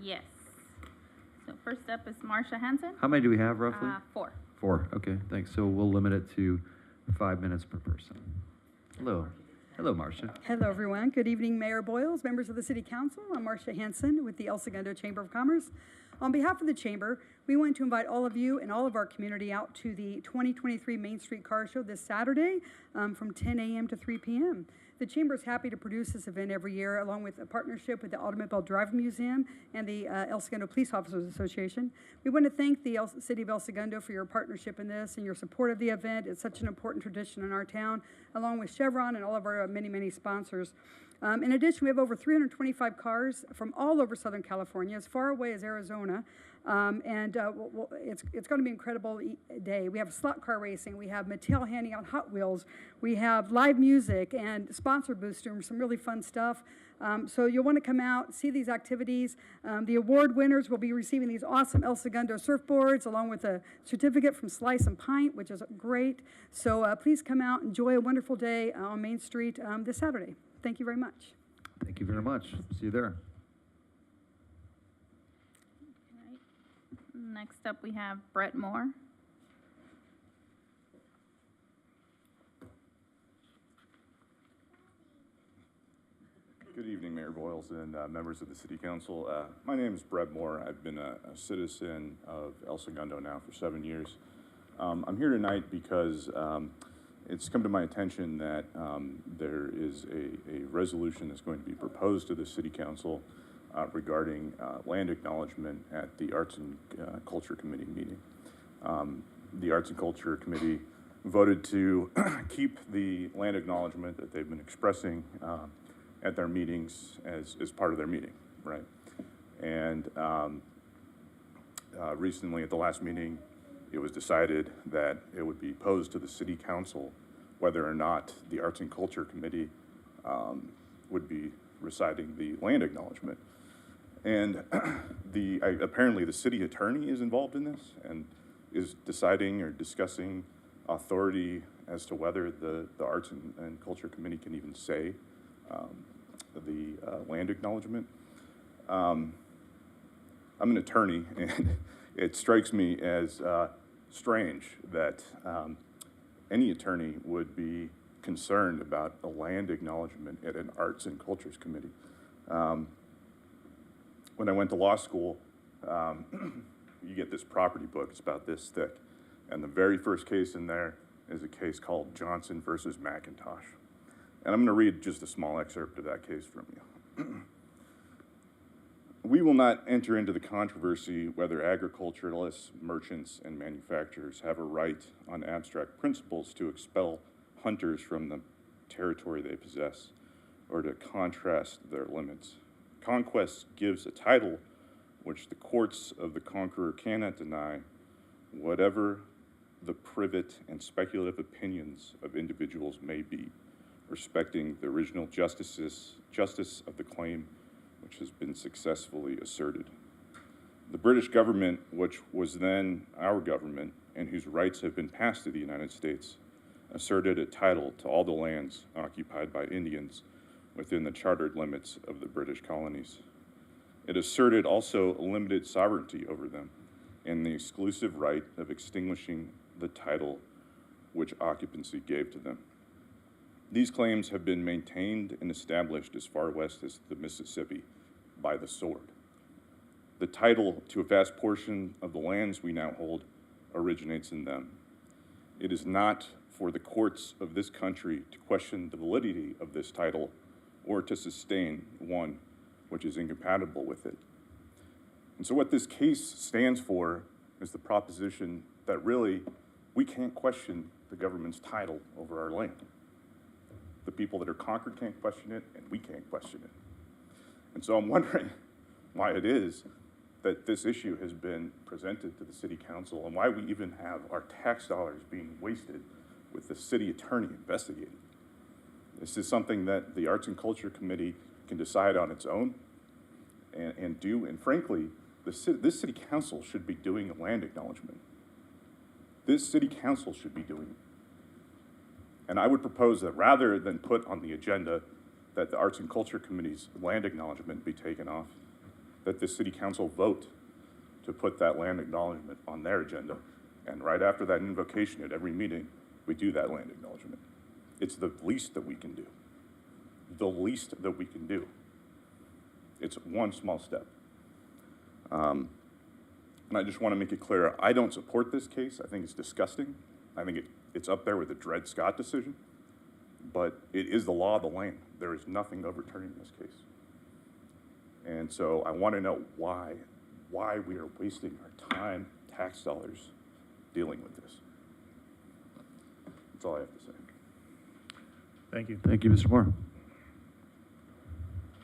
Yes. So first up is Marcia Hansen. How many do we have roughly? 4. 4, okay, thanks. So we'll limit it to 5 minutes per person. Hello. Hello, Marcia. Hello, everyone. Good evening, Mayor Boyles, members of the City Council. I'm Marcia Hansen with the El Segundo Chamber of Commerce. On behalf of the Chamber, we want to invite all of you and all of our community out to the 2023 Main Street Car Show this Saturday from 10 a.m. to 3 p.m. The Chamber is happy to produce this event every year, along with a partnership with the Automobile Driving Museum and the El Segundo Police Officers Association. We want to thank the City of El Segundo for your partnership in this and your support of the event. It's such an important tradition in our town, along with Chevron and all of our many, many sponsors. In addition, we have over 325 cars from all over Southern California, as far away as Arizona. It's going to be an incredible day. We have slot car racing. We have Mattel handing out Hot Wheels. We have live music and sponsor booths doing some really fun stuff. So you'll want to come out, see these activities. The award winners will be receiving these awesome El Segundo surfboards, along with a certificate from Slice and Pint, which is great. So please come out, enjoy a wonderful day on Main Street this Saturday. Thank you very much. Thank you very much. See you there. Right. Next up, we have Brett Moore. Good evening, Mayor Boyles and members of the City Council. My name is Brett Moore. I've been a citizen of El Segundo now for 7 years. I'm here tonight because it's come to my attention that there is a resolution that's going to be proposed to the City Council regarding land acknowledgement at the Arts and Culture Committee meeting. The Arts and Culture Committee voted to keep the land acknowledgement that they've been expressing at their meetings as part of their meeting, right? And recently at the last meeting, it was decided that it would be posed to the City Council whether or not the Arts and Culture Committee would be reciting the land acknowledgement. And apparently the city attorney is involved in this and is deciding or discussing authority as to whether the Arts and Culture Committee can even say the land acknowledgement. I'm an attorney, and it strikes me as strange that any attorney would be concerned about a land acknowledgement at an Arts and Cultures Committee. When I went to law school, you get this property book. It's about this thick, and the very first case in there is a case called Johnson versus McIntosh. And I'm going to read just a small excerpt of that case from you. We will not enter into the controversy whether agriculturalists, merchants, and manufacturers have a right on abstract principles to expel hunters from the territory they possess or to contrast their limits. Conquest gives a title which the courts of the conqueror cannot deny, whatever the private and speculative opinions of individuals may be, respecting the original justice of the claim which has been successfully asserted. The British government, which was then our government and whose rights have been passed to the United States, asserted a title to all the lands occupied by Indians within the chartered limits of the British colonies. It asserted also a limited sovereignty over them and the exclusive right of extinguishing the title which occupancy gave to them. These claims have been maintained and established as far west as the Mississippi by the sword. The title to a vast portion of the lands we now hold originates in them. It is not for the courts of this country to question the validity of this title or to sustain one which is incompatible with it. And so what this case stands for is the proposition that really we can't question the government's title over our land. The people that are conquered can't question it, and we can't question it. And so I'm wondering why it is that this issue has been presented to the City Council and why we even have our tax dollars being wasted with the city attorney investigating. This is something that the Arts and Culture Committee can decide on its own and do. And frankly, this City Council should be doing a land acknowledgement. This City Council should be doing it. And I would propose that rather than put on the agenda that the Arts and Culture Committee's land acknowledgement be taken off, that the city council vote to put that land acknowledgement on their agenda. And right after that invocation at every meeting, we do that land acknowledgement. It's the least that we can do. The least that we can do. It's one small step. And I just want to make it clear, I don't support this case. I think it's disgusting. I think it's up there with the Dred Scott decision. But it is the law of the land. There is nothing overturning this case. And so I want to know why we are wasting our time, tax dollars, dealing with this. That's all I have to say. Thank you. Thank you, Mr. Moore.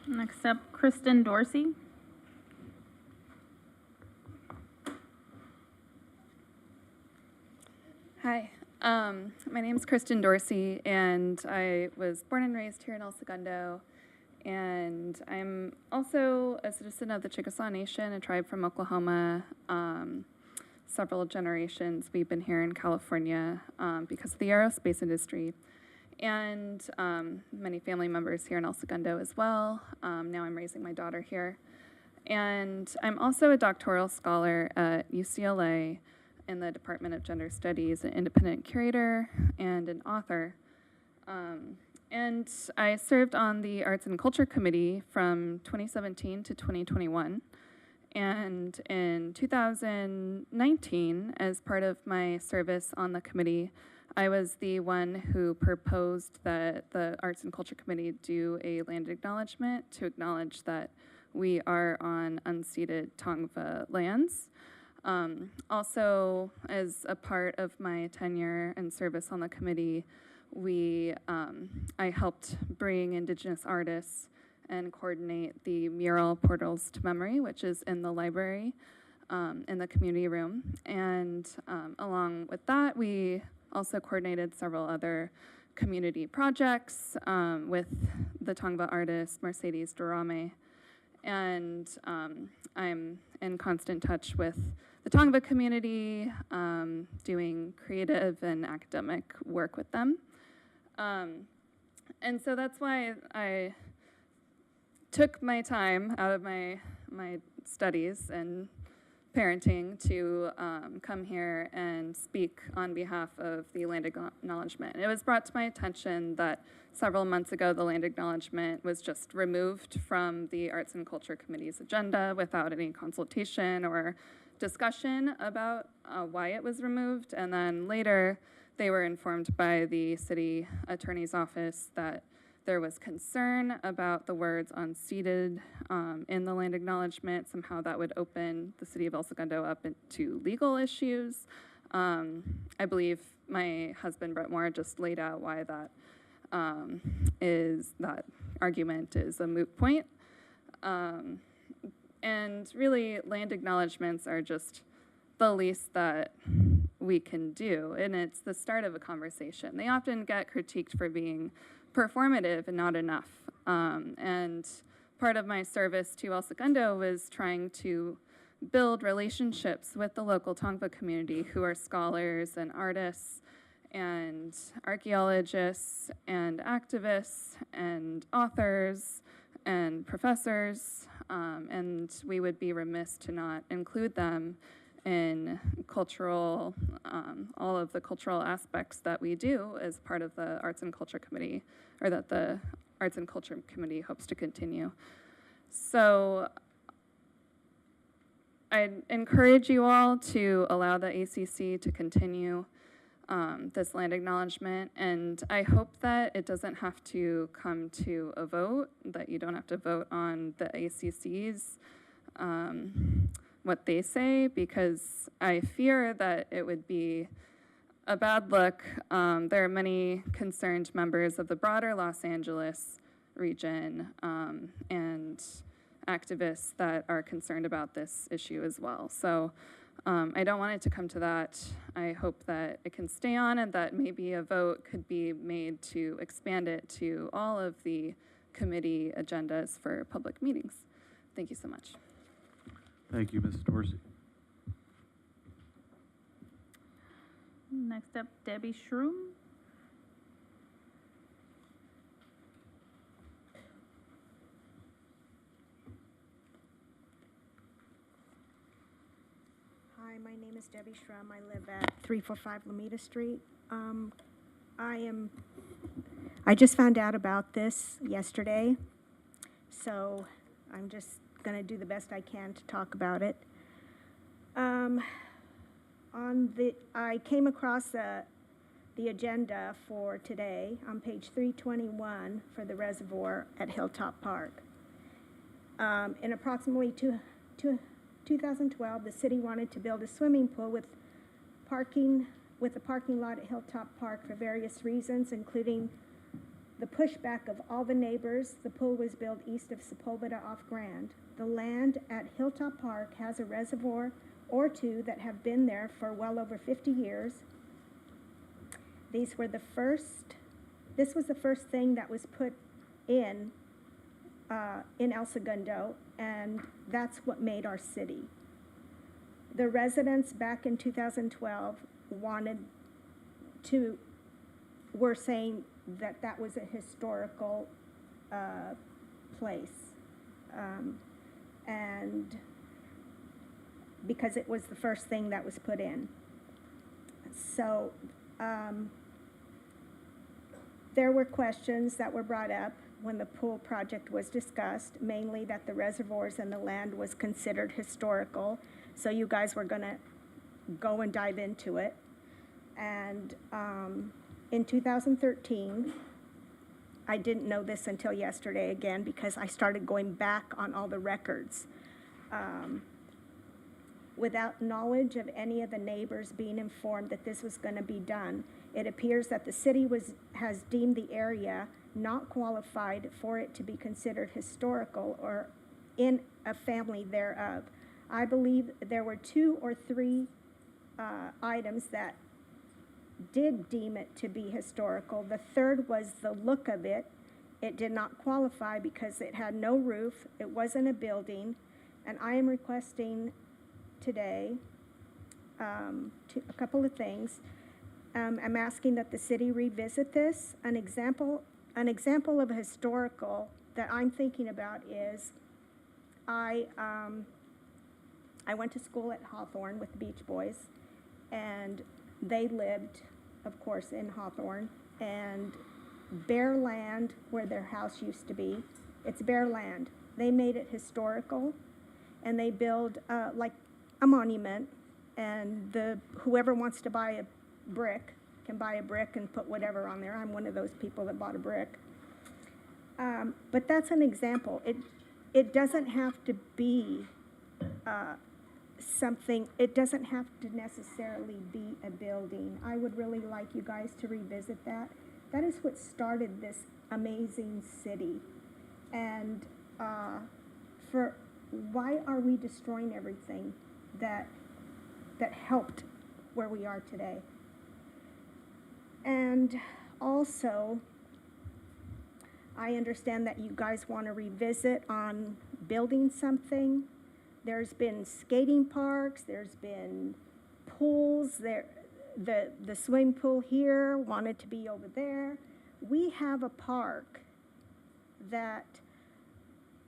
Next up, Kristen Dorsey. Hi, my name is Kristen Dorsey, and I was born and raised here in El Segundo, and I'm also a citizen of the Chickasaw Nation, a tribe from Oklahoma. Several generations we've been here in California because of the aerospace industry, and many family members here in El Segundo as well. Now I'm raising my daughter here, and I'm also a doctoral scholar at UCLA in the Department of Gender Studies, an independent curator and an author. And I served on the Arts and Culture Committee from 2017 to 2021. And in 2019, as part of my service on the committee, I was the one who proposed that the Arts and Culture Committee do a land acknowledgement to acknowledge that we are on unceded Tongva lands. Also, as a part of my tenure and service on the committee, I helped bring Indigenous artists and coordinate the mural Portals to Memory, which is in the library, in the community room. And along with that, we also coordinated several other community projects with the Tongva artist Mercedes Durame. And I'm in constant touch with the Tongva community, doing creative and academic work with them. And so that's why I took my time out of my studies and parenting to come here and speak on behalf of the land acknowledgement. It was brought to my attention that several months ago the land acknowledgement was just removed from the Arts and Culture Committee's agenda without any consultation or discussion about why it was removed, and then later they were informed by the city attorney's office that there was concern about the words unceded in the land acknowledgement. Somehow that would open the city of El Segundo up into legal issues. I believe my husband, Brett Moore, just laid out why that argument is a moot point. And really, land acknowledgements are just the least that we can do, and it's the start of a conversation. They often get critiqued for being performative and not enough. And part of my service to El Segundo was trying to build relationships with the local Tongva community, who are scholars and artists and archaeologists and activists and authors and professors, and we would be remiss to not include them in cultural, all of the cultural aspects that we do as part of the Arts and Culture Committee, or that the Arts and Culture Committee hopes to continue. So I encourage you all to allow the ACC to continue this land acknowledgement, and I hope that it doesn't have to come to a vote, that you don't have to vote on the ACC's what they say, because I fear that it would be a bad look. There are many concerned members of the broader Los Angeles region and activists that are concerned about this issue as well. So I don't want it to come to that. I hope that it can stay on, and that maybe a vote could be made to expand it to all of the committee agendas for public meetings. Thank you so much. Thank you, Ms. Dorsey. Next up, Debbie Shroom. name is Debbie Schrum. I live at 345 Lamita Street. I just found out about this yesterday, so I'm just going to do the best I can to talk about it. I came across the agenda for today on page 321 for the reservoir at Hilltop Park. In approximately 2012, the city wanted to build a swimming pool with a parking lot at Hilltop Park for various reasons, including the pushback of all the neighbors. The pool was built east of Sepulveda off Grand. The land at Hilltop Park has a reservoir or two that have been there for well over 50 years. This was the first thing that was put in El Segundo, and that's what made our city. The residents back in 2012 were saying that that was a historical place, and because it was the first thing that was put in. So there were questions that were brought up when the pool project was discussed, mainly that the reservoirs and the land was considered historical. So you guys were gonna go and dive into it. And in 2013, I didn't know this until yesterday again because I started going back on all the records. Without knowledge of any of the neighbors being informed that this was going to be done, it appears that the city has deemed the area not qualified for it to be considered historical or in a family thereof. I believe there were 2 or 3 items that did deem it to be historical. The third was the look of it. It did not qualify because it had no roof, it wasn't a building, and I am requesting today a couple of things. I'm asking that the city revisit this. An example of a historical that I'm thinking about is I went to school at Hawthorne with the Beach Boys, and they lived, of course, in Hawthorne, and bare land where their house used to be, it's bare land. They made it historical, and they build like a monument, and whoever wants to buy a brick can buy a brick and put whatever on there. I'm one of those people that bought a brick. But that's an example. It doesn't have to be something, it doesn't have to necessarily be a building. I would really like you guys to revisit that. That is what started this amazing city. And why are we destroying everything that helped where we are today? And also, I understand that you guys want to revisit on building something. There's been skating parks, there's been pools, the swimming pool here wanted to be over there. We have a park that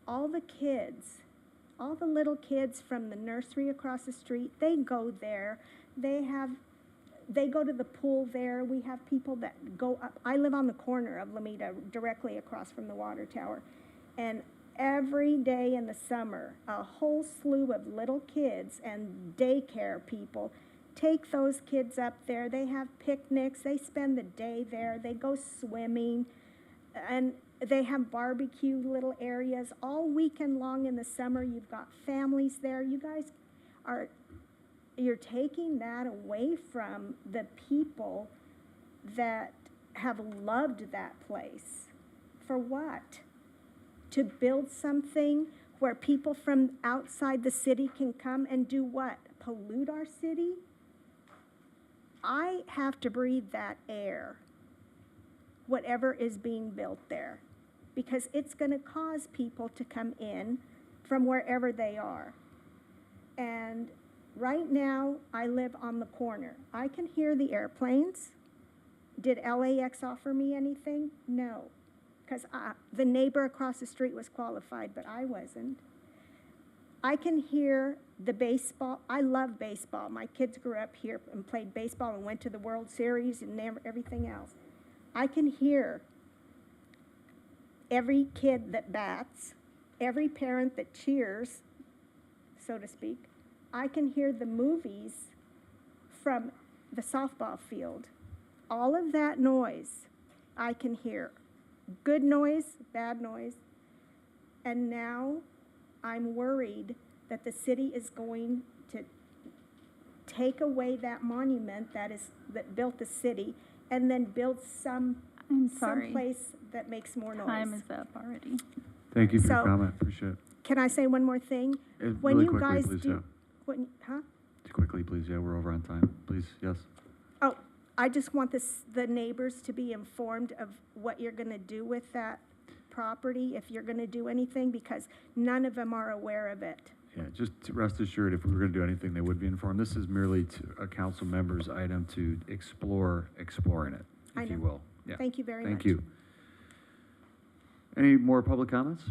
all the little kids from the nursery across the street, they go there. They go to the pool there. We have people that go up. I live on the corner of Lamita, directly across from the water tower. And every day in the summer, a whole slew of little kids and daycare people take those kids up there. They have picnics. They spend the day there. They go swimming. And they have barbecue little areas all weekend long in the summer. You've got families there. You guys you're taking that away from the people that have loved that place. For what? To build something where people from outside the city can come and do what? Pollute our city? I have to breathe that air, whatever is being built there, because it's going to cause people to come in from wherever they are. And right now, I live on the corner. I can hear the airplanes. Did LAX offer me anything? No, because the neighbor across the street was qualified, but I wasn't. I can hear the baseball. I love baseball. My kids grew up here and played baseball and went to the World Series and everything else. I can hear every kid that bats, every parent that cheers, so to speak. I can hear the movies from the softball field. All of that noise I can hear. Good noise, bad noise. And now I'm worried that the city is going to take away that monument that built the city and then build I'm sorry. someplace that makes more noise. Time is up already. Thank you for your So- comment, appreciate it. Can I say one more thing? When Really you quickly, guys please, do, yeah. when, huh? Quickly, please, yeah, we're over on time. Please, yes. Oh, I just want the neighbors to be informed of what you're gonna do with that property, if you're gonna do anything, because none of them are aware of it. Yeah, just rest assured, if we were going to do anything, they would be informed. This is merely a council member's item to exploring it, I if you know. will. Yeah. Thank you very much. Thank you. Any more public comments?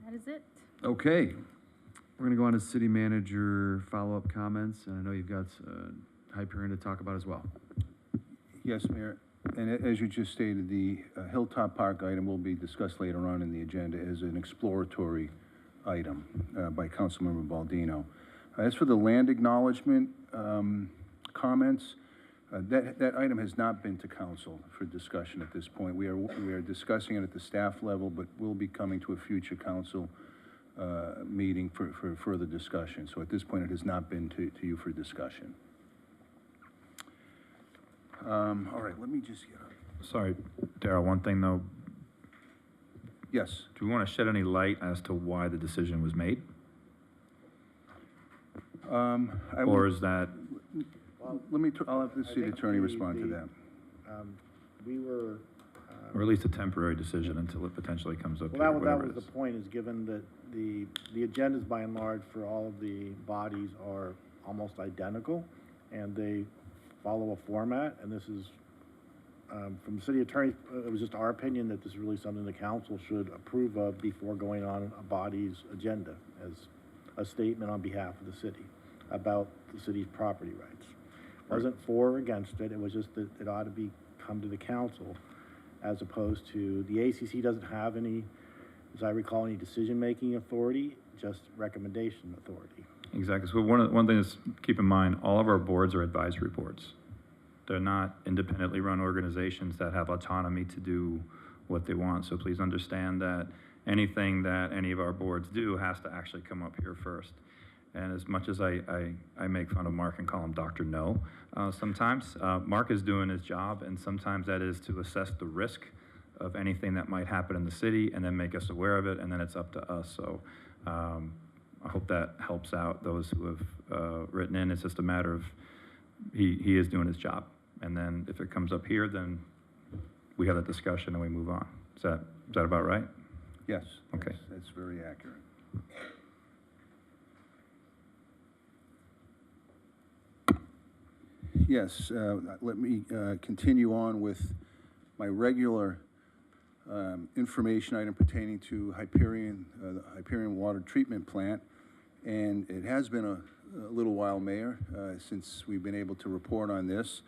That is it. Okay. We're going to go on to city manager follow-up comments, and I know you've got Hyperion to talk about as well. Yes, Mayor. And as you just stated, the Hilltop Park item will be discussed later on in the agenda as an exploratory item by Councilmember Baldino. As for the land acknowledgement comments, that item has not been to council for discussion at this point. We are discussing it at the staff level, but will be coming to a future council meeting for further discussion. So at this point, it has not been to you for discussion. All right, let me just get up. Sorry, Darrell, one thing though, Yes. do we want to shed any light as to why the decision was made? Or is that, I'll have the city attorney respond to that. We were, or at least a temporary decision until it potentially comes up here, well, that whatever was it the is? point, is given that the agendas by and large for all of the bodies are almost identical, and they follow a format, and this is, from the city attorney, it was just our opinion that this is really something the council should approve of before going on a body's agenda as a statement on behalf of the city about the city's property rights. Wasn't for or against it, it was just that it ought to come to the council, as opposed to, the ACC doesn't have any, as I recall, any decision-making authority, just recommendation authority. Exactly. So one thing is, keep in mind, all of our boards are advisory boards. They're not independently run organizations that have autonomy to do what they want. So please understand that anything that any of our boards do has to actually come up here first. And as much as I make fun of Mark and call him Dr. No, sometimes Mark is doing his job, and sometimes that is to assess the risk of anything that might happen in the city and then make us aware of it, and then it's up to us. So I hope that helps out those who have written in. It's just a matter of he is doing his job. And then if it comes up here, then we have a discussion and we move on. Is that about right? Yes. Okay. That's very accurate. Yes, let me continue on with my regular information item pertaining to Hyperion, the Hyperion Water Treatment Plant. And it has been a little while, Mayor, since we've been able to report on this.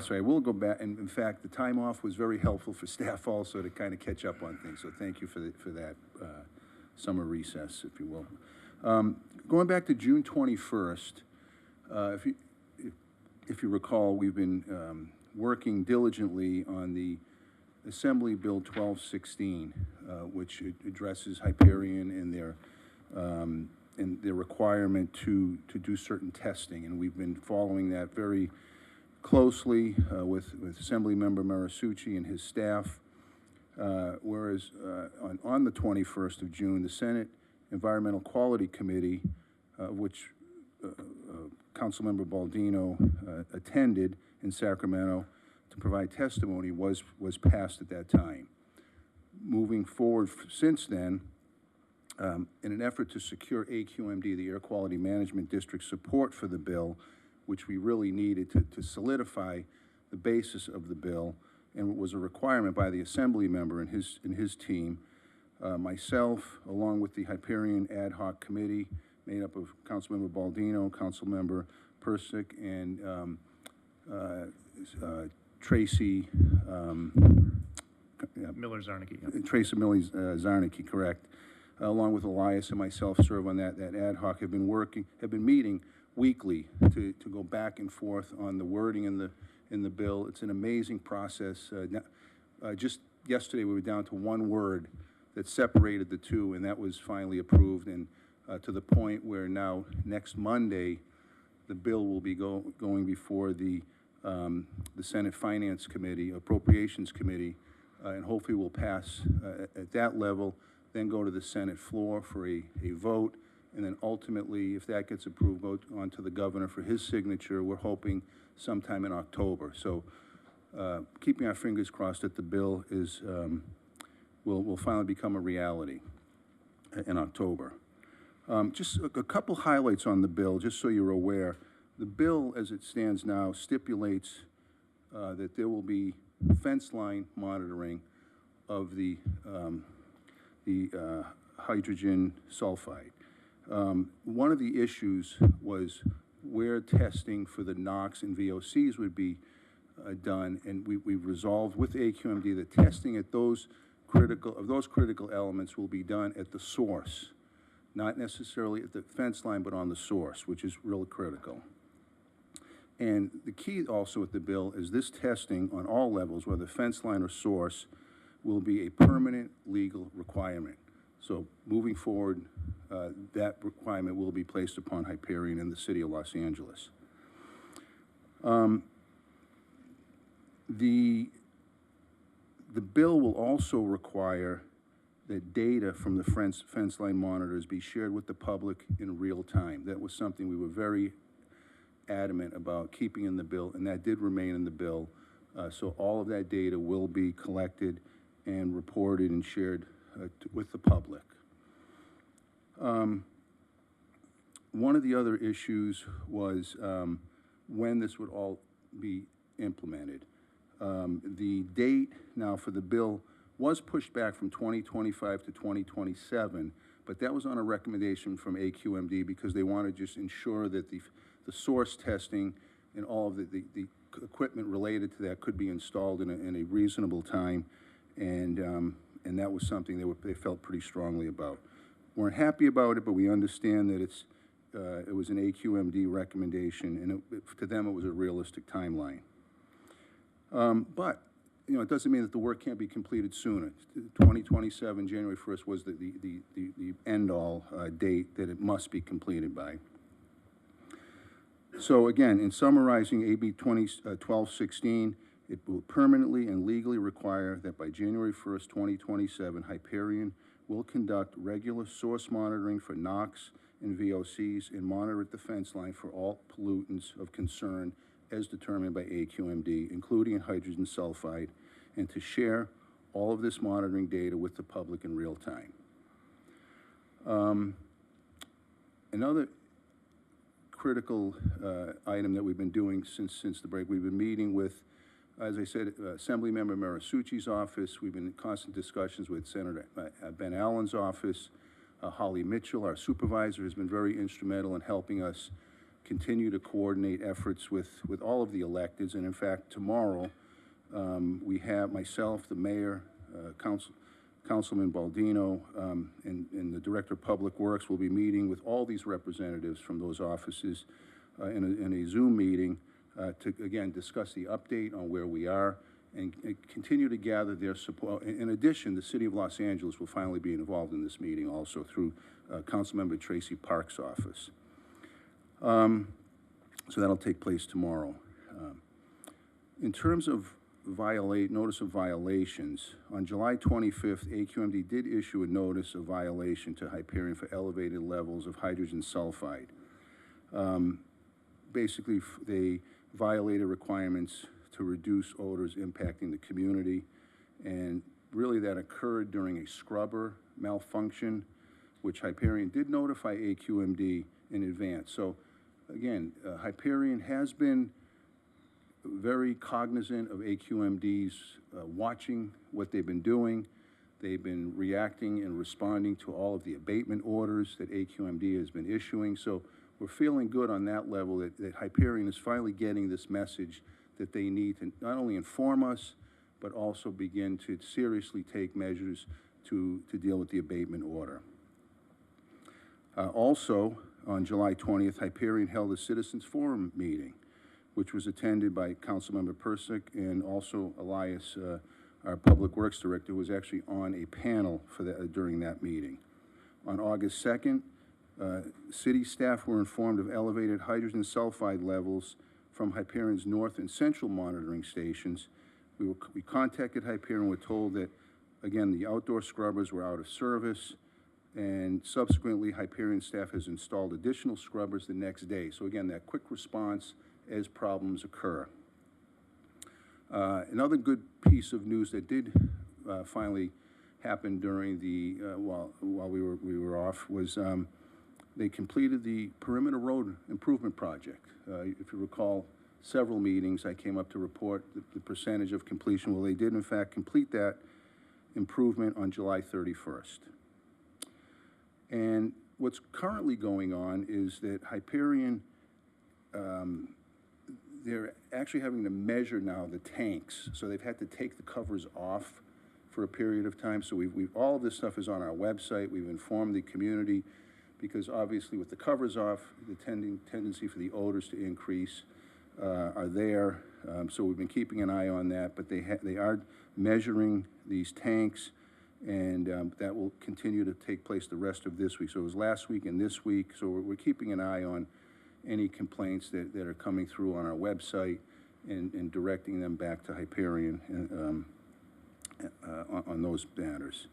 So I will go back, and in fact, the time off was very helpful for staff also to kind of catch up on things. So thank you for that summer recess, if you will. Going back to June 21st, if you recall, we've been working diligently on the Assembly Bill 1216, which addresses Hyperion and their requirement to do certain testing, and we've been following that very closely with Assemblymember Marisucci and his staff. Whereas on the 21st of June, the Senate Environmental Quality Committee, which Councilmember Baldino attended in Sacramento to provide testimony, was passed at that time. Moving forward since then, in an effort to secure AQMD, the Air Quality Management District, support for the bill, which we really needed to solidify the basis of the bill, and it was a requirement by the Assembly member and his team, myself, along with the Hyperion Ad Hoc Committee, made up of Councilmember Baldino, Councilmember Persick, and Tracy, Miller-Zarnicki. Tracy Millie Zarnicki, correct, along with Elias and myself serve on that ad hoc, have been meeting weekly to go back and forth on the wording in the bill. It's an amazing process. Just yesterday, we were down to one word that separated the two, and that was finally approved, and to the point where now, next Monday, the bill will be going before the Senate Finance Committee, Appropriations Committee, and hopefully will pass at that level, then go to the Senate floor for a vote, and then ultimately, if that gets approved, go on to the governor for his signature. We're hoping sometime in October. So keeping our fingers crossed that the bill will finally become a reality in October. Just a couple highlights on the bill, just so you're aware. The bill, as it stands now, stipulates that there will be fence line monitoring of the hydrogen sulfide. One of the issues was where testing for the NOx and VOCs would be done, and we've resolved with AQMD that testing at those critical elements will be done at the source, not necessarily at the fence line, but on the source, which is really critical. And the key also with the bill is this testing on all levels, whether fence line or source, will be a permanent legal requirement. So moving forward, that requirement will be placed upon Hyperion in the city of Los Angeles. The bill will also require that data from the fence line monitors be shared with the public in real time. That was something we were very adamant about keeping in the bill, and that did remain in the bill. So all of that data will be collected and reported and shared with the public. One of the other issues was when this would all be implemented. The date now for the bill was pushed back from 2025 to 2027, but that was on a recommendation from AQMD because they wanted to just ensure that the source testing and all of the equipment related to that could be installed in a reasonable time, and that was something they felt pretty strongly about. Weren't happy about it, but we understand that it was an AQMD recommendation, and to them it was a realistic timeline. But you know, it doesn't mean that the work can't be completed sooner. 2027, January 1st was the end-all date that it must be completed by. So again, in summarizing AB 1216, it will permanently and legally require that by January 1st, 2027, Hyperion will conduct regular source monitoring for NOx and VOCs and monitor at the fence line for all pollutants of concern as determined by AQMD, including hydrogen sulfide, and to share all of this monitoring data with the public in real time. Another critical item that we've been doing since the break, we've been meeting with, as I said, Assemblymember Marisucci's office. We've been in constant discussions with Senator Ben Allen's office. Holly Mitchell, our supervisor, has been very instrumental in helping us continue to coordinate efforts with all of the electeds. And in fact, tomorrow, we have myself, the mayor, Councilman Baldino, and the Director of Public Works will be meeting with all these representatives from those offices in a Zoom meeting to, again, discuss the update on where we are and continue to gather their support. In addition, the City of Los Angeles will finally be involved in this meeting also through Councilmember Tracy Park's office. So that'll take place tomorrow. In terms of notice of violations, on July 25th, AQMD did issue a notice of violation to Hyperion for elevated levels of hydrogen sulfide. Basically, they violated requirements to reduce odors impacting the community, and really that occurred during a scrubber malfunction, which Hyperion did notify AQMD in advance. So again, Hyperion has been very cognizant of AQMD's watching what they've been doing. They've been reacting and responding to all of the abatement orders that AQMD has been issuing. So we're feeling good on that level that Hyperion is finally getting this message that they need to not only inform us, but also begin to seriously take measures to deal with the abatement order. Also, on July 20th, Hyperion held a Citizens Forum meeting, which was attended by Councilmember Persick and also Elias, our Public Works Director, who was actually on a panel for during that meeting. On August 2nd, city staff were informed of elevated hydrogen sulfide levels from Hyperion's north and central monitoring stations. We contacted Hyperion, were told that, again, the outdoor scrubbers were out of service, and subsequently Hyperion staff has installed additional scrubbers the next day. So again, that quick response as problems occur. Another good piece of news that did finally happen during the, while we were off was they completed the perimeter road improvement project. If you recall, several meetings I came up to report the percentage of completion. Well, they did in fact complete that improvement on July 31st. And what's currently going on is that Hyperion, they're actually having to measure now the tanks. So they've had to take the covers off for a period of time. So all of this stuff is on our website. We've informed the community because obviously with the covers off, the tendency for the odors to increase are there. So we've been keeping an eye on that, but they are measuring these tanks, and that will continue to take place the rest of this week. So it was last week and this week. So we're keeping an eye on any complaints that are coming through on our website and directing them back to Hyperion on those matters.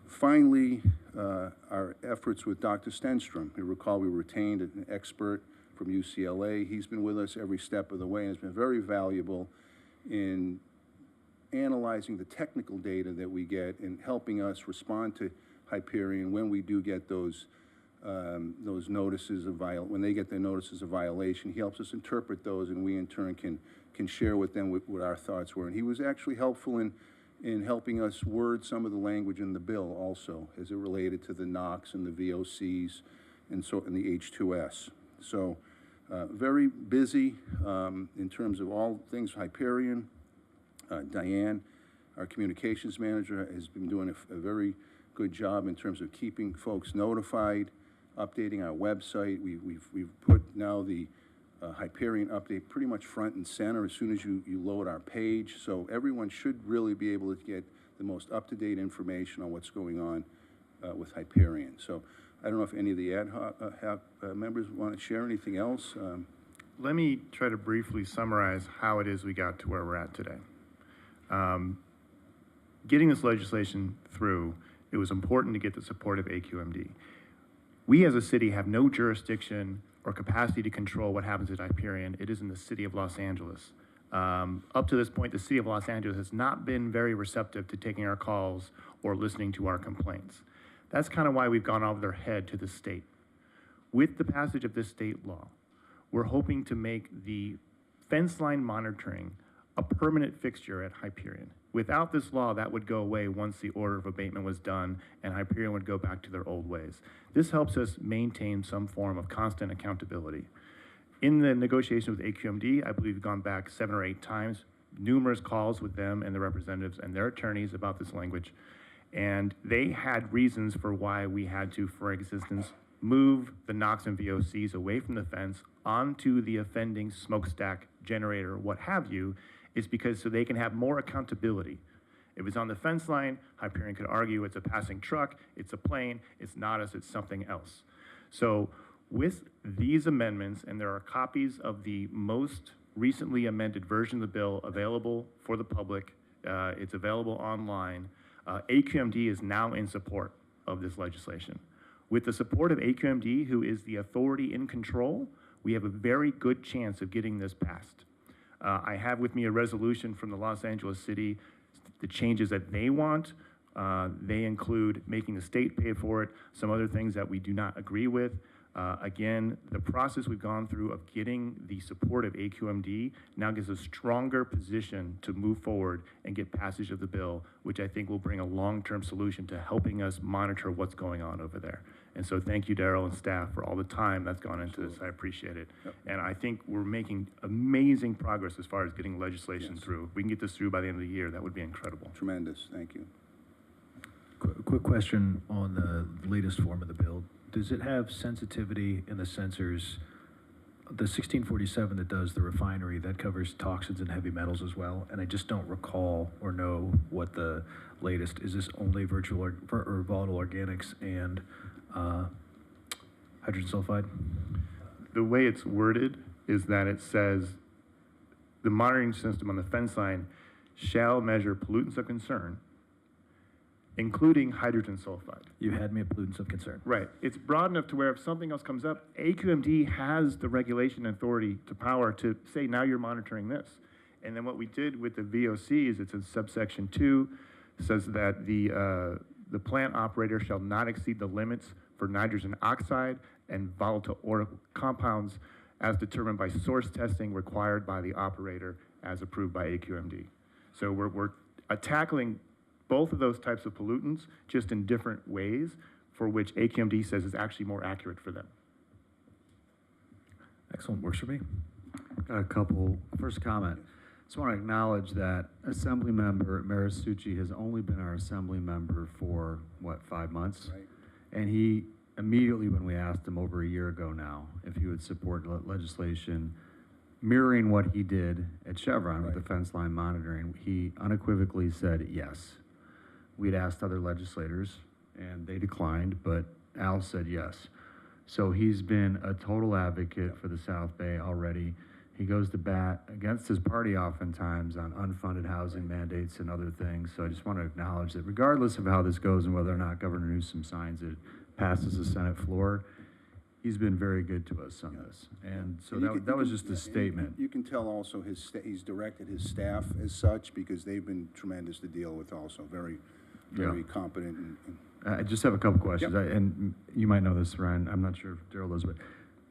Finally, our efforts with Dr. Stenstrom. You recall we retained an expert from UCLA. He's been with us every step of the way and has been very valuable in analyzing the technical data that we get and helping us respond to Hyperion when we do get those notices of when they get their notices of violation. He helps us interpret those, and we in turn can share with them what our thoughts were. And he was actually helpful in helping us word some of the language in the bill also, as it related to the NOx and the VOCs and the H2S. So very busy in terms of all things Hyperion. Diane, our communications manager, has been doing a very good job in terms of keeping folks notified, updating our website. We've put now the Hyperion update pretty much front and center as soon as you load our page. So everyone should really be able to get the most up-to-date information on what's going on with Hyperion. So I don't know if any of the ad hoc members want to share anything else. Let me try to briefly summarize how it is we got to where we're at today. Getting this legislation through, it was important to get the support of AQMD. We as a city have no jurisdiction or capacity to control what happens at Hyperion. It is in the city of Los Angeles. Up to this point, the city of Los Angeles has not been very receptive to taking our calls or listening to our complaints. That's kind of why we've gone over their head to the state. With the passage of this state law, we're hoping to make the fence line monitoring a permanent fixture at Hyperion. Without this law, that would go away once the order of abatement was done and Hyperion would go back to their old ways. This helps us maintain some form of constant accountability. In the negotiation with AQMD, I believe we've gone back 7 or 8 times, numerous calls with them and the representatives and their attorneys about this language. And they had reasons for why we had to, for instance, move the NOx and VOCs away from the fence onto the offending smokestack generator, what have you, is because so they can have more accountability. If it's on the fence line, Hyperion could argue it's a passing truck, it's a plane, it's not us, it's something else. So with these amendments, and there are copies of the most recently amended version of the bill available for the public, it's available online, AQMD is now in support of this legislation. With the support of AQMD, who is the authority in control, we have a very good chance of getting this passed. I have with me a resolution from the Los Angeles City, the changes that they want. They include making the state pay for it, some other things that we do not agree with. Again, the process we've gone through of getting the support of AQMD now gives us a stronger position to move forward and get passage of the bill, which I think will bring a long-term solution to helping us monitor what's going on over there. And so thank you, Daryl and staff, for all the time that's gone into this. I appreciate it. Yep. And I think we're making amazing progress as far as getting legislation Yes. through. If we can get this through by the end of the year, that would be incredible. Tremendous, thank you. Quick question on the latest form of the bill. Does it have sensitivity in the sensors? The 1647 that does the refinery, that covers toxins and heavy metals as well, and I just don't recall or know what the latest, is this only virtual or volatile organics and hydrogen sulfide? The way it's worded is that it says the monitoring system on the fence line shall measure pollutants of concern, including hydrogen sulfide. You had me at pollutants of concern. Right. It's broad enough to where if something else comes up, AQMD has the regulation authority to power to say, now you're monitoring this. And then what we did with the VOC is it's in subsection 2, says that the plant operator shall not exceed the limits for nitrogen oxide and volatile compounds as determined by source testing required by the operator as approved by AQMD. So we're tackling both of those types of pollutants, just in different ways, for which AQMD says is actually more accurate for them. Excellent, works for me. Got a couple. First comment. Just want to acknowledge that Assemblymember Marisucci has only been our Assembly member for, what, 5 months? Right. And he immediately, when we asked him over a year ago now, if he would support legislation mirroring what he did at Chevron with the fence line monitoring, he unequivocally said yes. We'd asked other legislators, and they declined, but Al said yes. So he's been a total advocate for the South Bay already. He goes to bat against his party oftentimes on unfunded housing mandates and other things. So I just want to acknowledge that regardless of how this goes and whether or not Governor Newsom signs it, passes the Senate floor, he's been very good to us on this. And so that was just a statement. You can tell also he's directed his staff as such, because they've been tremendous to deal with also, very competent. I just have a couple questions, Yep. and you might know this, Ryan. I'm not sure if Daryl does, but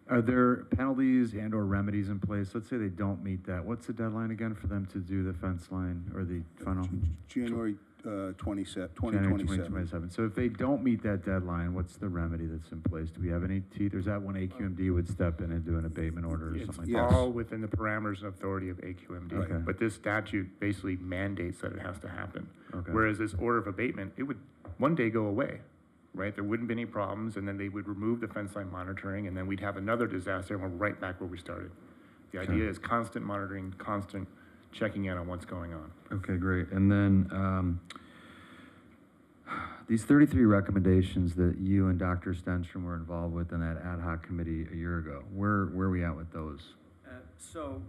are there penalties and/or remedies in place? Let's say they don't meet that. What's the deadline again for them to do the fence line or the funnel? January 2027. January 2027. So if they don't meet that deadline, what's the remedy that's in place? Do we have any teeth? Or is that when AQMD would step in and do an abatement order or It's something like yes. all within the parameters and authority of AQMD. Okay. But this statute basically mandates that it has to happen. Okay. Whereas this order of abatement, it would one day go away, right? There wouldn't be any problems, and then they would remove the fence line monitoring, and then we'd have another disaster, and we're right back where we started. The idea is constant monitoring, constant checking in on what's going on. Okay, great. And then these 33 recommendations that you and Dr. Stenstrom were involved with in that ad hoc committee a year ago, where are we at with those? So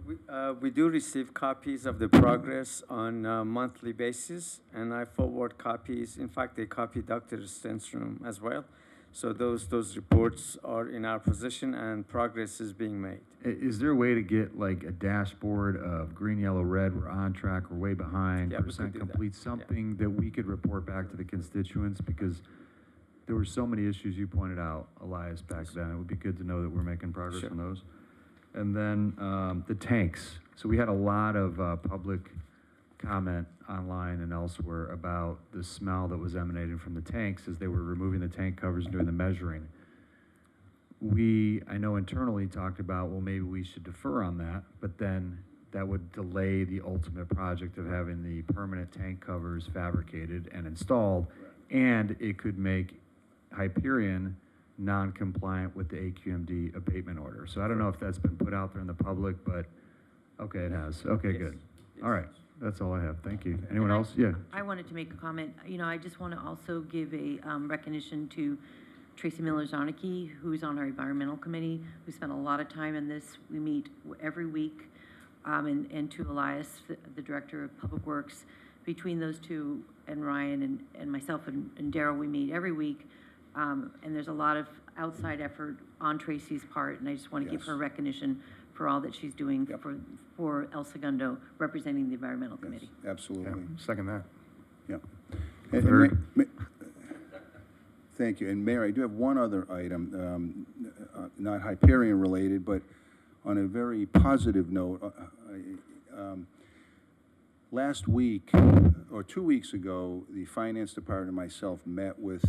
we do receive copies of the progress on a monthly basis, and I forward copies. In fact, they copy Dr. Stenstrom as well. So those reports are in our possession, and progress is being made. Is there a way to get like a dashboard of green, yellow, red, we're on track, we're way behind, Yeah, we percent could do that. complete, something that we could report back to the constituents? Because there were so many issues you pointed out, Elias, back then. It would be good to know that we're making progress Sure. on those. And then the tanks. So we had a lot of public comment online and elsewhere about the smell that was emanating from the tanks as they were removing the tank covers and doing the measuring. We, I know internally talked about, well, maybe we should defer on that, but then that would delay the ultimate project of having the permanent tank covers fabricated and installed, and it could make Hyperion non-compliant with the AQMD abatement order. So I don't know if that's been put out there in the public, but okay, it has. Okay, Yes. good. All right, that's all I have. Thank you. Anyone else? Yeah. I wanted to make a comment. You know, I just want to also give a recognition to Tracy Miller-Zarnicki, who's on our environmental committee, who spent a lot of time in this. We meet every week, and to Elias, the director of Public Works. Between those two and Ryan and myself and Daryl, we meet every week. And there's a lot of outside effort on Tracy's part, and I just want to give her recognition for all that she's doing for El Segundo, representing the Environmental Committee. Absolutely. Yeah, second that. Yep. Third. Thank you. And Mayor, I do have one other item. not Hyperion related, but on a very positive note, last week, or 2 weeks ago, the Finance Department and myself met with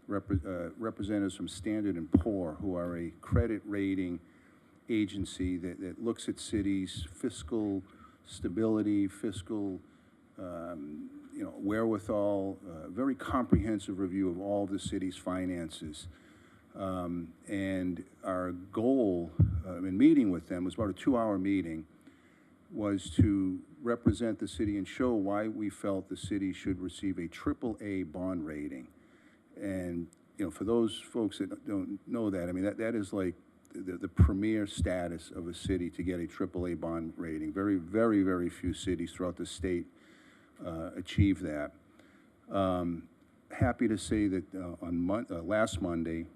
representatives from Standard & Poor, who are a credit rating agency that looks at cities' fiscal stability, fiscal wherewithal, very comprehensive review of all the city's finances. And our goal in meeting with them was about a 2-hour meeting, was to represent the city and show why we felt the city should receive a AAA bond rating. And, for those folks that don't know that, I mean, that is like the premier status of a city to get a AAA bond rating. Very, very, very few cities throughout the state achieve that. Happy to say that last Monday,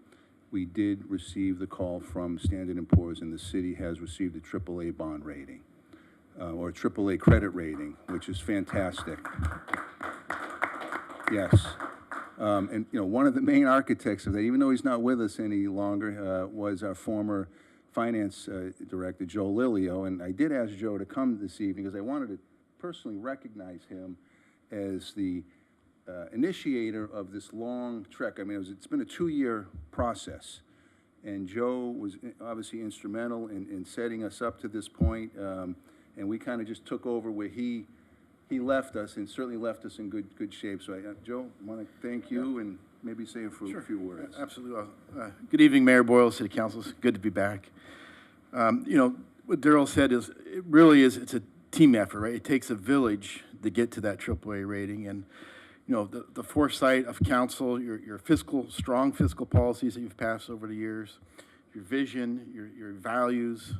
we did receive the call from Standard & Poor's, and the city has received a AAA bond rating, or a AAA credit rating, which is fantastic. Yes. And, one of the main architects of that, even though he's not with us any longer, was our former finance director, Joe Lilio. And I did ask Joe to come this evening because I wanted to personally recognize him as the initiator of this long trek. I mean, it's been a 2-year process. And Joe was obviously instrumental in setting us up to this point. And we kind of just took over where he left us, and certainly left us in good shape. So, Joe, I want to thank you and maybe say a few words. Absolutely. Good evening, Mayor Boyle, City Council. It's good to be back. What Daryl said is, it's a team effort, right? It takes a village to get to that AAA rating. And, the foresight of council, your strong fiscal policies that you've passed over the years, your vision, your values,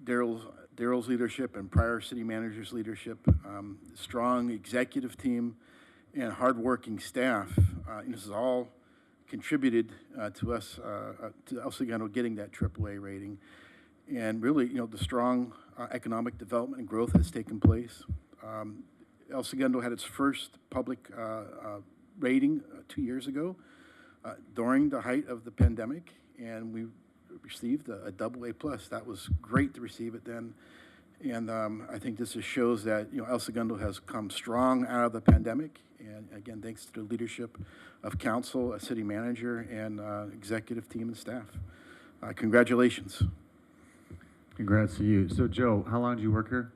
Daryl's leadership and prior city manager's leadership, strong executive team, and hardworking staff. This has all contributed to us, to El Segundo getting that AAA rating. And really, the strong economic development and growth has taken place. El Segundo had its first public rating 2 years ago during the height of the pandemic, and we received a AA+. That was great to receive it then. And I think this just shows that, El Segundo has come strong out of the pandemic. And again, thanks to the leadership of council, a city manager, and executive team and staff. Congratulations. Congrats to you. So, Joe, how long did you work here?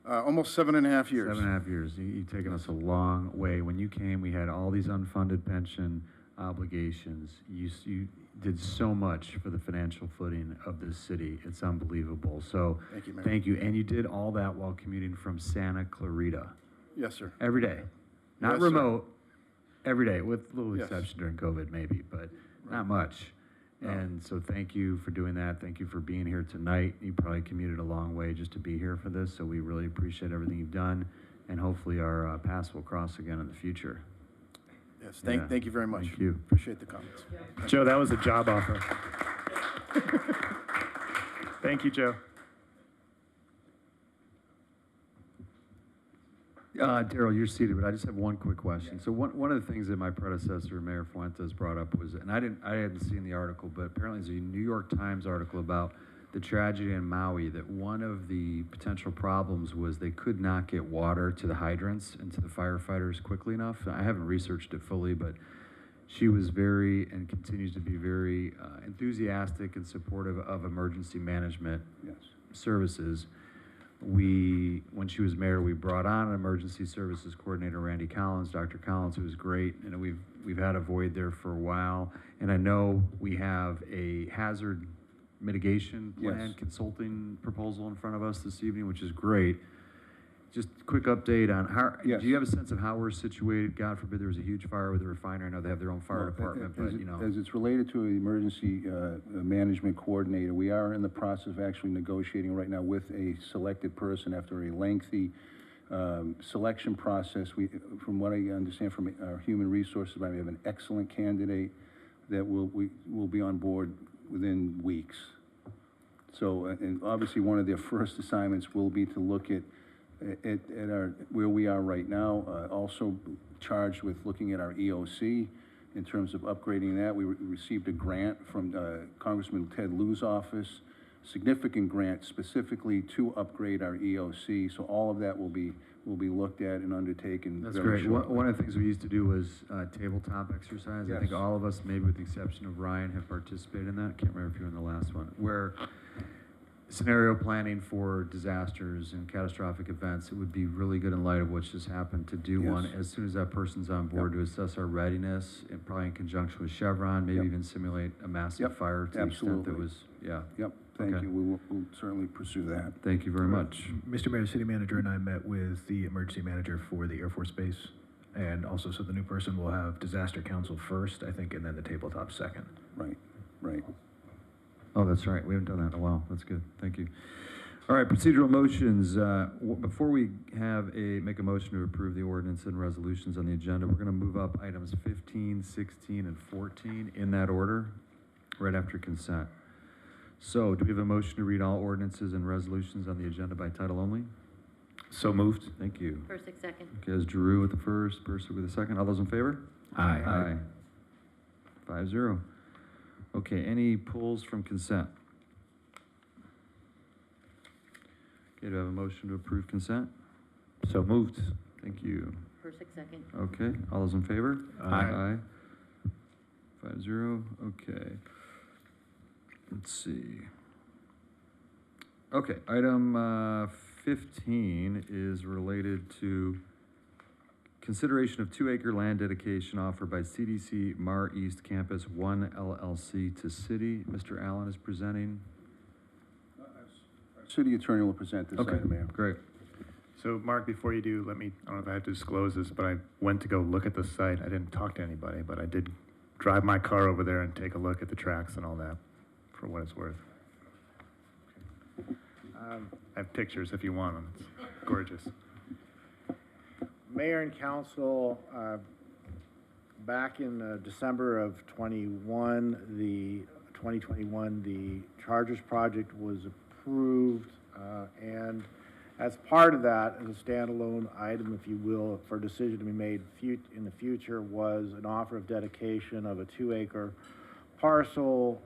Almost 7.5 years. 7.5 years. You've taken us a long way. When you came, we had all these unfunded pension obligations. You did so much for the financial footing of this city. It's unbelievable. So thank you, Mayor. Thank you. And you did all that while commuting from Santa Clarita. Yes, sir. Every day. Not Yes, remote. Sir. Every day, with a little Yes. exception during COVID maybe, but not much. No. And so thank you for doing that. Thank you for being here tonight. You probably commuted a long way just to be here for this, so we really appreciate everything you've done, and hopefully our paths will cross again in the future. Yes, thank you very much. Thank you. Appreciate the comments. Joe, that was a job offer. Thank you, Joe. Daryl, you're seated, but I just have one quick question. So one of the things that my predecessor, Mayor Fuentes, brought up was, and I hadn't seen the article, but apparently there's a New York Times article about the tragedy in Maui, that one of the potential problems was they could not get water to the hydrants and to the firefighters quickly enough. I haven't researched it fully, but she was very, and continues to be very enthusiastic and supportive of emergency management services. When she was mayor, we brought on an emergency services coordinator, Randy Collins, Dr. Collins, who was great, and we've had a void there for a while. And I know we have a hazard mitigation plan consulting proposal in front of us this evening, which is great. Just a quick update on how, do you have a sense of how we're situated? God forbid there was a huge fire with the refinery. I know they have their own fire department, but As it's related to the emergency management coordinator, we are in the process of actually negotiating right now with a selected person after a lengthy selection process. From what I understand from our human resources, we have an excellent candidate that will be on board within weeks. So, and obviously one of their first assignments will be to look at where we are right now, also charged with looking at our EOC in terms of upgrading that. We received a grant from Congressman Ted Lieu's office, significant grant specifically to upgrade our EOC. So all of that will be looked at and undertaken. That's very great. shortly. One of the things we used to do was tabletop exercise. I think Yes. all of us, maybe with the exception of Ryan, have participated in that. Can't remember if you were in the last one, where scenario planning for disasters and catastrophic events, it would be really good in light of what's just happened to do Yes. one as soon as that person's on board to assess our readiness, and probably in conjunction with Chevron, maybe Yep. even simulate a massive Yep. fire to the extent that Absolutely. was, yeah. Yep, thank Okay. you. We'll certainly pursue that. Thank you very much. Mr. Mayor, City Manager and I met with the emergency manager for the Air Force Base. And also, so the new person will have disaster council first, I think, and then the tabletop second. Right, right. Oh, that's right. We haven't done that in a while. That's good. Thank you. All right, procedural motions. Before we make a motion to approve the ordinance and resolutions on the agenda, we're going to move up items 15, 16, and 14 in that order, right after consent. So do we have a motion to read all ordinances and resolutions on the agenda by title only? So moved. Thank you. Persick, second. Okay, as Drew with the first, Persick with the second. All those in favor? Aye. Aye. 5-0. Okay, any pulls from consent? Okay, do I have a motion to approve consent? So moved. Thank you. Persick, second. Okay, all those in favor? Aye. 5-0, okay. Let's see. Okay, item 15 is related to consideration of 2-acre land dedication offered by CDC Mar East Campus 1 LLC to city. Mr. Allen is presenting. City Attorney will present this Okay, item, Mayor. great. So, Mark, before you do, I don't know if I have to disclose this, but I went to go look at the site. I didn't talk to anybody, but I did drive my car over there and take a look at the tracks and all that, for what it's worth. I have pictures if you want them. It's gorgeous. Mayor and council, back in December of 2021, the Chargers project was approved, and as part of that, as a standalone item, if you will, for a decision to be made in the future, was an offer of dedication of a 2-acre parcel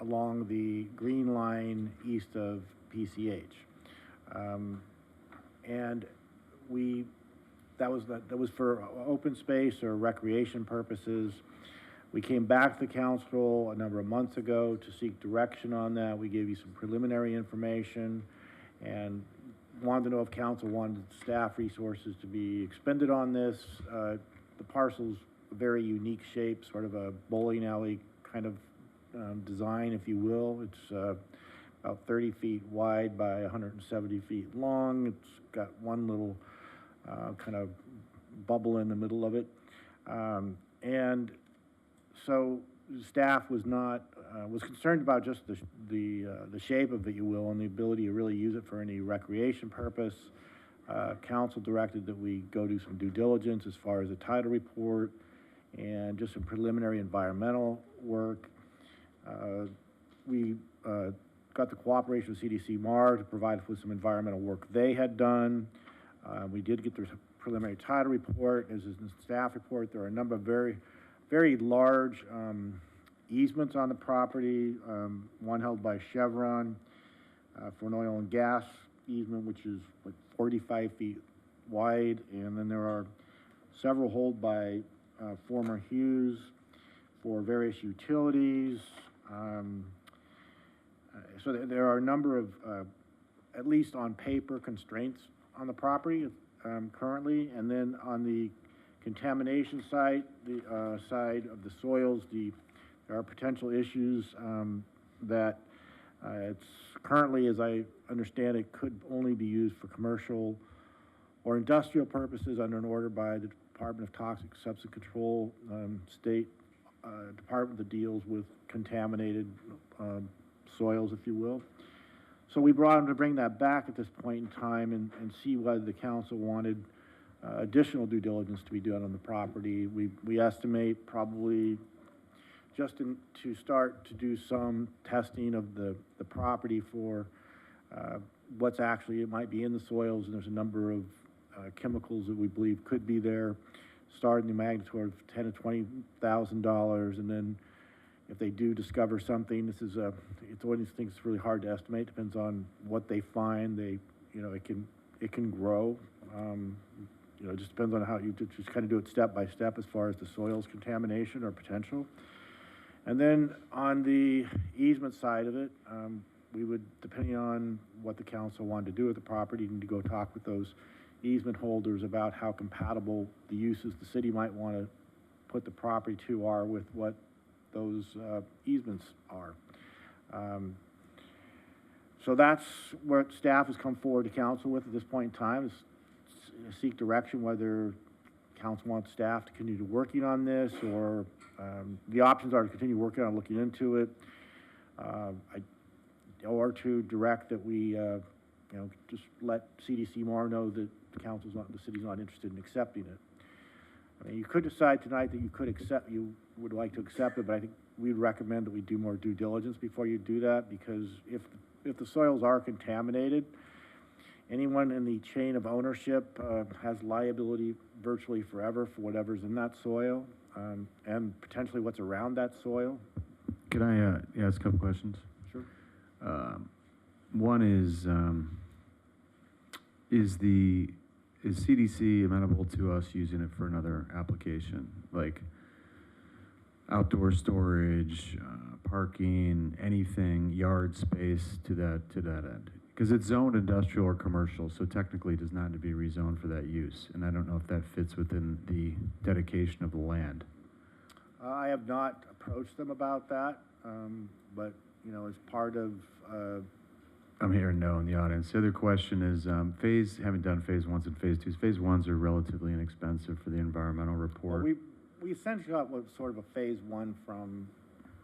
along the green line east of PCH. And that was for open space or recreation purposes. We came back to the council a number of months ago to seek direction on that. We gave you some preliminary information and wanted to know if council wanted staff resources to be expended on this. The parcel's a very unique shape, sort of a bowling alley kind of design, if you will. It's about 30 feet wide by 170 feet long. It's got one little kind of bubble in the middle of it. And so staff was concerned about just the shape of it, you will, and the ability to really use it for any recreation purpose. Council directed that we go do some due diligence as far as a title report and just some preliminary environmental work. We got the cooperation of CDC MAR to provide us with some environmental work they had done. We did get the preliminary title report. As is in the staff report, there are a number of very, very large easements on the property, one held by Chevron for an oil and gas easement, which is like 45 feet wide, and then there are several held by former Hughes for various utilities. So there are a number of, at least on paper, constraints on the property currently, and then on the contamination side, the side of the soils, there are potential issues that it's currently, as I understand it, could only be used for commercial or industrial purposes under an order by the Department of Toxic Substance Control, state department that deals with contaminated soils, if you will. So we brought them to bring that back at this point in time and see whether the council wanted additional due diligence to be done on the property. We estimate probably just to start to do some testing of the property for what's actually, it might be in the soils, and there's a number of chemicals that we believe could be there. start in the magnitude of $10,000 to $20,000, and then if they do discover something, it's one of these things that's really hard to estimate. Depends on what they find. It can grow. It just depends on how you just kind of do it step by step as far as the soils contamination or potential. And then on the easement side of it, we would, depending on what the council wanted to do with the property, need to go talk with those easement holders about how compatible the uses the city might want to put the property to are with what those easements are. So that's what staff has come forward to council with at this point in time, is seek direction whether council wants staff to continue working on this, or the options are to continue working on looking into it, or to direct that we just let CDC Mar know that the city's not interested in accepting it. I mean, you could decide tonight that you would like to accept it, but I think we'd recommend that we do more due diligence before you do that, because if the soils are contaminated, anyone in the chain of ownership has liability virtually forever for whatever's in that soil, and potentially what's around that soil. Can I ask a couple questions? Sure. One is CDC amenable to us using it for another application, like outdoor storage, parking, anything, yard space to that end? Because it's zoned industrial or commercial, so technically it does not need to be rezoned for that use. And I don't know if that fits within the dedication of the land. I have not approached them about that, but as part of. I'm hearing no in the audience. The other question is, having done phase 1s and phase 2s, phase 1s are relatively inexpensive for the environmental report. Well, we essentially got sort of a phase 1 from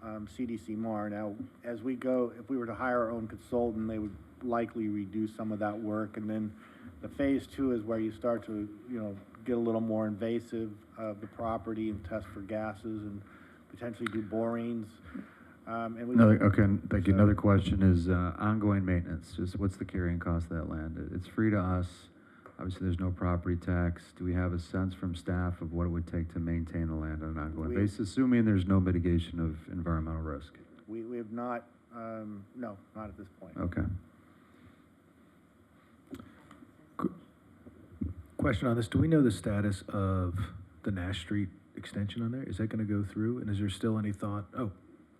CDC Mar. Now, as we go, if we were to hire our own consultant, they would likely redo some of that work. And then the phase 2 is where you start to, get a little more invasive of the property and test for gases and potentially do borings. Okay, thank you. Another question is ongoing maintenance. Just what's the carrying cost of that land? It's free to us. Obviously, there's no property tax. Do we have a sense from staff of what it would take to maintain the land on an ongoing basis, assuming there's no mitigation of environmental risk? We have not, no, not at this point. Okay. Question on this, do we know the status of the Nash Street extension on there? Is that going to go through? And is there still any thought? Oh,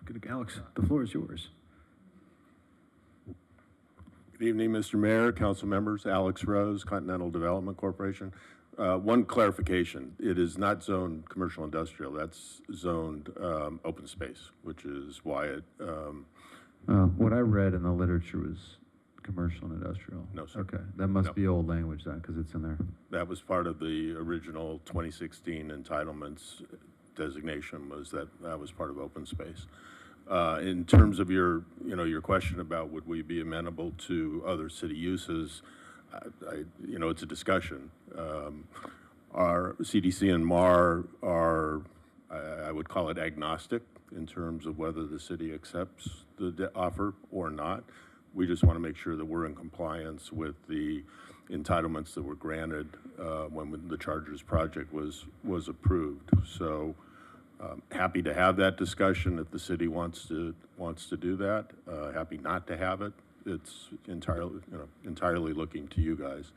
good, Alex, the floor is yours. Good evening, Mr. Mayor, council members. Alex Rose, Continental Development Corporation. One clarification, it is not zoned commercial industrial, that's zoned open space, which is why it... what I read in the literature was commercial and industrial. No, sir. Okay, that must be old language then, because it's in there. That was part of the original 2016 entitlements designation, that was part of open space. In terms of your question about would we be amenable to other city uses, it's a discussion. Our CDC and MAR are, I would call it agnostic in terms of whether the city accepts the offer or not. We just want to make sure that we're in compliance with the entitlements that were granted when the Chargers project was approved. So happy to have that discussion if the city wants to do that. Happy not to have it. It's entirely looking to you guys.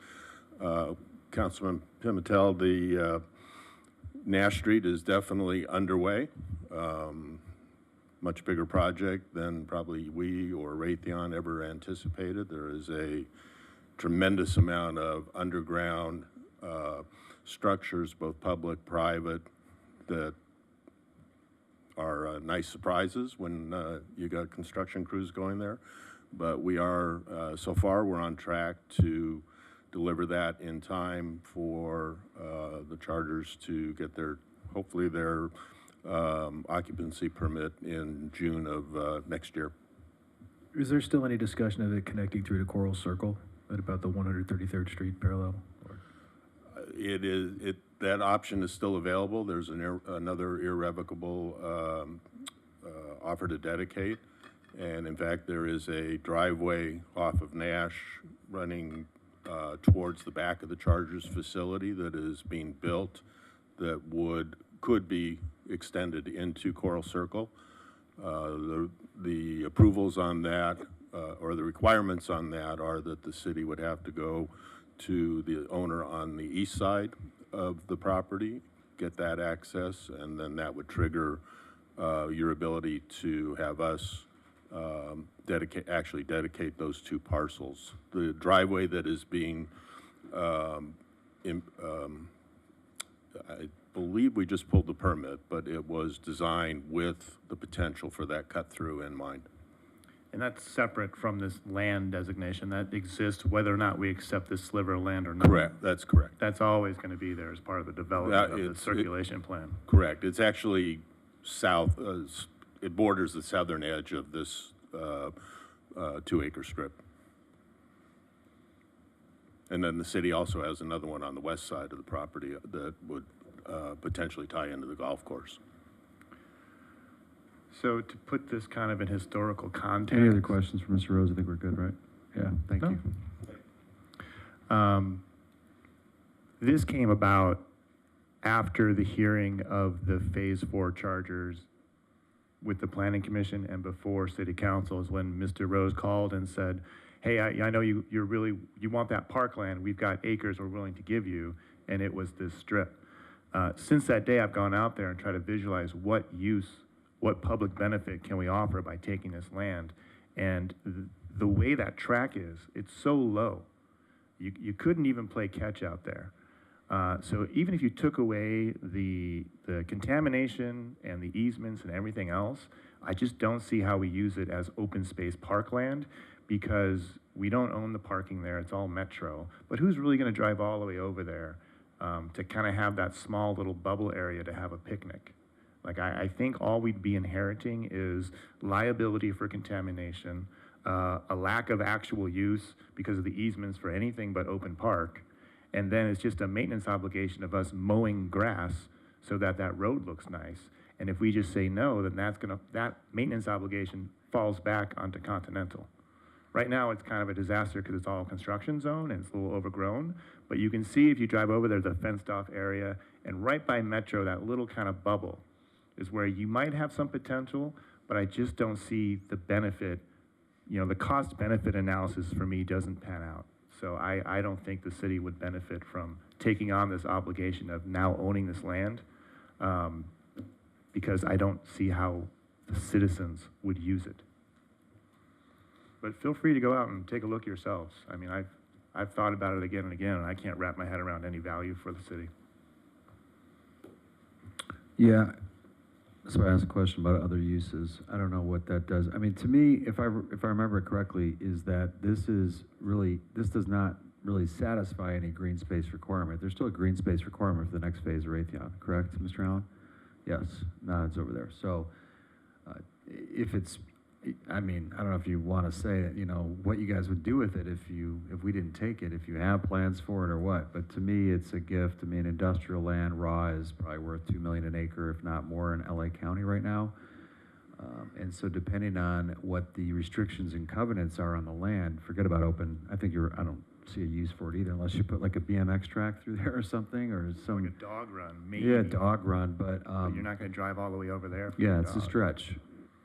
Councilman Pimentel, the Nash Street is definitely underway. Much bigger project than probably we or Raytheon ever anticipated. There is a tremendous amount of underground structures, both public, private, that are nice surprises when you got construction crews going there. But we are, so far, we're on track to deliver that in time for the Chargers to get hopefully their occupancy permit in June of next year. Is there still any discussion of it connecting through to Coral Circle at about the 133rd Street parallel? That option is still available. There's another irrevocable offer to dedicate. And in fact, there is a driveway off of Nash running towards the back of the Chargers facility that is being built that could be extended into Coral Circle. The approvals on that, or the requirements on that, are that the city would have to go to the owner on the east side of the property, get that access, and then that would trigger your ability to have us dedicate those two parcels. The driveway that is being, I believe we just pulled the permit, but it was designed with the potential for that cut through in mind. And that's separate from this land designation that exists whether or not we accept this sliver of land or not. Correct, that's correct. That's always going to be there as part of the development of the circulation plan. Correct. It's actually south, it borders the southern edge of this 2-acre strip. And then the city also has another one on the west side of the property that would potentially tie into the golf course. So to put this kind of in historical context. Any other questions for Mr. Rose? I think we're good, right? Yeah, thank you. This came about after the hearing of the Phase 4 chargers with the Planning Commission and before City Council is when Mr. Rose called and said, hey, I know you want that parkland. We've got acres we're willing to give you, and it was this strip. Since that day, I've gone out there and tried to visualize what public benefit can we offer by taking this land. And the way that track is, it's so low. You couldn't even play catch out there. So even if you took away the contamination and the easements and everything else, I just don't see how we use it as open space parkland, because we don't own the parking there. It's all Metro. But who's really going to drive all the way over there to kind of have that small little bubble area to have a picnic? Like, I think all we'd be inheriting is liability for contamination, a lack of actual use because of the easements for anything but open park, and then it's just a maintenance obligation of us mowing grass so that that road looks nice. And if we just say no, then that maintenance obligation falls back onto Continental. Right now, it's kind of a disaster because it's all construction zone and it's a little overgrown, but you can see if you drive over there, the fenced off area, and right by Metro, that little kind of bubble is where you might have some potential, but I just don't see the benefit. The cost benefit analysis for me doesn't pan out. So I don't think the city would benefit from taking on this obligation of now owning this land, because I don't see how the citizens would use it. But feel free to go out and take a look yourselves. I mean, I've thought about it again and again, and I can't wrap my head around any value for the city. Yeah, so I asked a question about other uses. I don't know what that does. I mean, to me, if I remember it correctly, is that this does not really satisfy any green space requirement. There's still a green space requirement for the next phase of Raytheon, correct, Mr. Allen? Yes, nods over there. So if it's, I mean, I don't know if you want to say that, what you guys would do with it if we didn't take it, if you have plans for it or what. But to me, it's a gift. I mean, industrial land, raw, is probably worth $2 million an acre, if not more, in LA County right now. And so depending on what the restrictions and covenants are on the land, forget about open, I don't see a use for it either, unless you put like a BMX track through there or something, or some. Like a dog run, maybe. Yeah, dog run, but. But you're not going to drive all the way over there. Yeah, it's a stretch.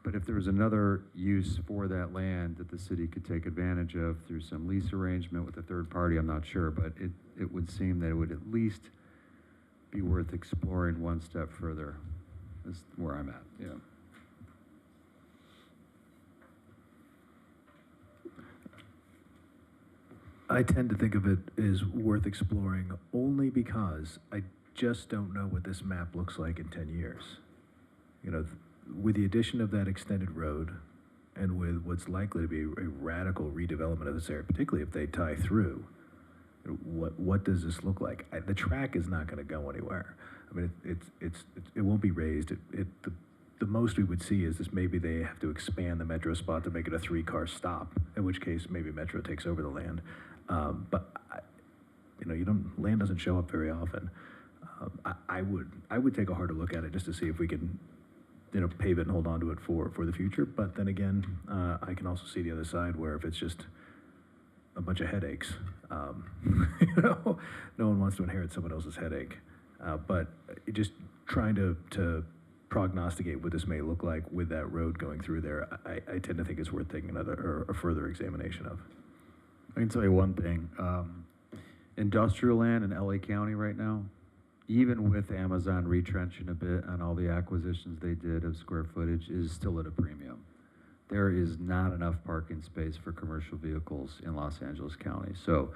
But if there was another use for that land that the city could take advantage of through some lease arrangement with a third party, I'm not sure, but it would seem that it would at least be worth exploring one step further. Is where I'm at, yeah. I tend to think of it as worth exploring only because I just don't know what this map looks like in 10 years. With the addition of that extended road and with what's likely to be a radical redevelopment of this area, particularly if they tie through, what does this look like? The track is not going to go anywhere. I mean, it won't be raised. The most we would see is this: maybe they have to expand the Metro spot to make it a 3-car stop, in which case maybe Metro takes over the land. But land doesn't show up very often. I would take a harder look at it just to see if we can, pave it and hold on to it for the future. But then again, I can also see the other side where if it's just a bunch of headaches, no one wants to inherit someone else's headache. But just trying to prognosticate what this may look like with that road going through there, I tend to think it's worth taking another, or a further examination of. I can tell you one thing, industrial land in LA County right now, even with Amazon retrenching a bit on all the acquisitions they did of square footage, is still at a premium. There is not enough parking space for commercial vehicles in Los Angeles County. So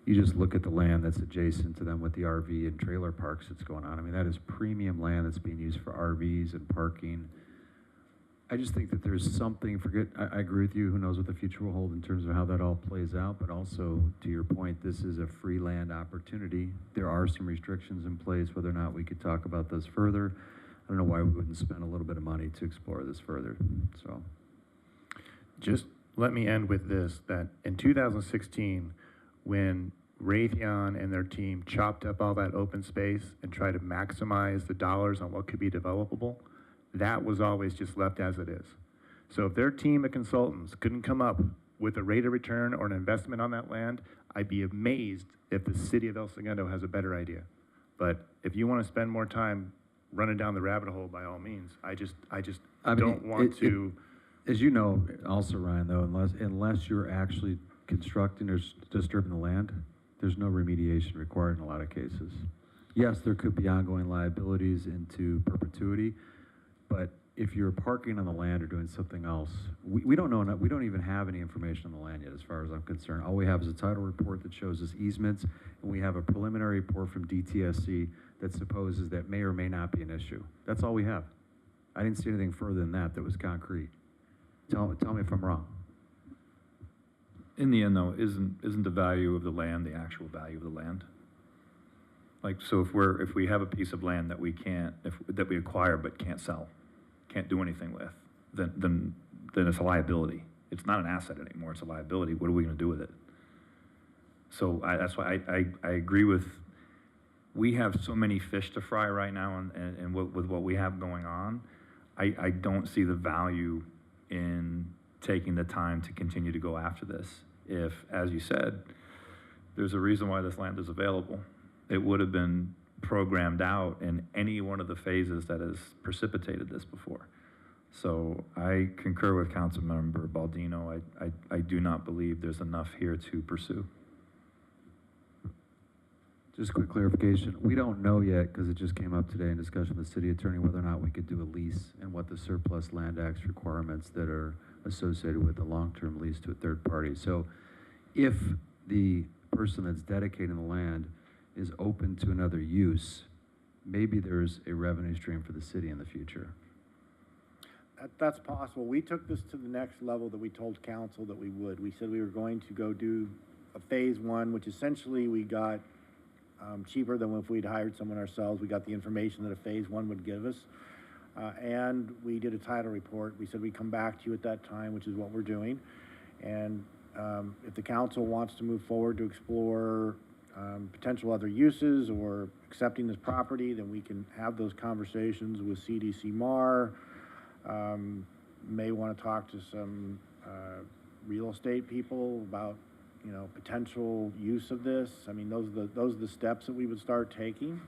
you just look at the land that's adjacent to them with the RV and trailer parks that's going on. I mean, that is premium land that's being used for RVs and parking. I just think that there's something, I agree with you, who knows what the future will hold in terms of how that all plays out, but also, to your point, this is a free land opportunity. There are some restrictions in place, whether or not we could talk about those further. I don't know why we wouldn't spend a little bit of money to explore this further, so. Just let me end with this, that in 2016, when Raytheon and their team chopped up all that open space and tried to maximize the dollars on what could be developable, that was always just left as it is. So if their team of consultants couldn't come up with a rate of return or an investment on that land, I'd be amazed if the city of El Segundo has a better idea. But if you want to spend more time running down the rabbit hole, by all means, I don't want to. As you know, also, Ryan, though, unless you're actually constructing or disturbing the land, there's no remediation required in a lot of cases. Yes, there could be ongoing liabilities into perpetuity, but if you're parking on the land or doing something else, we don't know enough, we don't even have any information on the land yet, as far as I'm concerned. All we have is a title report that shows us easements, and we have a preliminary report from DTSC that supposes that may or may not be an issue. That's all we have. I didn't see anything further than that was concrete. Tell me if I'm wrong. In the end, though, isn't the value of the land the actual value of the land? Like, so if we have a piece of land that we that we acquire but can't sell, can't do anything with, then it's a liability. It's not an asset anymore. It's a liability. What are we going to do with it? So that's why I agree with. We have so many fish to fry right now, and with what we have going on, I don't see the value in taking the time to continue to go after this. If, as you said, there's a reason why this land is available. It would have been programmed out in any one of the phases that has precipitated this before. So I concur with Councilmember Baldino. I do not believe there's enough here to pursue. Just a quick clarification. We don't know yet, because it just came up today in discussion with the city attorney, whether or not we could do a lease and what the surplus land act's requirements that are associated with the long-term lease to a third party. So if the person that's dedicating the land is open to another use, maybe there's a revenue stream for the city in the future. That's possible. We took this to the next level that we told council that we would. We said we were going to go do a phase one, which essentially we got cheaper than if we'd hired someone ourselves. We got the information that a phase one would give us. And we did a title report. We said we'd come back to you at that time, which is what we're doing. And if the council wants to move forward to explore potential other uses or accepting this property, then we can have those conversations with CDC MAR. May want to talk to some real estate people about potential use of this. I mean, those are the steps that we would start taking.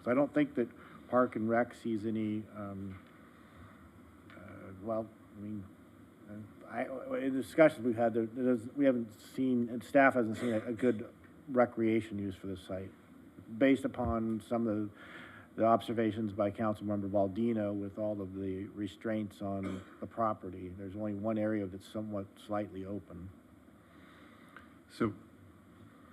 So I don't think that Park and Rec sees any, well, I mean, in the discussions we've had, we haven't seen, and staff hasn't seen a good recreation use for this site, based upon some of the observations by Councilmember Baldino with all of the restraints on the property. There's only one area that's somewhat slightly open. So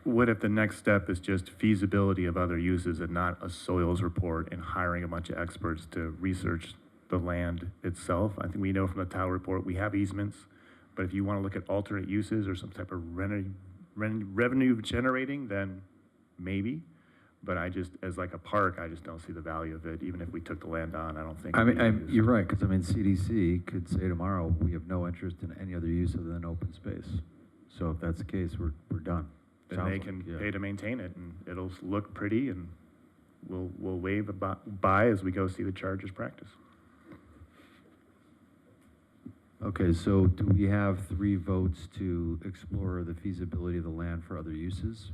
what if the next step is just feasibility of other uses and not a soils report and hiring a bunch of experts to research the land itself? I think we know from the title report we have easements, but if you want to look at alternate uses or some type of revenue generating, then maybe. But as like a park, I just don't see the value of it. Even if we took the land on, I don't think. I mean, you're right, because CDC could say tomorrow, we have no interest in any other use other than open space. So if that's the case, we're done. Then they can pay to maintain it, and it'll look pretty, and we'll waive a buy as we go see the Chargers practice. Okay, so do we have 3 votes to explore the feasibility of the land for other uses?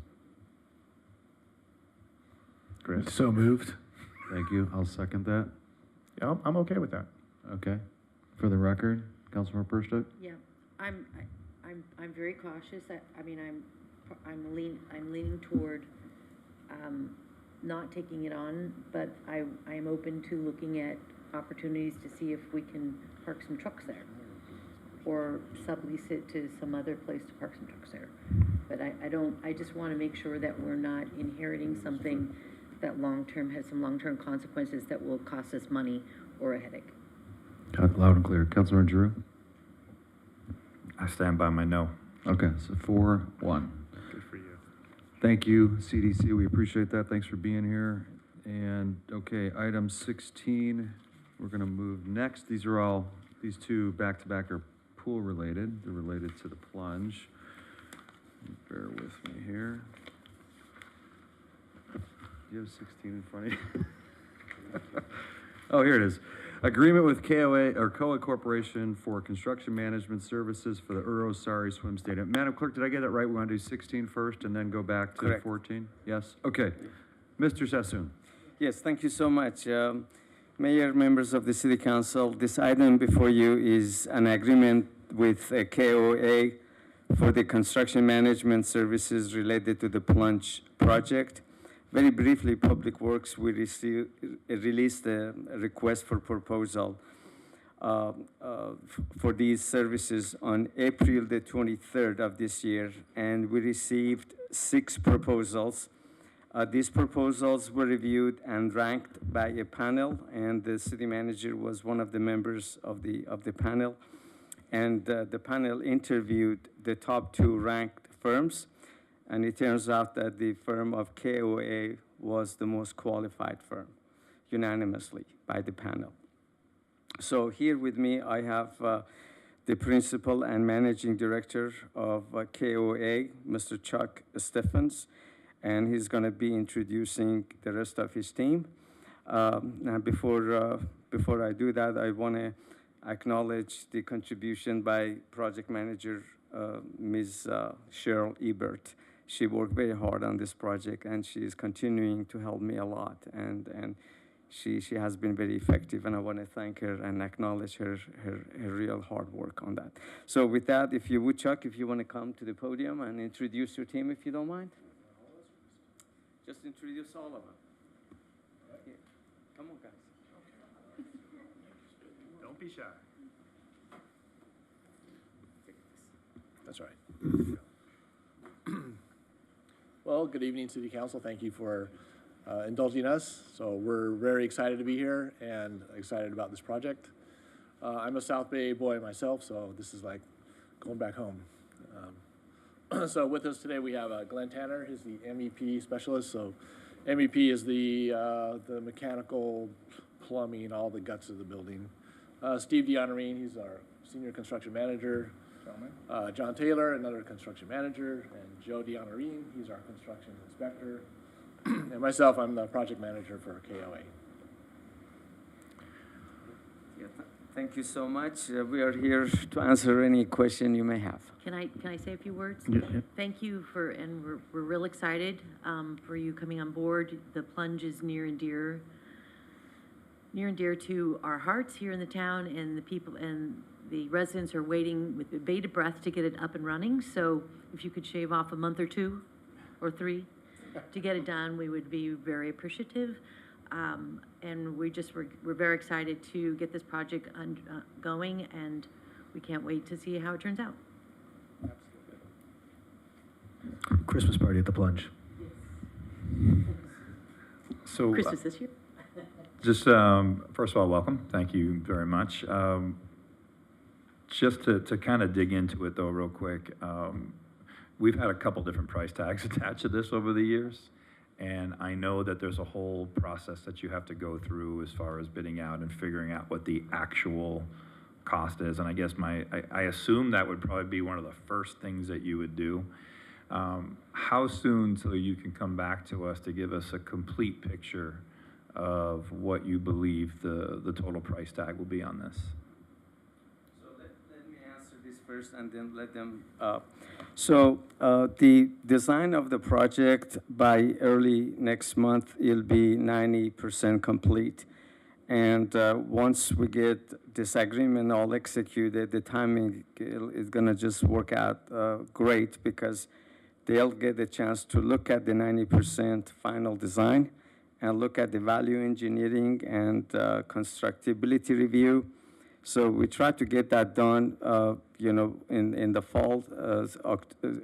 Chris. So moved. Thank you. I'll second that. Yeah, I'm okay with that. Okay. For the record, Councilmember Perstuck? Yeah, I'm very cautious. I mean, I'm leaning toward, not taking it on, but I am open to looking at opportunities to see if we can park some trucks there, or sublease it to some other place to park some trucks there. But I just want to make sure that we're not inheriting something that long-term has some long-term consequences that will cost us money or a headache. Loud and clear. Councilmember Giroux? I stand by my no. Okay, so 4-1. Good for you. Thank you, CDC. We appreciate that. Thanks for being here. And, okay, item 16, we're going to move next. These two back-to-back are pool-related. They're related to the plunge. Bear with me here. Do you have 16 in front of you? Oh, here it is. Agreement with KOA Corporation for construction management services for the Urosari Swim Stadium. Madam Clerk, did I get it right? We want to do 16 first and then go back to Correct. 14? Yes? Okay. Mr. Sassoon. Yes, thank you so much. Mayor, members of the City Council, this item before you is an agreement with KOA for the construction management services related to the plunge project. Very briefly, Public Works, we released a request for proposal for these services on April the 23rd of this year, and we received 6 proposals. These proposals were reviewed and ranked by a panel, and the city manager was one of the members of the panel. And the panel interviewed the top 2 ranked firms, and it turns out that the firm of KOA was the most qualified firm, unanimously by the panel. So here with me, I have the principal and managing director of KOA, Mr. Chuck Stephens, and he's going to be introducing the rest of his team. Now, before I do that, I want to acknowledge the contribution by project manager, Ms. Cheryl Ebert. She worked very hard on this project, and she is continuing to help me a lot, and she has been very effective, and I want to thank her and acknowledge her real hard work on that. So with that, if you would, Chuck, if you want to come to the podium and introduce your team, if you don't mind. Just introduce all of them. Yeah. Come on, guys. Don't be shy. That's right. Well, good evening, City Council. Thank you for indulging us. So we're very excited to be here and excited about this project. I'm a South Bay boy myself, so this is like going back home. So with us today, we have Glenn Tanner. He's the MEP specialist. So MEP is the mechanical, plumbing, all the guts of the building. Steve DeHonorine, he's our senior construction manager. John Taylor, another construction manager, and Joe DeHonorine, he's our construction inspector. And myself, I'm the project manager for KOA. Yeah, thank you so much. We are here to answer any question you may have. Can I say a few words? Yeah. Thank you and we're real excited for you coming on board. The plunge is near and dear to our hearts here in the town, and the people and the residents are waiting with bated breath to get it up and running. So if you could shave off a month or 2 or 3 to get it done, we would be very appreciative. And we're very excited to get this project going, and we can't wait to see how it turns out. Christmas party at the plunge. So, Christmas this year? just first of all, welcome. Thank you very much. Just to kind of dig into it, though, real quick, we've had a couple different price tags attached to this over the years, and I know that there's a whole process that you have to go through as far as bidding out and figuring out what the actual cost is, and I guess I assume that would probably be one of the first things that you would do. How soon till you can come back to us to give us a complete picture of what you believe the total price tag will be on this? So let me answer this first and then let them. The design of the project by early next month, it'll be 90% complete. And once we get this agreement all executed, the timing is gonna just work out great because they'll get a chance to look at the 90% final design and look at the value engineering and constructability review. So we try to get that done, in the fall,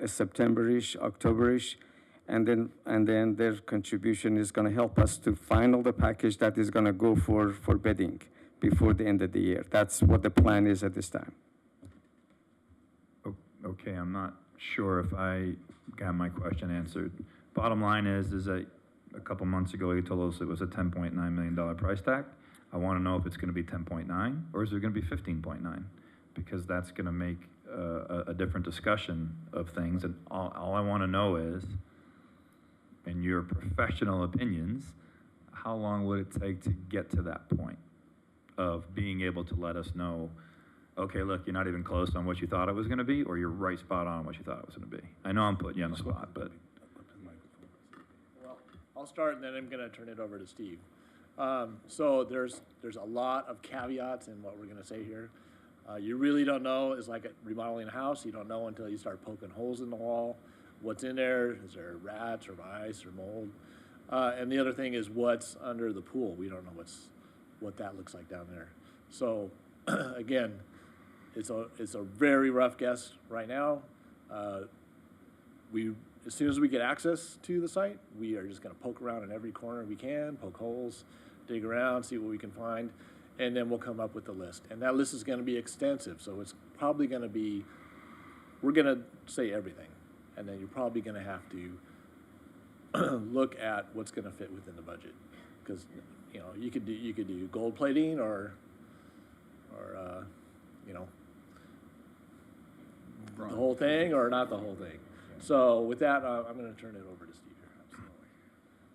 September-ish, October-ish, and then their contribution is going to help us to final the package that is going to go for bidding before the end of the year. That's what the plan is at this time. Okay, I'm not sure if I got my question answered. Bottom line is that a couple months ago, you told us it was a $10.9 million price tag. I want to know if it's going to be 10.9 or is it going to be 15.9? Because that's going to make a different discussion of things. And all I want to know is, in your professional opinions, how long would it take to get to that point of being able to let us know, okay, look, you're not even close on what you thought it was going to be, or you're right spot on what you thought it was going to be? I know I'm putting you on the spot, but. Well, I'll start and then I'm going to turn it over to Steve. So there's a lot of caveats in what we're going to say here. You really don't know. It's like remodeling a house. You don't know until you start poking holes in the wall. What's in there? Is there rats or mice or mold? And the other thing is what's under the pool. We don't know what that looks like down there. So again, it's a very rough guess right now. As soon as we get access to the site, we are just going to poke around in every corner we can, poke holes, dig around, see what we can find, and then we'll come up with a list. And that list is going to be extensive, so it's probably going to be, we're going to say everything, and then you're probably going to have to look at what's going to fit within the budget, because you could do gold plating or the whole thing or not the whole thing. So with that, I'm going to turn it over to Steve here. Absolutely.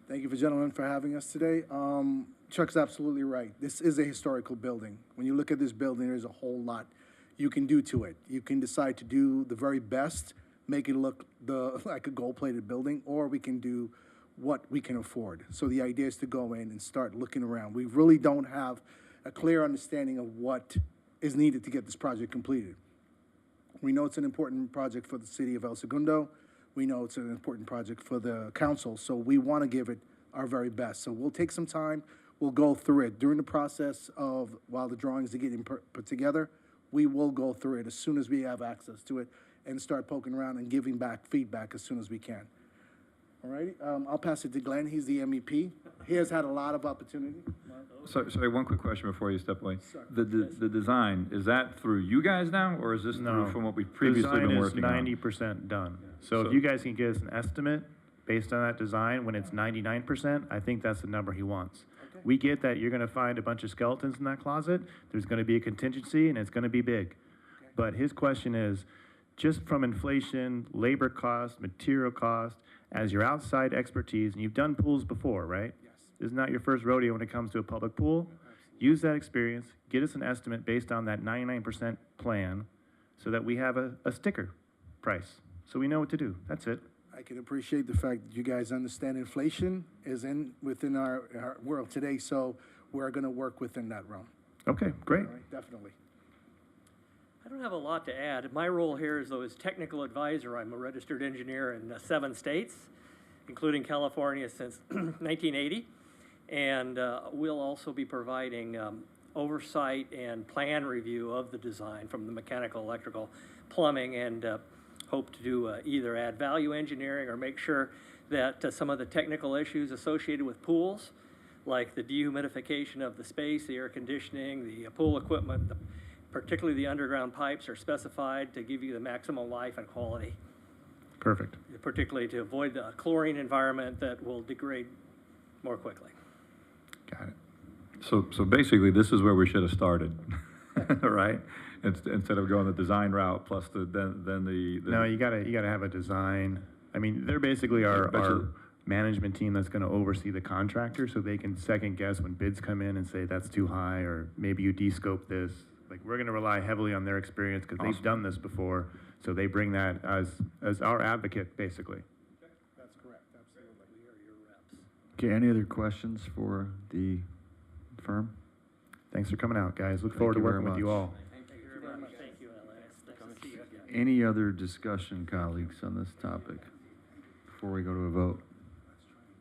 Thank you, gentlemen, for having us today. Chuck's absolutely right. This is a historical building. When you look at this building, there's a whole lot you can do to it. You can decide to do the very best, make it look like a gold-plated building, or we can do what we can afford. So the idea is to go in and start looking around. We really don't have a clear understanding of what is needed to get this project completed. We know it's an important project for the city of El Segundo. We know it's an important project for the council, so we want to give it our very best. So we'll take some time, we'll go through it. During the process of, while the drawings are getting put together, we will go through it as soon as we have access to it and start poking around and giving back feedback as soon as we can. All righty, I'll pass it to Glenn. He's the MEP. He has had a lot of opportunity. Sorry, one quick question before you step away. Sorry. The design, is that through you guys now, or is this through from what we've previously been working on? Design is 90% done. So if you guys can give us an estimate based on that design, when it's 99%, I think that's the number he wants. Okay. We get that you're gonna find a bunch of skeletons in that closet, there's gonna be a contingency, and it's gonna be big. Okay. But his question is, just from inflation, labor cost, material cost, as your outside expertise, and you've done pools before, right? Yes. This is not your first rodeo when it comes to a public pool. Absolutely. Use that experience, get us an estimate based on that 99% plan so that we have a sticker price, so we know what to do. That's it. I can appreciate the fact that you guys understand inflation is within our world today, so we're going to work within that realm. Okay, great. All right, definitely. I don't have a lot to add. My role here is, though, as technical advisor. I'm a registered engineer in 7 states, including California since 1980. And we'll also be providing oversight and plan review of the design from the mechanical, electrical, plumbing, and hope to do either add value engineering or make sure that some of the technical issues associated with pools, like the dehumidification of the space, the air conditioning, the pool equipment, particularly the underground pipes, are specified to give you the maximum life and quality. Perfect. Particularly to avoid the chlorine environment that will degrade more quickly. Got it. So basically, this is where we should have started, right? Instead of going the design route plus then the. No, you gotta have a design. I mean, they're basically our management team that's going to oversee the contractor, so they can second guess when bids come in and say that's too high, or maybe you de-scope this. Like, we're gonna rely heavily on their experience, because they've done this before, so they bring that as our advocate, basically. That's correct, absolutely. We are your reps. Okay, any other questions for the firm? Thanks for coming out, guys. Look Thank forward to you very working with you much. all. Thank you very much. Thank you, Alex. Nice to see you again. Any other discussion, colleagues, on this topic before we go to a vote?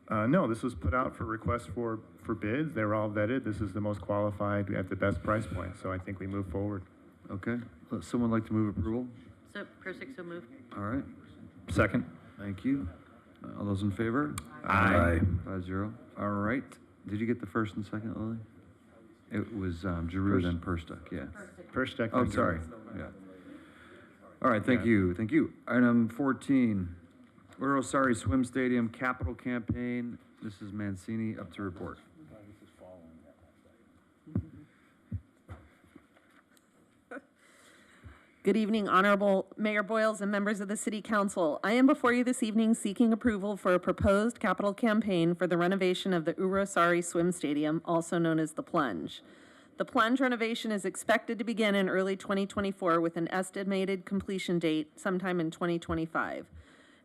No, this was put out for requests for bids. They were all vetted. This is the most qualified at the best price point, so I think we move forward. Okay, someone like to move approval? So, Persick, so moved. All right, Second. thank you. All those in favor? Aye. 5-0. All right, did you get the first and second, Lily? It was Giroux, then Perstuck, yeah. Perstuck. Oh, sorry, yeah. All right, thank you, thank you. Item 14, Sorry Swim Stadium Capital Campaign. Mrs. Mancini, up to report. Good evening, Honorable Mayor Boyles and members of the City Council. I am before you this evening seeking approval for a proposed capital campaign for the renovation of the Sorry Swim Stadium, also known as the Plunge. The Plunge renovation is expected to begin in early 2024 with an estimated completion date sometime in 2025.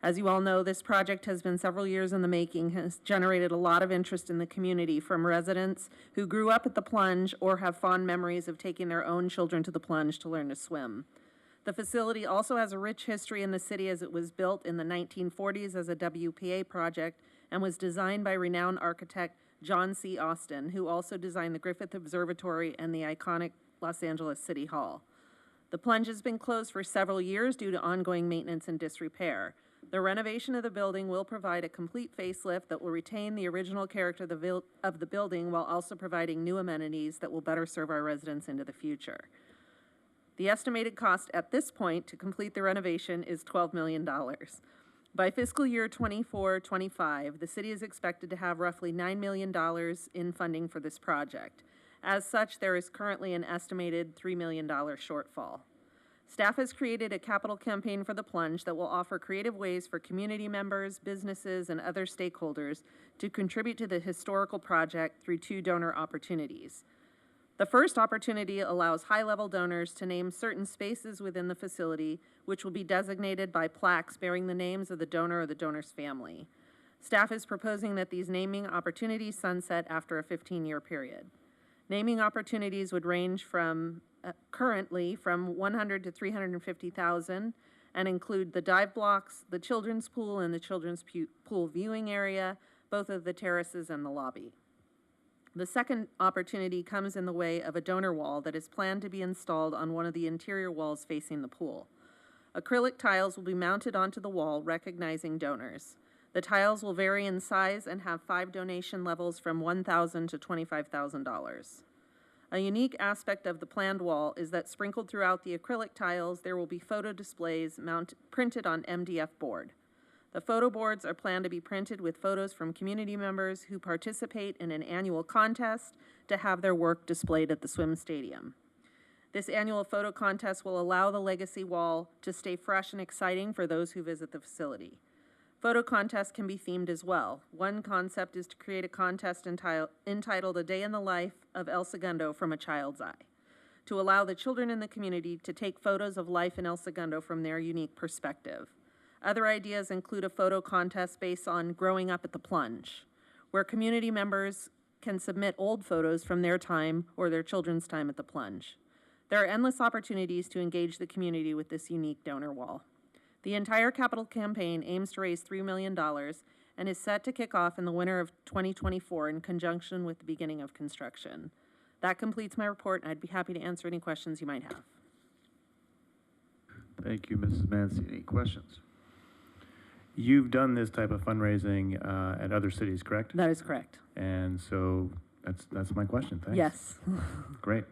As you all know, this project has been several years in the making, has generated a lot of interest in the community from residents who grew up at the Plunge or have fond memories of taking their own children to the Plunge to learn to swim. The facility also has a rich history in the city, as it was built in the 1940s as a WPA project and was designed by renowned architect John C. Austin, who also designed the Griffith Observatory and the iconic Los Angeles City Hall. The Plunge has been closed for several years due to ongoing maintenance and disrepair. The renovation of the building will provide a complete facelift that will retain the original character of the building while also providing new amenities that will better serve our residents into the future. The estimated cost at this point to complete the renovation is $12 million. By fiscal year 24-25, the city is expected to have roughly $9 million in funding for this project. As such, there is currently an estimated $3 million shortfall. Staff has created a capital campaign for the Plunge that will offer creative ways for community members, businesses, and other stakeholders to contribute to the historical project through 2 donor opportunities. The first opportunity allows high-level donors to name certain spaces within the facility, which will be designated by plaques bearing the names of the donor or the donor's family. Staff is proposing that these naming opportunities sunset after a 15-year period. Naming opportunities would range from currently from $100,000 to $350,000 and include the dive blocks, the children's pool, and the children's pool viewing area, both of the terraces and the lobby. The second opportunity comes in the way of a donor wall that is planned to be installed on one of the interior walls facing the pool. Acrylic tiles will be mounted onto the wall, recognizing donors. The tiles will vary in size and have 5 donation levels from $1,000 to $25,000. A unique aspect of the planned wall is that sprinkled throughout the acrylic tiles, there will be photo displays printed on MDF board. The photo boards are planned to be printed with photos from community members who participate in an annual contest to have their work displayed at the swim stadium. This annual photo contest will allow the legacy wall to stay fresh and exciting for those who visit the facility. Photo contests can be themed as well. One concept is to create a contest entitled A Day in the Life of El Segundo from a Child's Eye, to allow the children in the community to take photos of life in El Segundo from their unique perspective. Other ideas include a photo contest based on growing up at the Plunge, where community members can submit old photos from their time or their children's time at the Plunge. There are endless opportunities to engage the community with this unique donor wall. The entire capital campaign aims to raise $3 million and is set to kick off in the winter of 2024 in conjunction with the beginning of construction. That completes my report, and I'd be happy to answer any questions you might have. Thank you, Mrs. Mancini. Questions? You've done this type of fundraising at other cities, correct? That is correct. And so that's my question. Thanks. Yes. Great.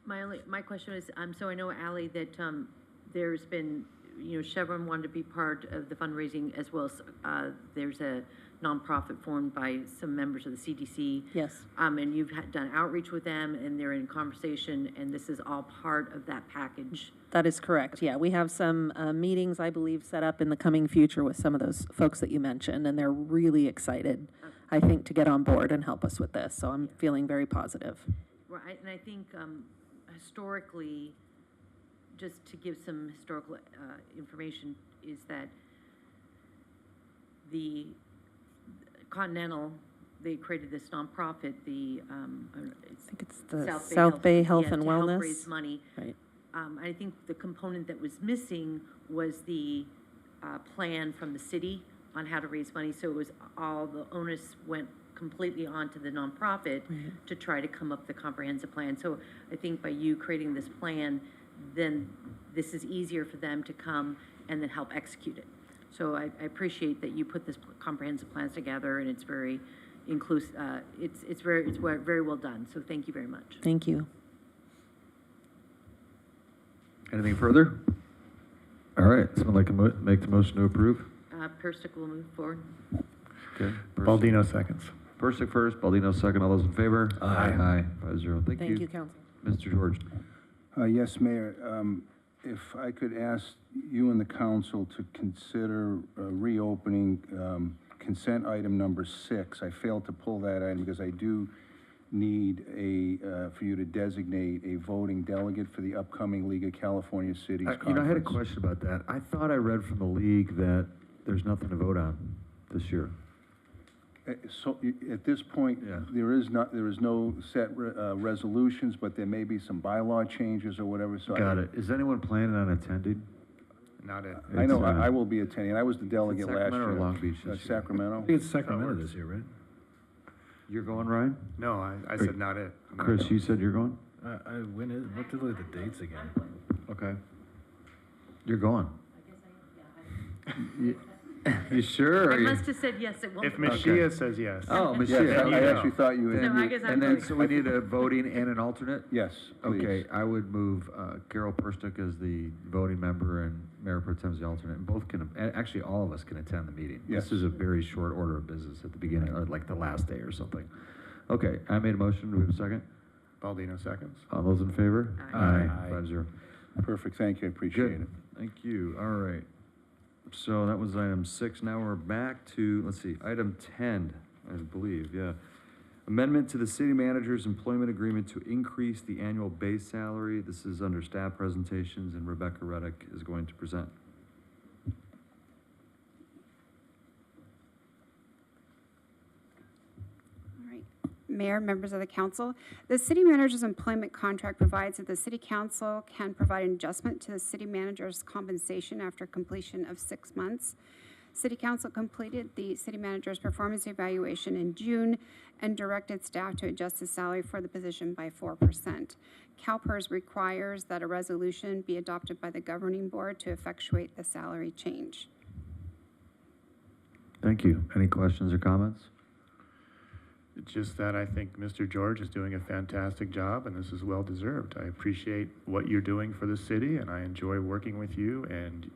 My question is, so I know, Ally, that there's been, Chevron wanted to be part of the fundraising, as well as there's a nonprofit formed by some members of the CDC. Yes. And you've done outreach with them, and they're in conversation, and this is all part of that package. That is correct. Yeah, we have some meetings, I believe, set up in the coming future with some of those folks that you mentioned, and they're really excited, I think, to get on board and help us with this. So I'm feeling very positive. Right, and I think historically, just to give some historical information, is that the Continental, they created this nonprofit, the, I think it's the South Bay Health and to help Wellness. raise money. Right. I think the component that was missing was the plan from the city on how to raise money. So it was all the onus went completely onto the nonprofit to try to come up with a comprehensive plan. So I think by you creating this plan, then this is easier for them to come and then help execute it. So I appreciate that you put this comprehensive plans together, and it's very inclusive. It's very well done. So thank you very much. Thank you. Anything further? All right, someone like to make the motion to approve? Persick will move forward. Okay. Baldino seconds. Persick first, Baldino second. All those in favor? Aye. Aye, 5-0. Thank you. Thank you, Council. Mr. George. Yes, Mayor, if I could ask you and the council to consider reopening consent item number 6. I failed to pull that item because I do need for you to designate a voting delegate for the upcoming League of California Cities Conference. You know, I had a question about that. I thought I read from the league that there's nothing to vote on this year. So at this point, there is no set resolutions, but there may be some bylaw changes or whatever. So Got it. Is anyone planning on attending? Not it. I know I will be attending. I was the delegate last year. Sacramento or Long Beach this year? Sacramento. I think it's Sacramento this year, right? You're going, Ryan? No, I said not it. I'm not Chris, going. you said you're going? When is, what to look at the dates again? Okay. You're going? You sure? I must have said yes at one If point. Mashia says yes. Oh, Yes, Mashia. I actually thought you No, I guess I'm And then, going. so we need a voting and an alternate? Yes, please. Okay, I would move Carol Perstick as the voting member and Mayor Pro Tem as the alternate. And both can, actually, all of us can attend the meeting. Yes. This is a very short order of business at the beginning, or like the last day or something. Okay, I made a motion. Do we have a second? Baldino seconds. All those in favor? Aye. 5-0. Perfect. Thank you. I appreciate Good. it. Thank you. All right. So that was item 6. Now we're back to, let's see, item 10, I believe, yeah. Amendment to the city manager's employment agreement to increase the annual base salary. This is under staff presentations, and Rebecca Redyk is going to present. Mayor, members of the council, the city manager's employment contract provides that the city council can provide an adjustment to the city manager's compensation after completion of 6 months. City council completed the city manager's performance evaluation in June and directed staff to adjust the salary for the position by 4%. CalPERS requires that a resolution be adopted by the governing board to effectuate the salary change. Thank you. Any questions or comments? It's just that I think Mr. George is doing a fantastic job, and this is well-deserved. I appreciate what you're doing for the city, and I enjoy working with you, and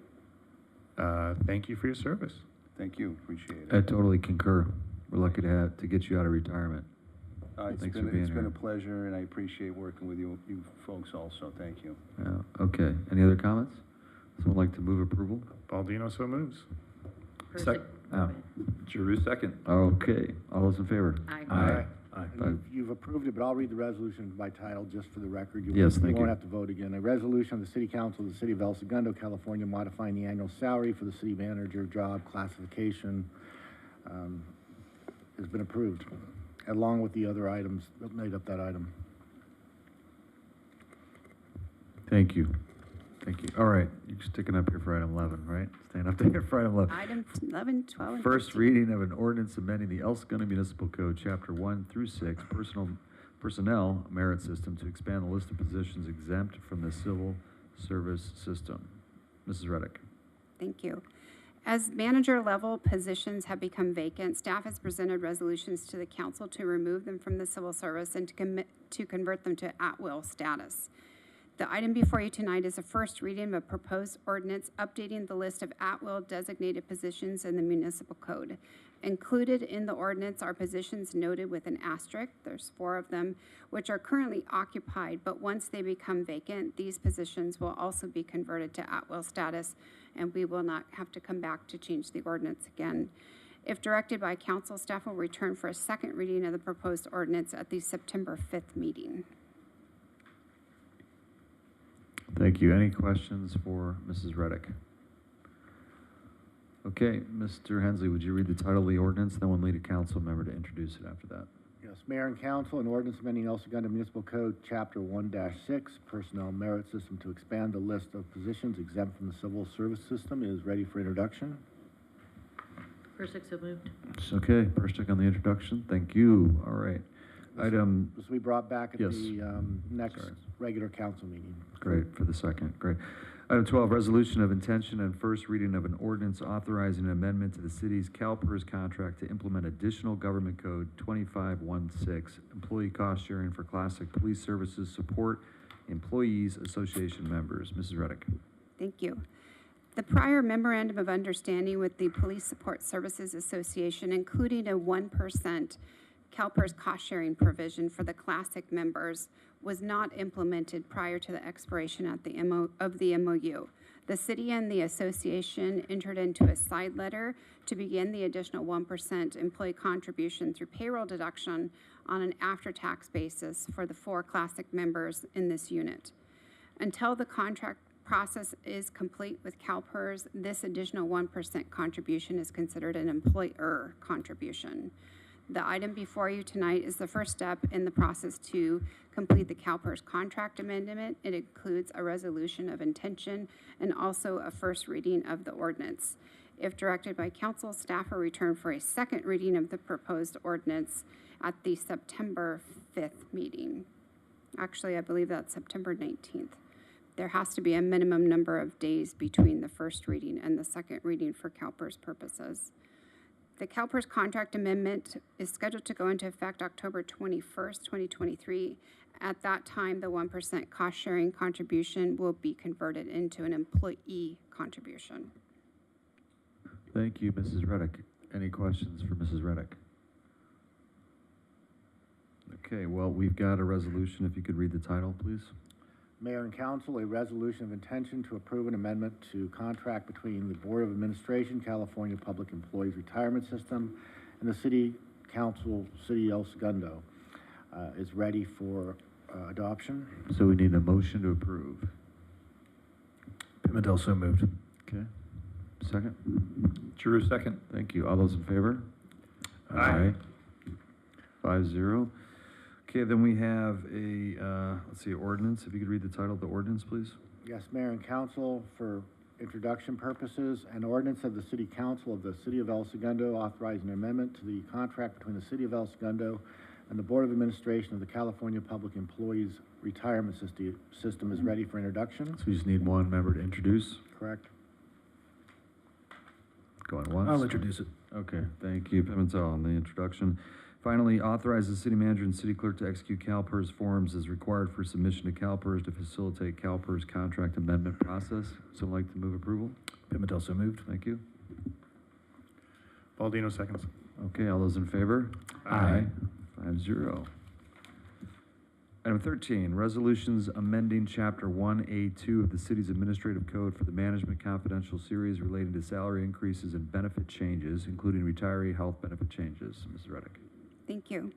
thank you for your service. Thank you. Appreciate it. I totally concur. We're lucky to get you out of retirement. It's Thanks for being been here. a pleasure, and I appreciate working with you folks also. Thank you. Yeah, okay. Any other comments? Someone like to move approval? Baldino so moves. Persick. Oh. Giroux second. Okay. All those in favor? Aye. Aye. And you've approved it, but I'll read the resolution by title just for the record. Yes, thank You you. won't have to vote again. A resolution of the City Council of the City of El Segundo, California, modifying the annual salary for the city manager job classification has been approved, along with the other items that made up that item. Thank you. Thank you. All right. You're sticking up here for item 11, right? Staying up there for item 11. Items 11, 12, and First 15. reading of an ordinance amending the El Segundo Municipal Code, Chapter 1 through 6, personnel merit system to expand the list of positions exempt from the civil service system. Mrs. Redyk. Thank you. As manager-level positions have become vacant, staff has presented resolutions to the council to remove them from the civil service and to convert them to at-will status. The item before you tonight is a first reading of a proposed ordinance updating the list of at-will designated positions in the municipal code. Included in the ordinance are positions noted with an asterisk, there's 4 of them, which are currently occupied, but once they become vacant, these positions will also be converted to at-will status, and we will not have to come back to change the ordinance again. If directed by council, staff will return for a second reading of the proposed ordinance at the September 5th meeting. Thank you. Any questions for Mrs. Redyk? Okay, Mr. Hensley, would you read the title of the ordinance, then we'll need a council member to introduce it after that. Yes, Mayor and Council, an ordinance amending El Segundo Municipal Code, Chapter 1-6, Personnel Merit System to expand the list of positions exempt from the civil service system is ready for introduction. Persick, so moved. It's okay, Persick on the introduction. Thank you. All right. Item, This will be brought back at Yes. the next Sorry. regular council meeting. great, for the second, great. Item 12, resolution of intention and first reading of an ordinance authorizing an amendment to the city's CalPERS contract to implement additional government code 2516, employee cost sharing for classic police services support employees association members. Mrs. Redyk. Thank you. The prior memorandum of understanding with the Police Support Services Association, including a 1% CalPERS cost-sharing provision for the classic members, was not implemented prior to the expiration of the MOU. The city and the association entered into a side letter to begin the additional 1% employee contribution through payroll deduction on an after-tax basis for the 4 classic members in this unit. Until the contract process is complete with CalPERS, this additional 1% contribution is considered an employer contribution. The item before you tonight is the first step in the process to complete the CalPERS contract amendment. It includes a resolution of intention and also a first reading of the ordinance. If directed by council, staff will return for a second reading of the proposed ordinance at the September 5th meeting. Actually, I believe that's September 19th. There has to be a minimum number of days between the first reading and the second reading for CalPERS purposes. The CalPERS contract amendment is scheduled to go into effect October 21st, 2023. At that time, the 1% cost-sharing contribution will be converted into an employee contribution. Thank you, Mrs. Redyk. Any questions for Mrs. Redyk? Okay, well, we've got a resolution. If you could read the title, please. Mayor and Council, a resolution of intention to approve an amendment to contract between the Board of Administration, California Public Employees Retirement System, and the City Council, City El Segundo, is ready for adoption. So we need a motion to approve. Pimentel, so moved. Okay. Second? Drew, second. Thank you. All those in favor? Aye. 5-0. Okay, then we have a, let's see, ordinance. If you could read the title of the ordinance, please. Yes, Mayor and Council, for introduction purposes, an ordinance of the City Council of the City of El Segundo authorizing an amendment to the contract between the City of El Segundo and the Board of Administration of the California Public Employees Retirement System is ready for introduction. So we just need one member to introduce. Correct. Going once. I'll introduce it. Okay, thank you, Pimentel, on the introduction. Finally, authorize the city manager and city clerk to execute CalPERS forms as required for submission to CalPERS to facilitate CalPERS contract amendment process. Someone like to move approval? Pimentel, so moved. Thank you. Baldino seconds. Okay, all those in favor? Aye. 5-0. Item 13, resolutions amending Chapter 1A2 of the city's administrative code for the management confidential series relating to salary increases and benefit changes, including retiree health benefit changes. Mrs. Redyk. Thank you.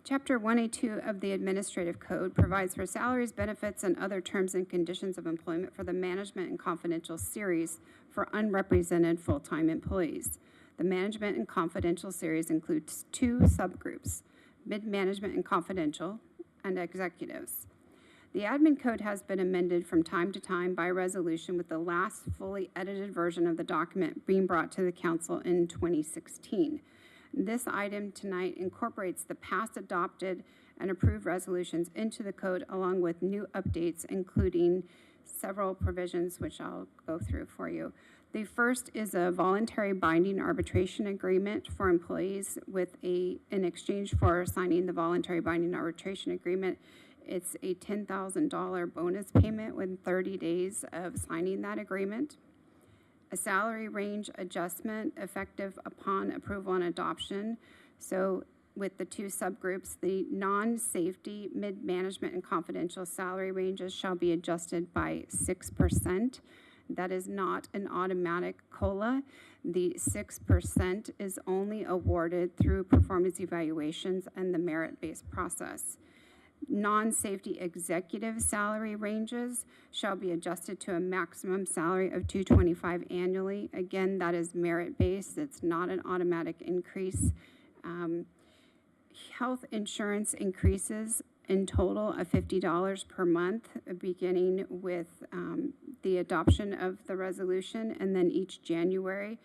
Chapter 1A2 of the Administrative Code provides for salaries, benefits, and other terms and conditions of employment for the management and confidential series for unrepresented full-time employees. The management and confidential series includes 2 subgroups, mid-management and confidential, and executives. The admin code has been amended from time to time by resolution, with the last fully edited version of the document being brought to the council in 2016. This item tonight incorporates the past adopted and approved resolutions into the code, along with new updates, including several provisions, which I'll go through for you. The first is a voluntary binding arbitration agreement for employees in exchange for signing the voluntary binding arbitration agreement. It's a $10,000 bonus payment within 30 days of signing that agreement. A salary range adjustment effective upon approval and adoption. So with the 2 subgroups, the non-safety, mid-management, and confidential salary ranges shall be adjusted by 6%. That is not an automatic COLA. The 6% is only awarded through performance evaluations and the merit-based process. Non-safety executive salary ranges shall be adjusted to a maximum salary of $225 annually. Again, that is merit-based. It's not an automatic increase. Health insurance increases in total of $50 per month, beginning with the adoption of the resolution, and then each January.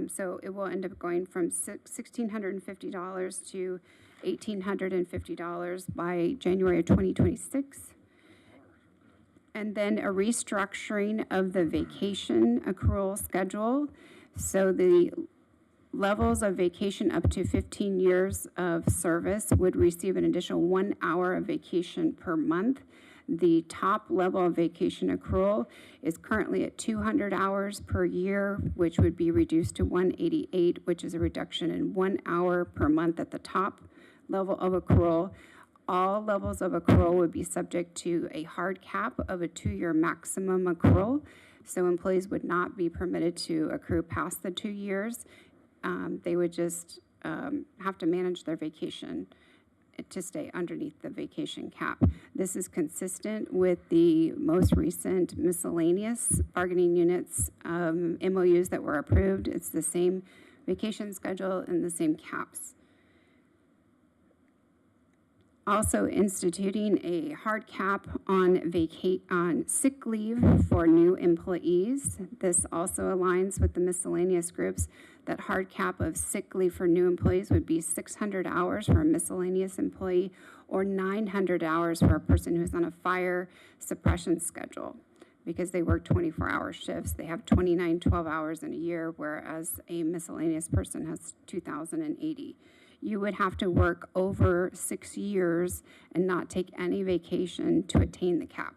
So it will end up going from $1,650 to $1,850 by January of 2026. And then a restructuring of the vacation accrual schedule. So the levels of vacation up to 15 years of service would receive an additional 1 hour of vacation per month. The top level of vacation accrual is currently at 200 hours per year, which would be reduced to 188, which is a reduction in 1 hour per month at the top level of accrual. All levels of accrual would be subject to a hard cap of a 2-year maximum accrual. So employees would not be permitted to accrue past the 2 years. They would just have to manage their vacation to stay underneath the vacation cap. This is consistent with the most recent miscellaneous bargaining units MOUs that were approved. It's the same vacation schedule and the same caps. Also instituting a hard cap on sick leave for new employees. This also aligns with the miscellaneous groups. That hard cap of sick leave for new employees would be 600 hours for a miscellaneous employee or 900 hours for a person who's on a fire suppression schedule. Because they work 24-hour shifts, they have 29 12-hours in a year, whereas a miscellaneous person has 2,080. You would have to work over 6 years and not take any vacation to attain the cap.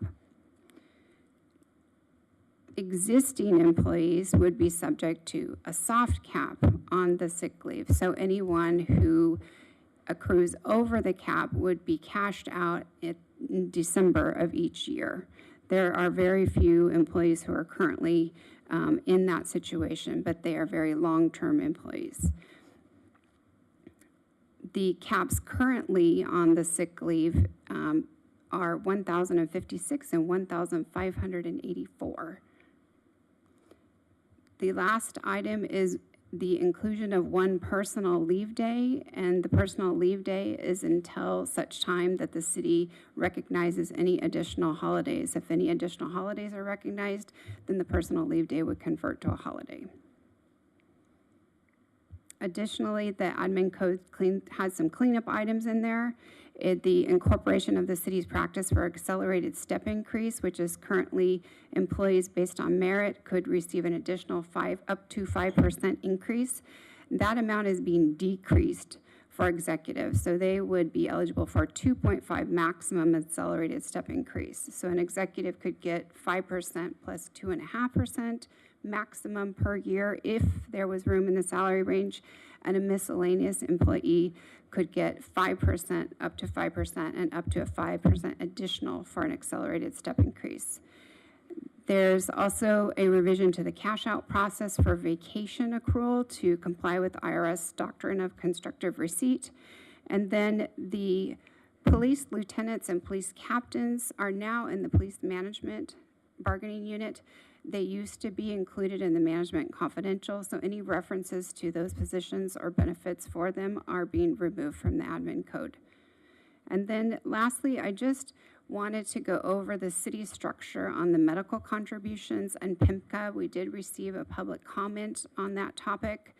Existing employees would be subject to a soft cap on the sick leave. So anyone who accrues over the cap would be cashed out in December of each year. There are very few employees who are currently in that situation, but they are very long-term employees. The caps currently on the sick leave are 1,056 and 1,584. The last item is the inclusion of one personal leave day, and the personal leave day is until such time that the city recognizes any additional holidays. If any additional holidays are recognized, then the personal leave day would convert to a holiday. Additionally, the admin code has some cleanup items in there. The incorporation of the city's practice for accelerated step increase, which is currently employees based on merit could receive an additional up to 5% increase. That amount is being decreased for executives, so they would be eligible for a 2.5 maximum accelerated step increase. So an executive could get 5% plus 2.5% maximum per year if there was room in the salary range, and a miscellaneous employee could get 5%, up to 5%, and up to a 5% additional for an accelerated step increase. There's also a revision to the cash out process for vacation accrual to comply with IRS doctrine of constructive receipt. And then the police lieutenants and police captains are now in the police management bargaining unit. They used to be included in the management confidential, so any references to those positions or benefits for them are being removed from the admin code. And then lastly, I just wanted to go over the city structure on the medical contributions and PIMCA. We did receive a public comment on that topic.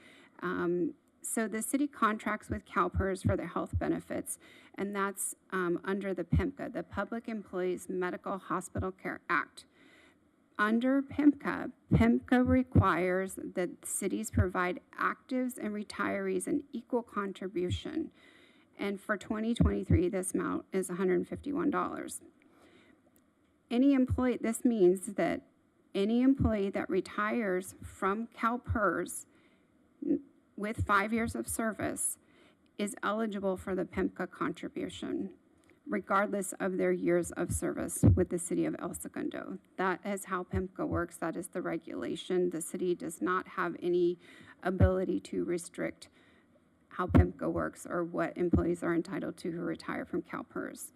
So the city contracts with CalPERS for their health benefits, and that's under the PIMCA, the Public Employees Medical Hospital Care Act. Under PIMCA, PIMCA requires that cities provide actives and retirees an equal contribution. And for 2023, this amount is $151. This means that any employee that retires from CalPERS with 5 years of service is eligible for the PIMCA contribution, regardless of their years of service with the city of El Segundo. That is how PIMCA works. That is the regulation. The city does not have any ability to restrict how PIMCA works or what employees are entitled to who retire from CalPERS.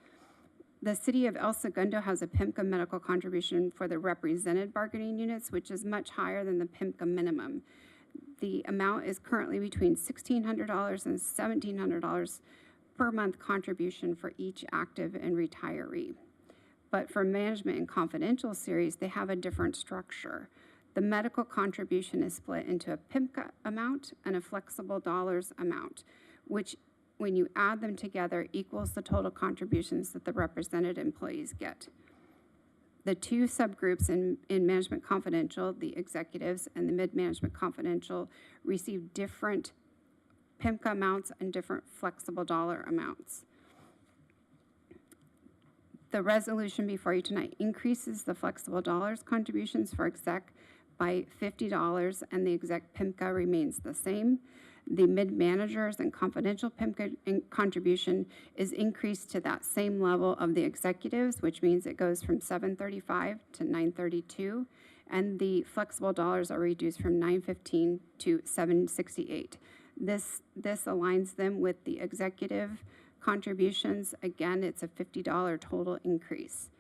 The city of El Segundo has a PIMCA medical contribution for the represented bargaining units, which is much higher than the PIMCA minimum. The amount is currently between $1,600 and $1,700 per month contribution for each active and retiree. But for management and confidential series, they have a different structure. The medical contribution is split into a PIMCA amount and a flexible dollars amount, which when you add them together equals the total contributions that the represented employees get. The two subgroups in management confidential, the executives and the mid-management confidential, receive different PIMCA amounts and different flexible dollar amounts. The resolution before you tonight increases the flexible dollars contributions for exec by $50, and the exec PIMCA remains the same. The mid-managers and confidential PIMCA contribution is increased to that same level of the executives, which means it goes from $735 to $932, and the flexible dollars are reduced from $915 to $768. This aligns them with the executive contributions. Again, it's a $50 total increase.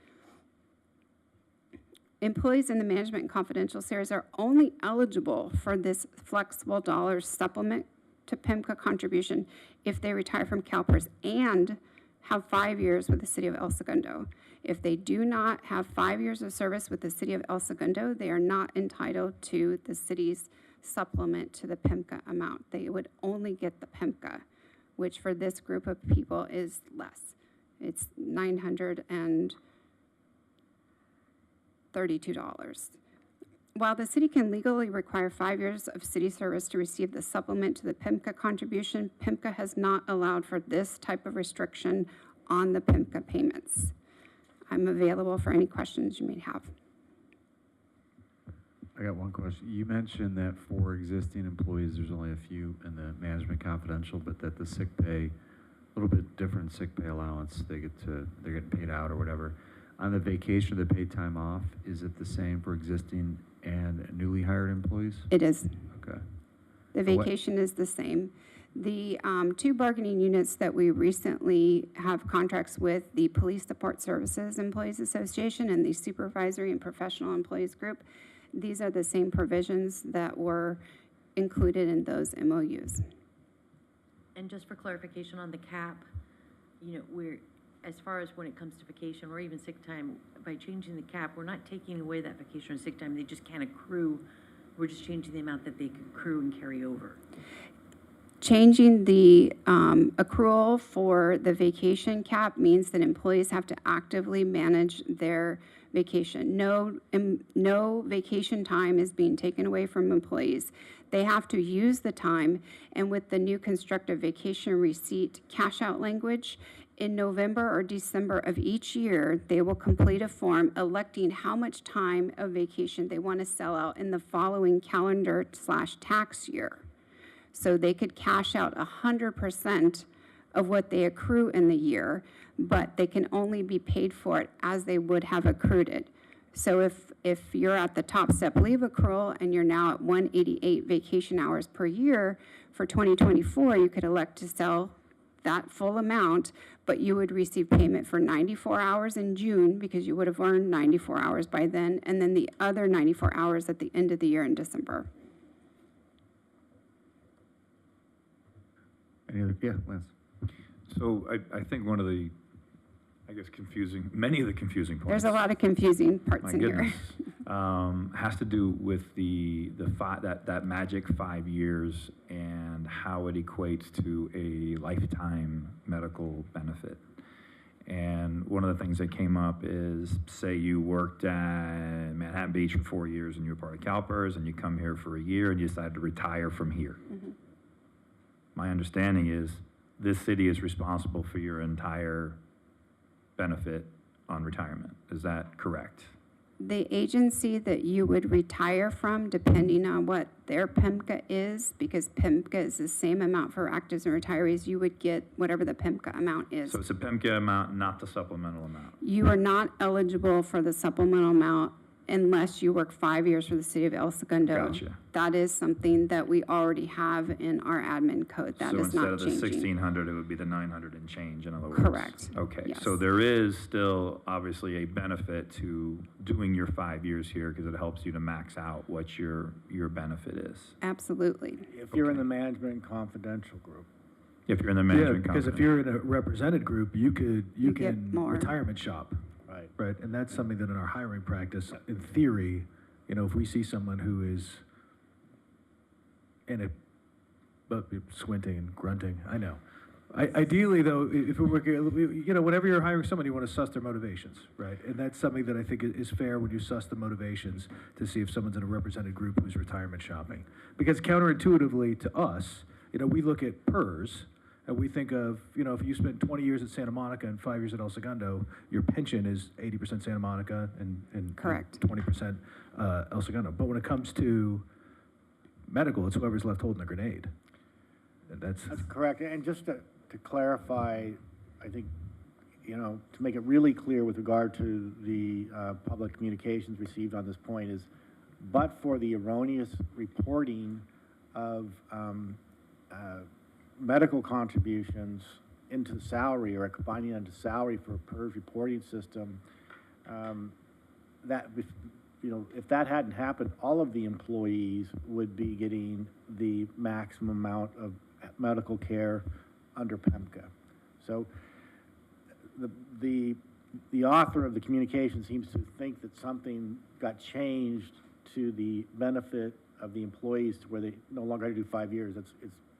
Employees in the management and confidential series are only eligible for this flexible dollars supplement to PIMCA contribution if they retire from CalPERS and have 5 years with the city of El Segundo. If they do not have 5 years of service with the city of El Segundo, they are not entitled to the city's supplement to the PIMCA amount. They would only get the PIMCA, which for this group of people is less. It's $932. While the city can legally require 5 years of city service to receive the supplement to the PIMCA contribution, PIMCA has not allowed for this type of restriction on the PIMCA payments. I'm available for any questions you may have. I got one question. You mentioned that for existing employees, there's only a few in the management confidential, but that the sick pay, a little bit different sick pay allowance, they're getting paid out or whatever. On the vacation, the paid time off, is it the same for existing and newly hired employees? It is. Okay. The vacation is the same. The two bargaining units that we recently have contracts with, the Police Support Services Employees Association and the Supervisory and Professional Employees Group, these are the same provisions that were included in those MOUs. And just for clarification on the cap, as far as when it comes to vacation or even sick time, by changing the cap, we're not taking away that vacation or sick time. They just can't accrue. We're just changing the amount that they can accrue and carry over. Changing the accrual for the vacation cap means that employees have to actively manage their vacation. No vacation time is being taken away from employees. They have to use the time, and with the new constructive vacation receipt cash out language, in November or December of each year, they will complete a form electing how much time of vacation they want to sell out in the following calendar/tax year. So they could cash out 100% of what they accrue in the year, but they can only be paid for it as they would have accrued it. So if you're at the top step leave accrual and you're now at 188 vacation hours per year, for 2024, you could elect to sell that full amount, but you would receive payment for 94 hours in June because you would have earned 94 hours by then, and then the other 94 hours at the end of the year in December. Any other, yeah, Lance? So I think one of the, many of the confusing points. There's a lot of confusing parts My in goodness, here. has to do with that magic 5 years and how it equates to a lifetime medical benefit. And one of the things that came up is, say you worked at Manhattan Beach for 4 years and you were part of CalPERS, and you come here for a year and you decide to retire from here. Mm-hmm. My understanding is this city is responsible for your entire benefit on retirement. Is that correct? The agency that you would retire from, depending on what their PIMCA is, because PIMCA is the same amount for actives and retirees, you would get whatever the PIMCA amount is. So it's a PIMCA amount, not the supplemental amount. You are not eligible for the supplemental amount unless you work 5 years for the city of El Segundo. Gotcha. That is something that we already have in our admin code. That So is instead not of the changing. 1,600, it would be the 900 and change, in other words? Correct. Okay, Yes. so there is still obviously a benefit to doing your 5 years here because it helps you to max out what your benefit is. Absolutely. If you're in the management confidential group. If you're in the Yeah, management because if confidential. you're in a represented group, you You get can more. retirement shop. Right. Right, and that's something that in our hiring practice, in theory, you know, if we see someone who is in a, but squinting and grunting, I know. Ideally, though, if we're working, you know, whenever you're hiring someone, you want to suss their motivations, right? And that's something that I think is fair when you suss the motivations to see if someone's in a represented group who's retirement shopping. Because counterintuitively to us, you know, we look at PERS, and we think of, you know, if you spent 20 years at Santa Monica and 5 years at El Segundo, your pension is 80% Santa Monica and Correct. 20% El Segundo. But when it comes to medical, it's whoever's left holding the grenade. And That's correct. And just to clarify, I think, you know, to make it really clear with regard to the public communications received on this point is, but for the erroneous reporting of medical contributions into salary or combining into salary for a PERS reporting system, that, you know, if that hadn't happened, all of the employees would be getting the maximum amount of medical care under PEMCA. So the author of the communication seems to think that something got changed to the benefit of the employees to where they no longer had to do 5 years. It's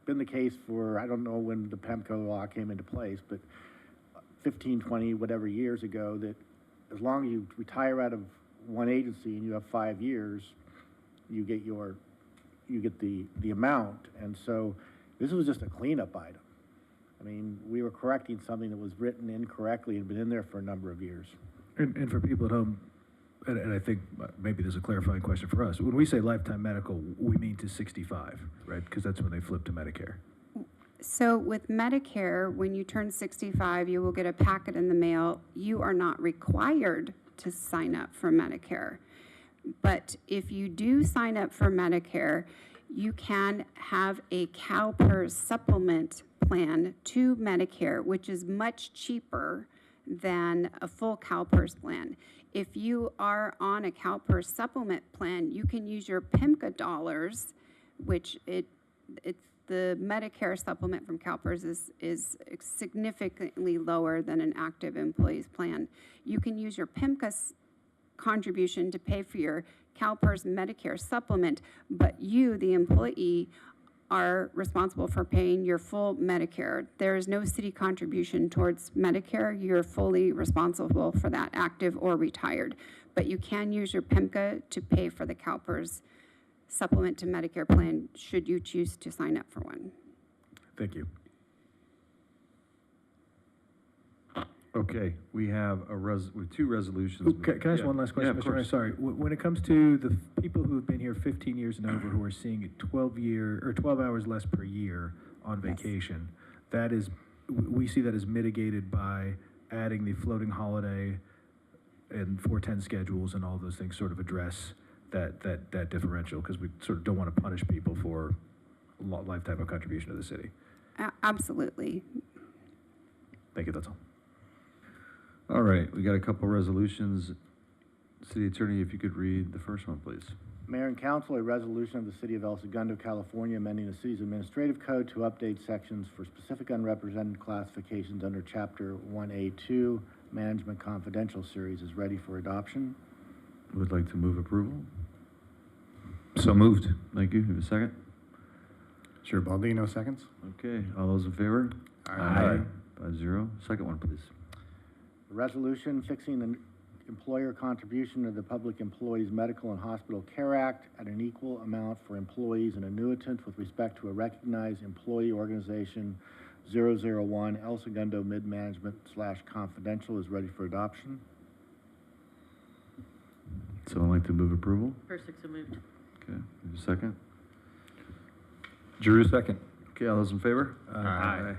been the case for, I don't know when the PEMCO law came into place, but 15, 20, whatever years ago, that as long as you retire out of one agency and you have 5 years, you get the amount. And so this was just a cleanup item. I mean, we were correcting something that was written incorrectly and been in there for a number of years. And for people at home, and I think maybe there's a clarifying question for us. When we say lifetime medical, we mean to 65, right? Because that's when they flip to Medicare. So with Medicare, when you turn 65, you will get a packet in the mail. You are not required to sign up for Medicare. But if you do sign up for Medicare, you can have a CalPERS supplement plan to Medicare, which is much cheaper than a full CalPERS plan. If you are on a CalPERS supplement plan, you can use your PIMCA dollars, which it's the Medicare supplement from CalPERS is significantly lower than an active employee's plan. You can use your PIMCA contribution to pay for your CalPERS Medicare supplement, but you, the employee, are responsible for paying your full Medicare. There is no city contribution towards Medicare. You're fully responsible for that, active or retired. But you can use your PIMCA to pay for the CalPERS supplement to Medicare plan should you choose to sign up for one. Thank you. Okay, we have two resolutions. Can I ask one last question, Yeah, of Mr. Mayor? course. Sorry. When it comes to the people who've been here 15 years and over who are seeing 12 hours less per year on vacation, that is, we see that as mitigated by adding the floating holiday and 410 schedules and all those things sort of address that differential, because we sort of don't want to punish people for a lifetime of contribution to the city. Absolutely. Thank you, that's all. All right, we got a couple resolutions. City Attorney, if you could read the first one, please. Mayor and Council, a resolution of the City of El Segundo, California, amending the city's administrative code to update sections for specific unrepresented classifications under Chapter 1A2, Management Confidential Series, is ready for adoption. Would like to move approval. So moved. Thank you. Have a second? Sure, Baldino, seconds. Okay, all those in favor? Aye. 5-0. Second one, please. A resolution fixing the employer contribution to the Public Employees Medical and Hospital Care Act at an equal amount for employees and annuitants with respect to a recognized employee organization 001 El Segundo Mid-Management/Confidential is ready for adoption. Someone like to move approval? Persick, so moved. Okay, have a second? Drew, second. Okay, all those in favor? Aye.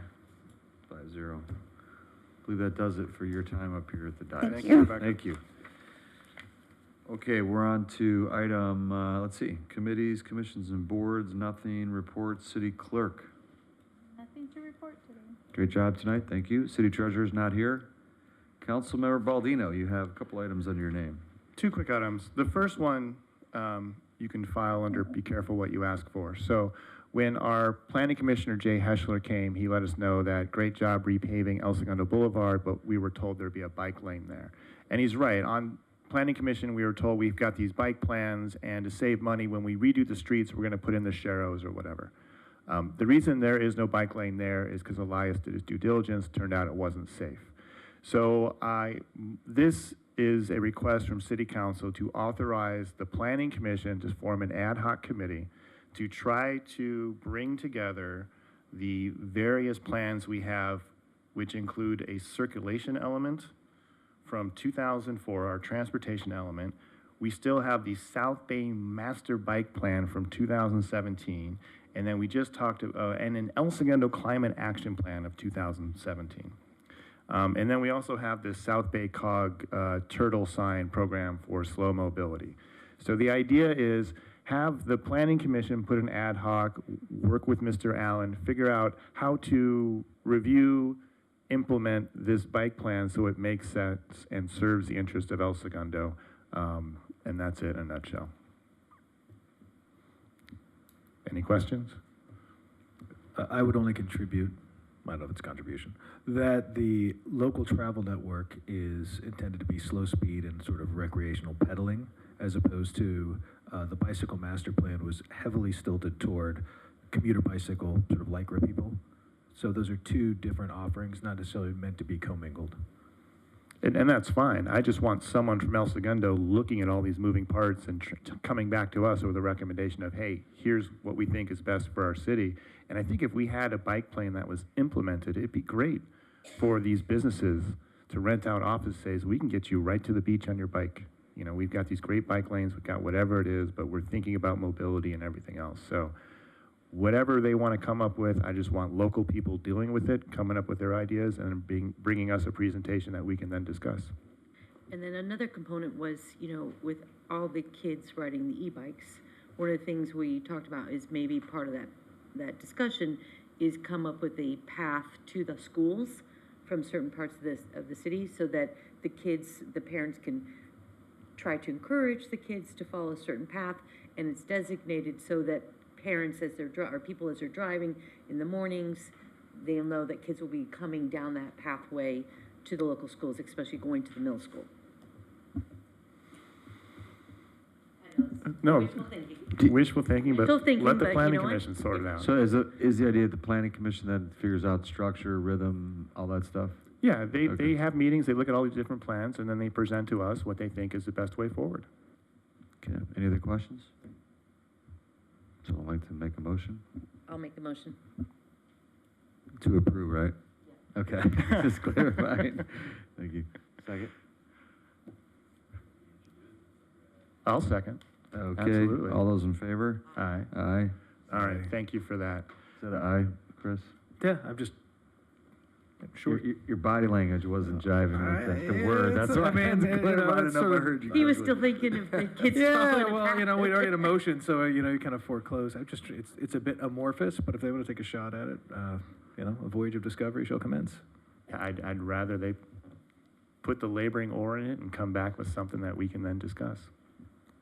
5-0. I believe that does it for your time up here at the dais. Thank you. Thank you. Okay, we're on to item, let's see, committees, commissions, and boards, nothing, reports, city clerk. Nothing to report today. Great job tonight, thank you. City treasurer's not here. Councilmember Baldino, you have a couple items under your name. 2 quick items. The first one, you can file under be careful what you ask for. So when our planning commissioner, Jay Heschler, came, he let us know that great job repaving El Segundo Boulevard, but we were told there'd be a bike lane there. And he's right. On planning commission, we were told we've got these bike plans, and to save money, when we redo the streets, we're gonna put in the sharrows or whatever. The reason there is no bike lane there is because Elias did his due diligence, turned out it wasn't safe. So this is a request from City Council to authorize the Planning Commission to form an ad hoc committee to try to bring together the various plans we have, which include a circulation element from 2004, our transportation element. We still have the South Bay Master Bike Plan from 2017, and then we just talked, and an El Segundo Climate Action Plan of 2017. And then we also have this South Bay COG turtle sign program for slow mobility. So the idea is have the Planning Commission put an ad hoc, work with Mr. Allen, figure out how to review, implement this bike plan so it makes sense and serves the interest of El Segundo. And that's it in a nutshell. Any questions? I would only contribute, I don't know if it's a contribution, that the local travel network is intended to be slow speed and sort of recreational pedaling, as opposed to the bicycle master plan was heavily stilted toward commuter bicycle, sort of Lycra people. So those are 2 different offerings, not necessarily meant to be commingled. And that's fine. I just want someone from El Segundo looking at all these moving parts and coming back to us with a recommendation of, hey, here's what we think is best for our city. And I think if we had a bike plan that was implemented, it'd be great for these businesses to rent out office space. We can get you right to the beach on your bike. You know, we've got these great bike lanes, we've got whatever it is, but we're thinking about mobility and everything else. So whatever they want to come up with, I just want local people dealing with it, coming up with their ideas, and bringing us a presentation that we can then discuss. And then another component was, you know, with all the kids riding the e-bikes, one of the things we talked about is maybe part of that discussion is come up with a path to the schools from certain parts of the city so that the kids, the parents can try to encourage the kids to follow a certain path, and it's designated so that parents as they're or people as they're driving in the mornings, they'll know that kids will be coming down that pathway to the local schools, especially going to the middle school. No, wishful thinking. but Wishful thinking, let the but you planning know what? commission sort it out. So is the idea that the planning commission then figures out structure, rhythm, all that stuff? Yeah, they have meetings, they look at all these different plans, and then they present to us what they think is the best way forward. Okay, any other questions? So I'd like to make a motion I'll make the motion. to approve, right? Yeah. Okay, just clarifying. Thank you. Second? I'll second. Okay, Absolutely. all those in favor? Aye. Aye. All right, thank you for that. Is that an aye, Chris? Yeah, I'm just, Sure. Your body language wasn't jiving with the word. That's why I had to clarify. I didn't know if I heard you. He was still thinking of the kids yeah, following the well, path. you know, we already had a motion, so, you know, you kind of foreclose. It's a bit amorphous, but if they want to take a shot at it, you know, a voyage of discovery shall commence. I'd rather they put the laboring oar in it and come back with something that we can then discuss.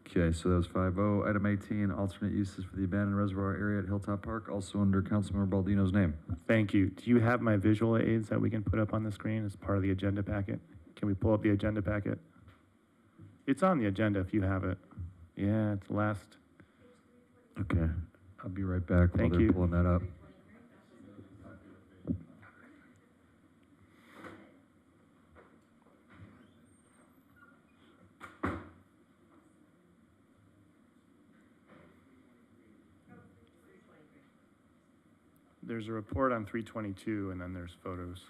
Okay, so that was 5-0. Item 18, alternate uses for the abandoned reservoir area at Hilltop Park, also under Councilmember Baldino's name. Thank you. Do you have my visual aids that we can put up on the screen as part of the agenda packet? Can we pull up the agenda packet? It's on the agenda if you have it. Yeah, it's last. Okay, I'll be right back while Thank they're you. pulling that up. There's a report on 322, and then there's photos.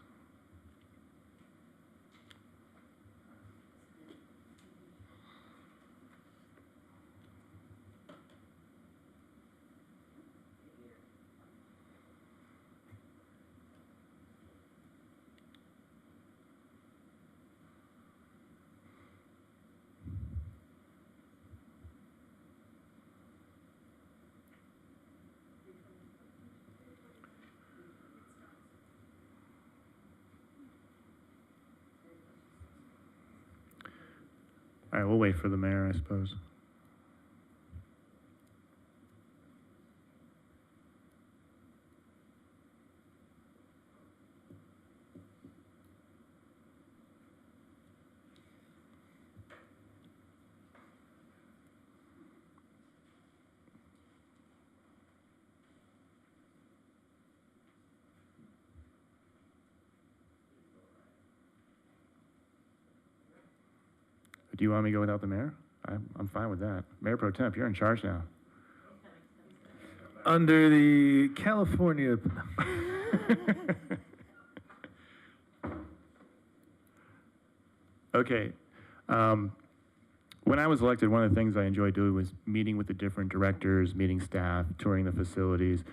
All right, we'll wait for the mayor, I suppose. Do you want me to go without the mayor? I'm fine with that. Mayor Pro Temp, you're in charge now. Under the California, Okay. When I was elected, one of the things I enjoyed doing was meeting with the different directors, meeting staff, touring the facilities.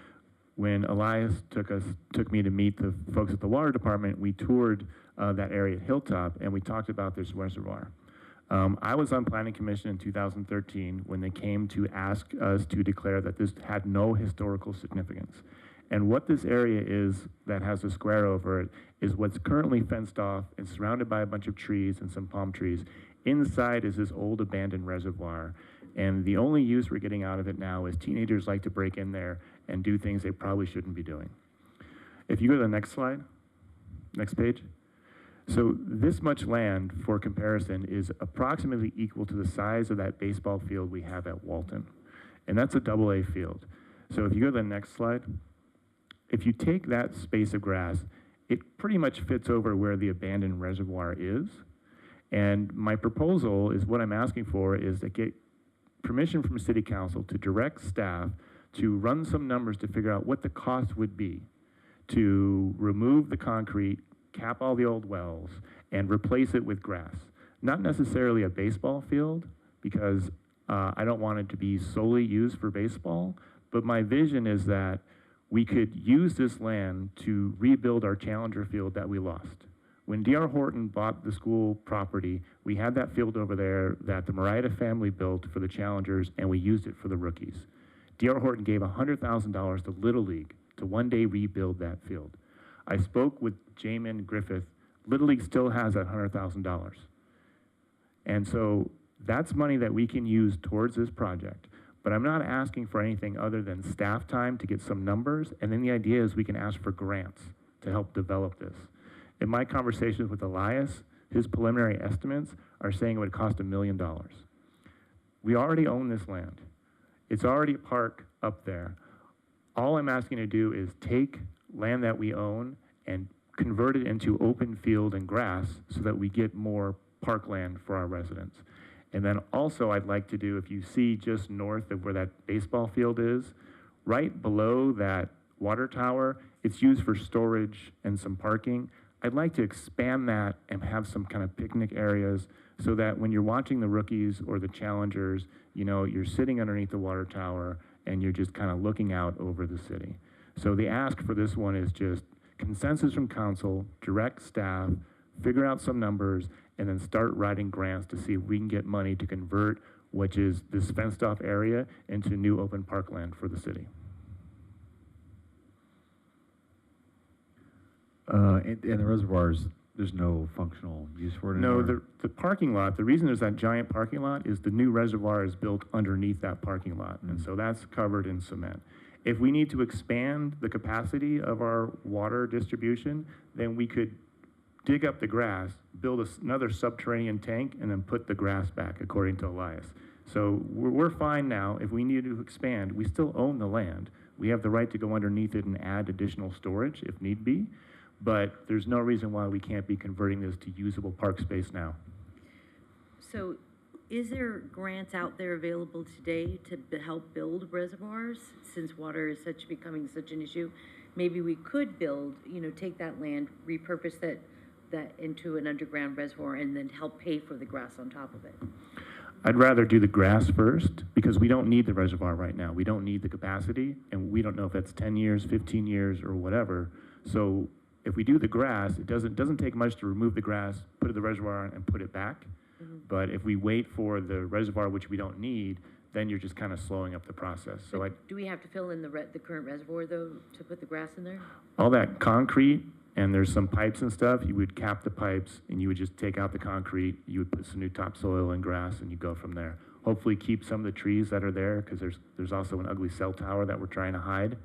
When Elias took me to meet the folks at the water department, we toured that area at Hilltop, and we talked about this reservoir. I was on Planning Commission in 2013 when they came to ask us to declare that this had no historical significance. And what this area is that has a square over it is what's currently fenced off and surrounded by a bunch of trees and some palm trees. Inside is this old abandoned reservoir. And the only use we're getting out of it now is teenagers like to break in there and do things they probably shouldn't be doing. If you go to the next slide, next page. So this much land, for comparison, is approximately equal to the size of that baseball field we have at Walton. And that's a AA field. So if you go to the next slide, if you take that space of grass, it pretty much fits over where the abandoned reservoir is. And my proposal is, what I'm asking for is to get permission from City Council to direct staff to run some numbers to figure out what the cost would be to remove the concrete, cap all the old wells, and replace it with grass. Not necessarily a baseball field, because I don't want it to be solely used for baseball, but my vision is that we could use this land to rebuild our Challenger field that we lost. When D.R. Horton bought the school property, we had that field over there that the Marietta family built for the Challengers, and we used it for the rookies. D.R. Horton gave $100,000 to Little League to one day rebuild that field. I spoke with Jamin Griffith. Little League still has that $100,000. And so that's money that we can use towards this project. But I'm not asking for anything other than staff time to get some numbers, and then the idea is we can ask for grants to help develop this. In my conversations with Elias, his preliminary estimates are saying it would cost $1 million. We already own this land. It's already a park up there. All I'm asking to do is take land that we own and convert it into open field and grass so that we get more parkland for our residents. And then also I'd like to do, if you see just north of where that baseball field is, right below that water tower, it's used for storage and some parking. I'd like to expand that and have some kind of picnic areas so that when you're watching the rookies or the challengers, you know, you're sitting underneath the water tower and you're just kind of looking out over the city. So the ask for this one is just consensus from council, direct staff, figure out some numbers, and then start writing grants to see if we can get money to convert, which is this fenced off area, into new open parkland for the city. And the reservoirs, there's no functional use for it No, anymore? the parking lot, the reason there's that giant parking lot is the new reservoir is built underneath that parking lot, and so that's covered in cement. If we need to expand the capacity of our water distribution, then we could dig up the grass, build another subterranean tank, and then put the grass back, according to Elias. So we're fine now. If we need to expand, we still own the land. We have the right to go underneath it and add additional storage if need be, but there's no reason why we can't be converting this to usable park space now. So is there grants out there available today to help build reservoirs, since water is becoming such an issue? Maybe we could build, take that land, repurpose that into an underground reservoir, and then help pay for the grass on top of it. I'd rather do the grass first, because we don't need the reservoir right now. We don't need the capacity, and we don't know if that's 10 years, 15 years, or whatever. So if we do the grass, it doesn't take much to remove the grass, put it in the reservoir, and put it back. Mm-hmm. But if we wait for the reservoir, which we don't need, then you're just kind of slowing up the process. So do we have to fill in the current reservoir, though, to put the grass in there? all that concrete and there's some pipes and stuff, you would cap the pipes and you would just take out the concrete, you would put some new topsoil and grass and you go from there. Hopefully keep some of the trees that are there, because there's also an ugly cell tower that we're trying to hide.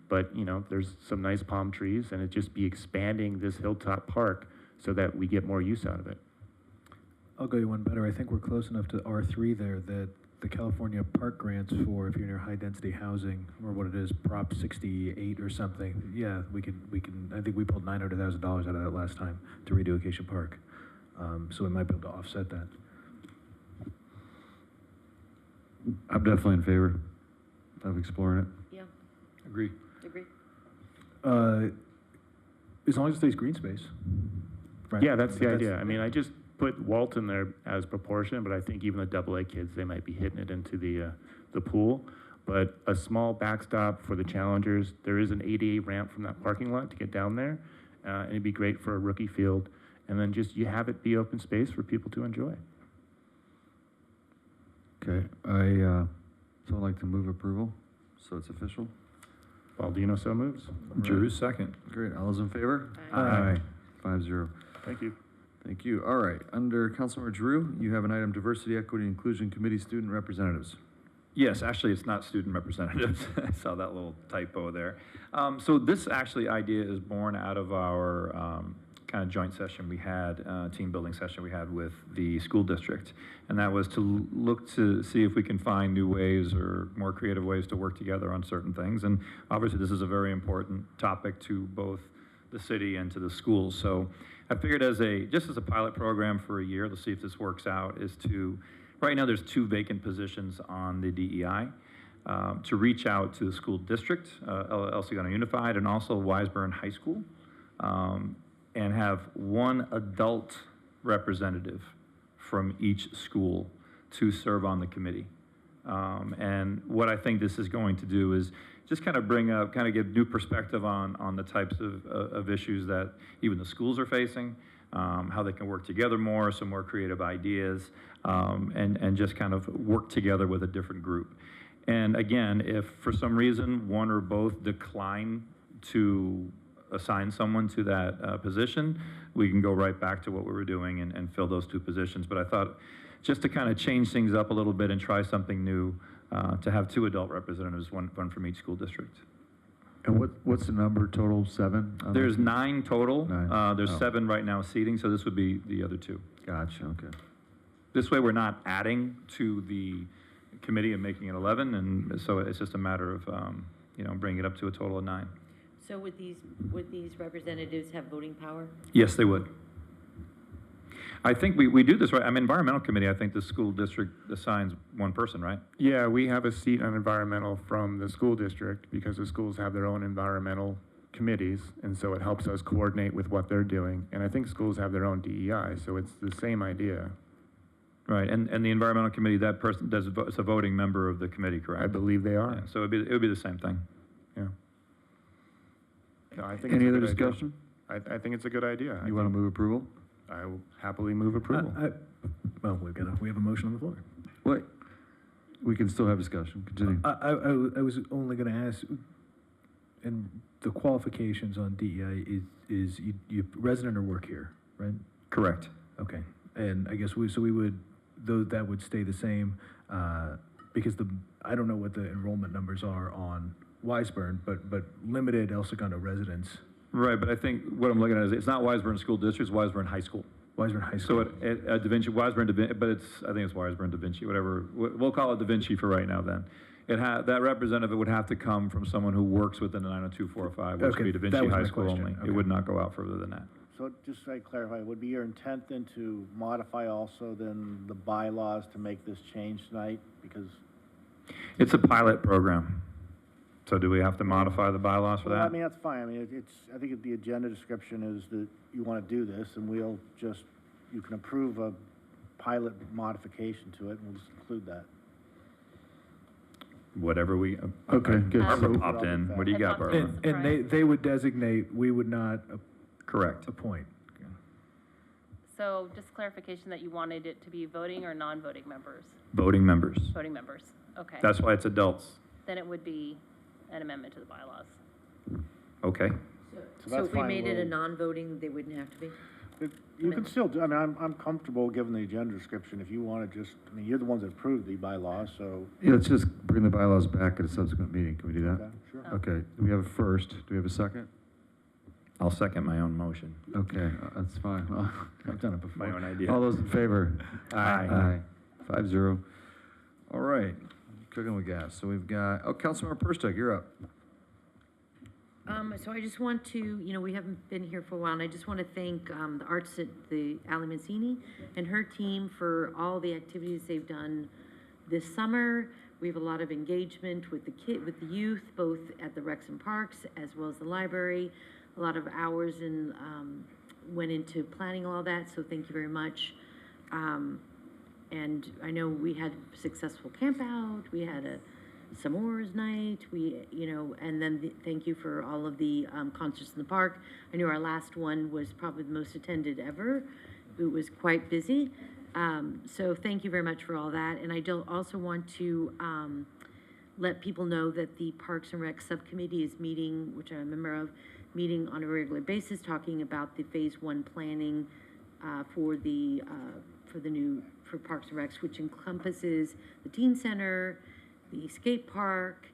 But you know, there's some nice palm trees, and it'd just be expanding this hilltop park so that we get more use out of it. I'll go you one better. I think we're close enough to R3 there that the California park grants for, if you're near high-density housing, or what it is, Prop 68 or something, yeah, we can, I think we pulled $900,000 out of that last time to redo Acacia Park. So we might be able to offset that. I'm definitely in favor of exploring it. Yeah, Agree. agree. As long as it stays green space. Right. Yeah, that's the idea. I mean, I just put Walton there as proportion, but I think even the AA kids, they might be hitting it into the pool. But a small backstop for the challengers. There is an ADA ramp from that parking lot to get down there, and it'd be great for a rookie field. And then just you have it be open space for people to enjoy. Okay, so I'd like to move approval, so it's official. Baldino so moves. Drew, second. Great, all those in favor? Aye. 5-0. Thank you. Thank you. All right, under Councilmember Drew, you have an item, Diversity, Equity, Inclusion Committee Student Representatives. Yes, actually, it's not student representatives. I saw that little typo there. So this actually idea is born out of our kind of joint session we had, team building session we had with the school district. And that was to look to see if we can find new ways or more creative ways to work together on certain things. And obviously, this is a very important topic to both the city and to the schools. So I figured just as a pilot program for a year, let's see if this works out, is to, right now there's 2 vacant positions on the DEI, to reach out to the school district, El Segundo Unified, and also Wiseburn High School, and have 1 adult representative from each school to serve on the committee. And what I think this is going to do is just kind of bring up, kind of give new perspective on the types of issues that even the schools are facing, how they can work together more, some more creative ideas, and just kind of work together with a different group. And again, if for some reason one or both decline to assign someone to that position, we can go right back to what we were doing and fill those 2 positions. But I thought just to kind of change things up a little bit and try something new, to have 2 adult representatives, one from each school district. And what's the number total, 7? There's 9 total. 9. There's Oh. 7 right now seating, so this would be the other 2. Gotcha, okay. This way we're not adding to the committee and making it 11, and so it's just a matter of, bringing it up to a total of 9. So would these representatives have voting power? Yes, they would. I think we do this right. I mean, environmental committee, I think the school district assigns 1 person, right? Yeah, we have a seat on environmental from the school district because the schools have their own environmental committees, and so it helps us coordinate with what they're doing. And I think schools have their own DEI, so it's the same idea. Right, and the environmental committee, that person is a voting member of the committee, correct? I believe they are. Yeah, so it would be the same thing. Yeah. No, I think Any it's a other good idea. discussion? I think it's a good idea. You want to move approval? I will happily move approval. Well, we have a motion on the floor. Wait, we can still have discussion. Continue. I was only going to ask, and the qualifications on DEI is you resident or work here, right? Correct. Okay, and I guess we would, though that would stay the same, because I don't know what the enrollment numbers are on Wiseburn, but limited El Segundo residents. Right, but I think what I'm looking at is it's not Wiseburn School District, it's Wiseburn High School. Wiseburn High So School. at Da Vinci, Wiseburn Da Vinci, but I think it's Wiseburn Da Vinci, whatever. We'll call it Da Vinci for right now then. That representative would have to come from someone who works within the 90245, which would be Da Vinci High School only. It would not go out further than that. So just so I clarify, would be your intent then to modify also then the bylaws to make this change tonight? Because It's a pilot program. So do we have to modify the bylaws for well, that? I mean, that's fine. I mean, I think the agenda description is that you want to do this, and you can approve a pilot modification to it, and we'll just include that. Whatever we. Okay, good. Barbara So- popped in. What do you got, Barbara? And they would designate, we would not Correct. appoint. So just clarification that you wanted it to be voting or non-voting members? Voting members. Voting members, okay. That's why it's adults. Then it would be an amendment to the bylaws. Okay. So So that's if we fine, made it a we'll- non-voting, they wouldn't have to be? You can still do, I mean, I'm comfortable given the agenda description, if you wanna just, I mean, you're the ones that approved the bylaws, so. Yeah, let's just bring the bylaws back at a subsequent meeting. Can we do that? Okay, sure. Okay, do we have a first? Do we have a second? I'll second my own motion. Okay, that's fine. Well, I've done it before. My own idea. All those in favor? Aye. Aye. 5-0. All right, cooking with gas. So we've got, Councilmember Perstuck, you're up. So I just want to, we haven't been here for a while, and I just want to thank the arts at the Ali Mancini and her team for all the activities they've done this summer. We have a lot of engagement with with the youth, both at the Recs and Parks as well as the library. A lot of hours went into planning all that, so thank you very much. And I know we had successful camp out, we had a s'mores night, and then thank you for all of the concerts in the park. I know our last one was probably the most attended ever. It was quite busy. So thank you very much for all that. And I also want to let people know that the Parks and Rec Subcommittee is meeting, which I'm a member of, meeting on a regular basis, talking about the Phase 1 planning for Parks and Recs, which encompasses the teen center, the skate park,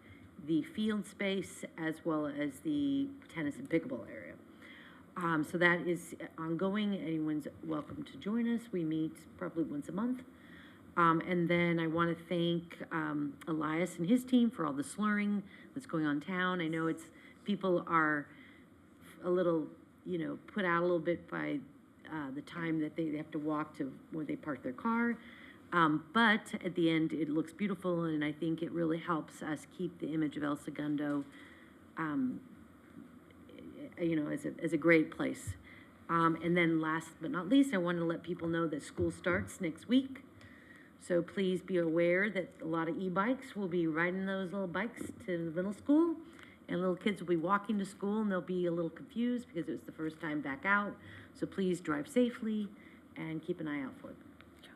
the field space, as well as the tennis and pickleball area. So that is ongoing. Anyone's welcome to join us. We meet probably once a month. And then I want to thank Elias and his team for all the slurring that's going on in town. I know people are a little, put out a little bit by the time that they have to walk to where they park their car. But at the end, it looks beautiful, and I think it really helps us keep the image of El Segundo, as a great place. And then last but not least, I wanted to let people know that school starts next week. So please be aware that a lot of e-bikes will be riding those little bikes to the middle school, and little kids will be walking to school, and they'll be a little confused because it's the first time back out. So please drive safely and keep an eye out for them.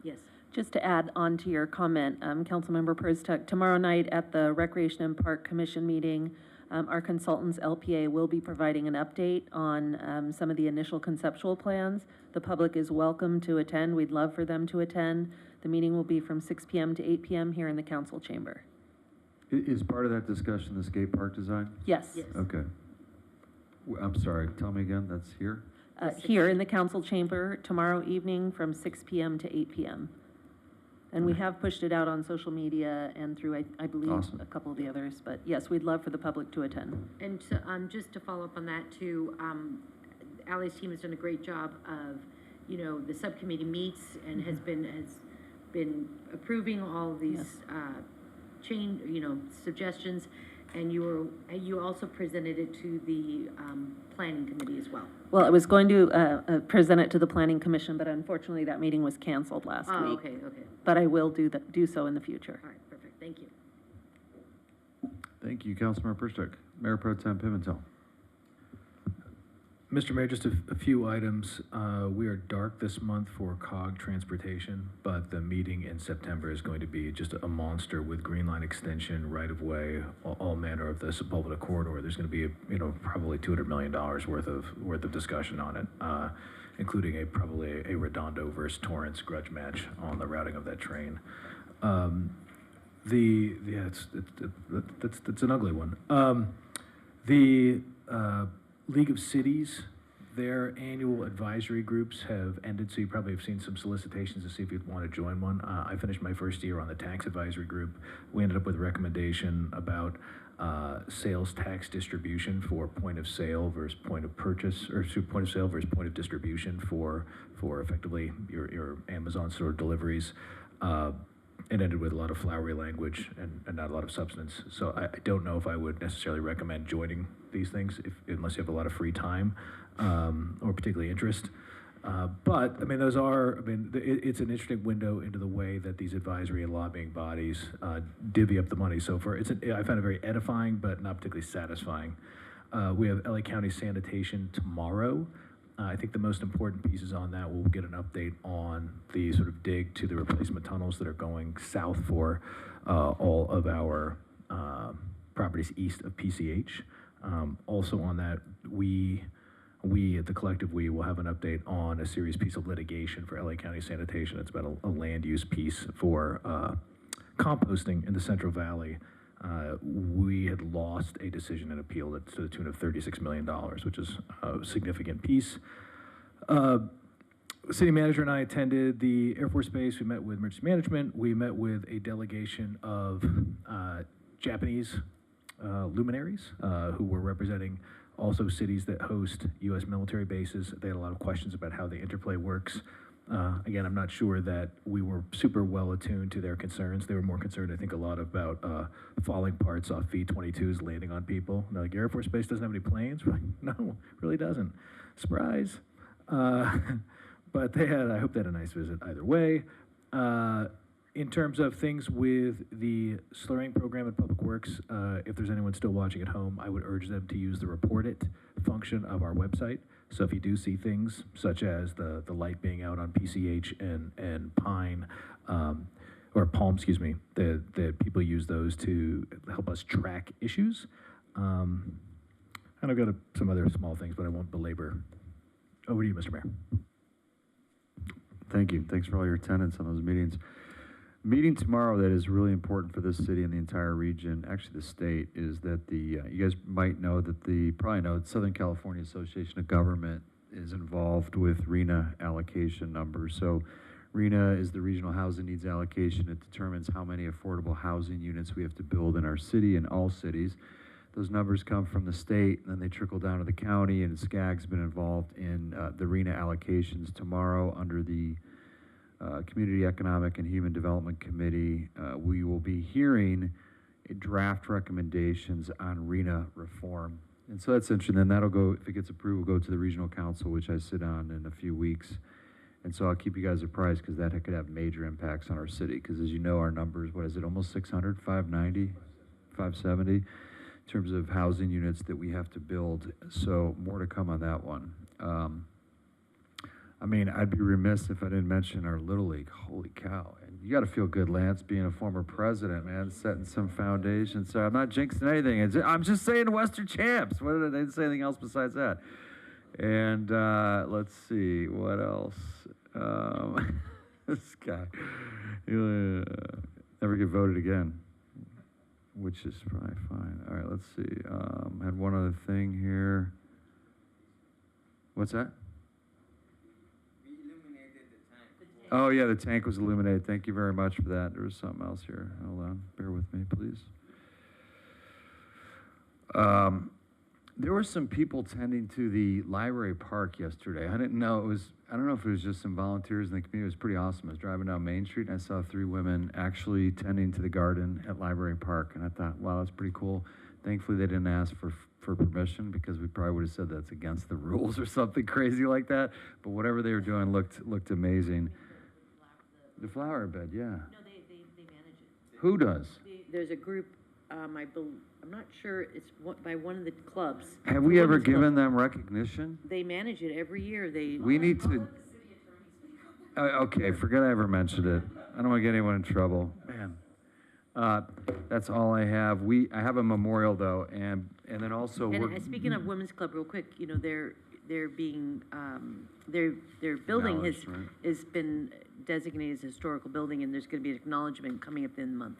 Yes. Just to add on to your comment, Councilmember Perstuck, tomorrow night at the Recreation and Park Commission meeting, our consultants, LPA, will be providing an update on some of the initial conceptual plans. The public is welcome to attend. We'd love for them to attend. The meeting will be from 6 p.m. to 8 p.m. here in the council chamber. Is part of that discussion the skate park design? Yes. Okay. I'm sorry, tell me again, that's here? Here in the council chamber tomorrow evening from 6 p.m. to 8 p.m. And we have pushed it out on social media and through, I believe, Awesome. a couple of the others. But yes, we'd love for the public to attend. And just to follow up on that too, Ally's team has done a great job of, the subcommittee meets and has been approving all of these suggestions. And you also presented it to the planning committee as well. Well, I was going to present it to the planning commission, but unfortunately that meeting was canceled last week. Oh, okay. But I will do so in the future. All right, perfect. Thank you. Thank you, Councilmember Perstuck. Mayor Pro Tem Pimentel. Mr. Mayor, just a few items. We are dark this month for COG transportation, but the meeting in September is going to be just a monster with Green Line extension, right-of-way, all manner of the Sepulveda corridor. There's going to be, probably $200 million worth of discussion on it, including probably a Redondo versus Torrance grudge match on the routing of that train. That's an ugly one. The League of Cities, their annual advisory groups have ended, so you probably have seen some solicitations to see if you'd want to join one. I finished my first year on the tax advisory group. We ended up with a recommendation about sales tax distribution for point of sale versus point of purchase, or point of sale versus point of distribution for effectively your Amazon store deliveries. It ended with a lot of flowery language and not a lot of substance. So I don't know if I would necessarily recommend joining these things unless you have a lot of free time or particularly interest. But it's an interesting window into the way that these advisory and lobbying bodies divvy up the money. So I found it very edifying, but not particularly satisfying. We have LA County Sanitation tomorrow. I think the most important pieces on that, we'll get an update on the sort of dig to the replacement tunnels that are going south for all of our properties east of PCH. Also on that, we at the collective, we will have an update on a serious piece of litigation for LA County Sanitation. It's about a land use piece for composting in the Central Valley. We had lost a decision and appeal that's to the tune of $36 million, which is a significant piece. City manager and I attended the Air Force Base. We met with emergency management. We met with a delegation of Japanese luminaries who were representing also cities that host U.S. military bases. They had a lot of questions about how the interplay works. Again, I'm not sure that we were super well attuned to their concerns. They were more concerned, I think, a lot about falling parts off V-22s landing on people. They're like, Air Force Base doesn't have any planes? We're like, no, it really doesn't. Surprise. But they had, I hope they had a nice visit either way. In terms of things with the slurring program at Public Works, if there's anyone still watching at home, I would urge them to use the report it function of our website. So if you do see things such as the light being out on PCH and Pine, or Palm, excuse me, that people use those to help us track issues. And I've got some other small things, but I won't belabor. Over to you, Mr. Mayor. Thank you. Thanks for all your attendance on those meetings. Meeting tomorrow that is really important for this city and the entire region, actually the state, is that you guys might know that probably know, the Southern California Association of Government is involved with RHNA allocation numbers. So RHNA is the Regional Housing Needs Allocation. It determines how many affordable housing units we have to build in our city and all cities. Those numbers come from the state, and then they trickle down to the county, and SCAG's been involved in the RHNA allocations. Tomorrow under the Community Economic and Human Development Committee, we will be hearing draft recommendations on RHNA reform. And so that's interesting. Then that'll go, if it gets approved, will go to the Regional Council, which I sit on in a few weeks. And so I'll keep you guys apprised because that could have major impacts on our city. Because as you know, our numbers, what is it, almost 600, 590, 570 in terms of housing units that we have to build. So more to come on that one. I mean, I'd be remiss if I didn't mention our Little League. Holy cow. And you got to feel good, Lance, being a former president, man, setting some foundation. So I'm not jinxing anything. I'm just saying Western champs. What did I didn't say anything else besides that? And let's see, what else? This guy. He'll never get voted again, which is probably fine. All right, let's see. Had one other thing here. What's that? Oh, yeah, the tank was illuminated. Thank you very much for that. There was something else here. Hold on. Bear with me, please. There were some people tending to the library park yesterday. I don't know if it was just some volunteers in the community. It was pretty awesome. I was driving down Main Street, and I saw 3 women actually tending to the garden at Library Park. And I thought, wow, that's pretty cool. Thankfully, they didn't ask for permission because we probably would have said that's against the rules or something crazy like that. But whatever they were doing looked amazing. The flower bed, yeah. No, they manage it. Who does? There's a group, I'm not sure, it's by one of the clubs. Have we ever given them recognition? They manage it every year. We need to. Okay, forget I ever mentioned it. I don't want to get anyone in trouble. Man, that's all I have. I have a memorial though, and then also. And speaking of Women's Club, real quick, you know, they're being their building has been designated as a historical building, and there's going to be an acknowledgement coming up in the month.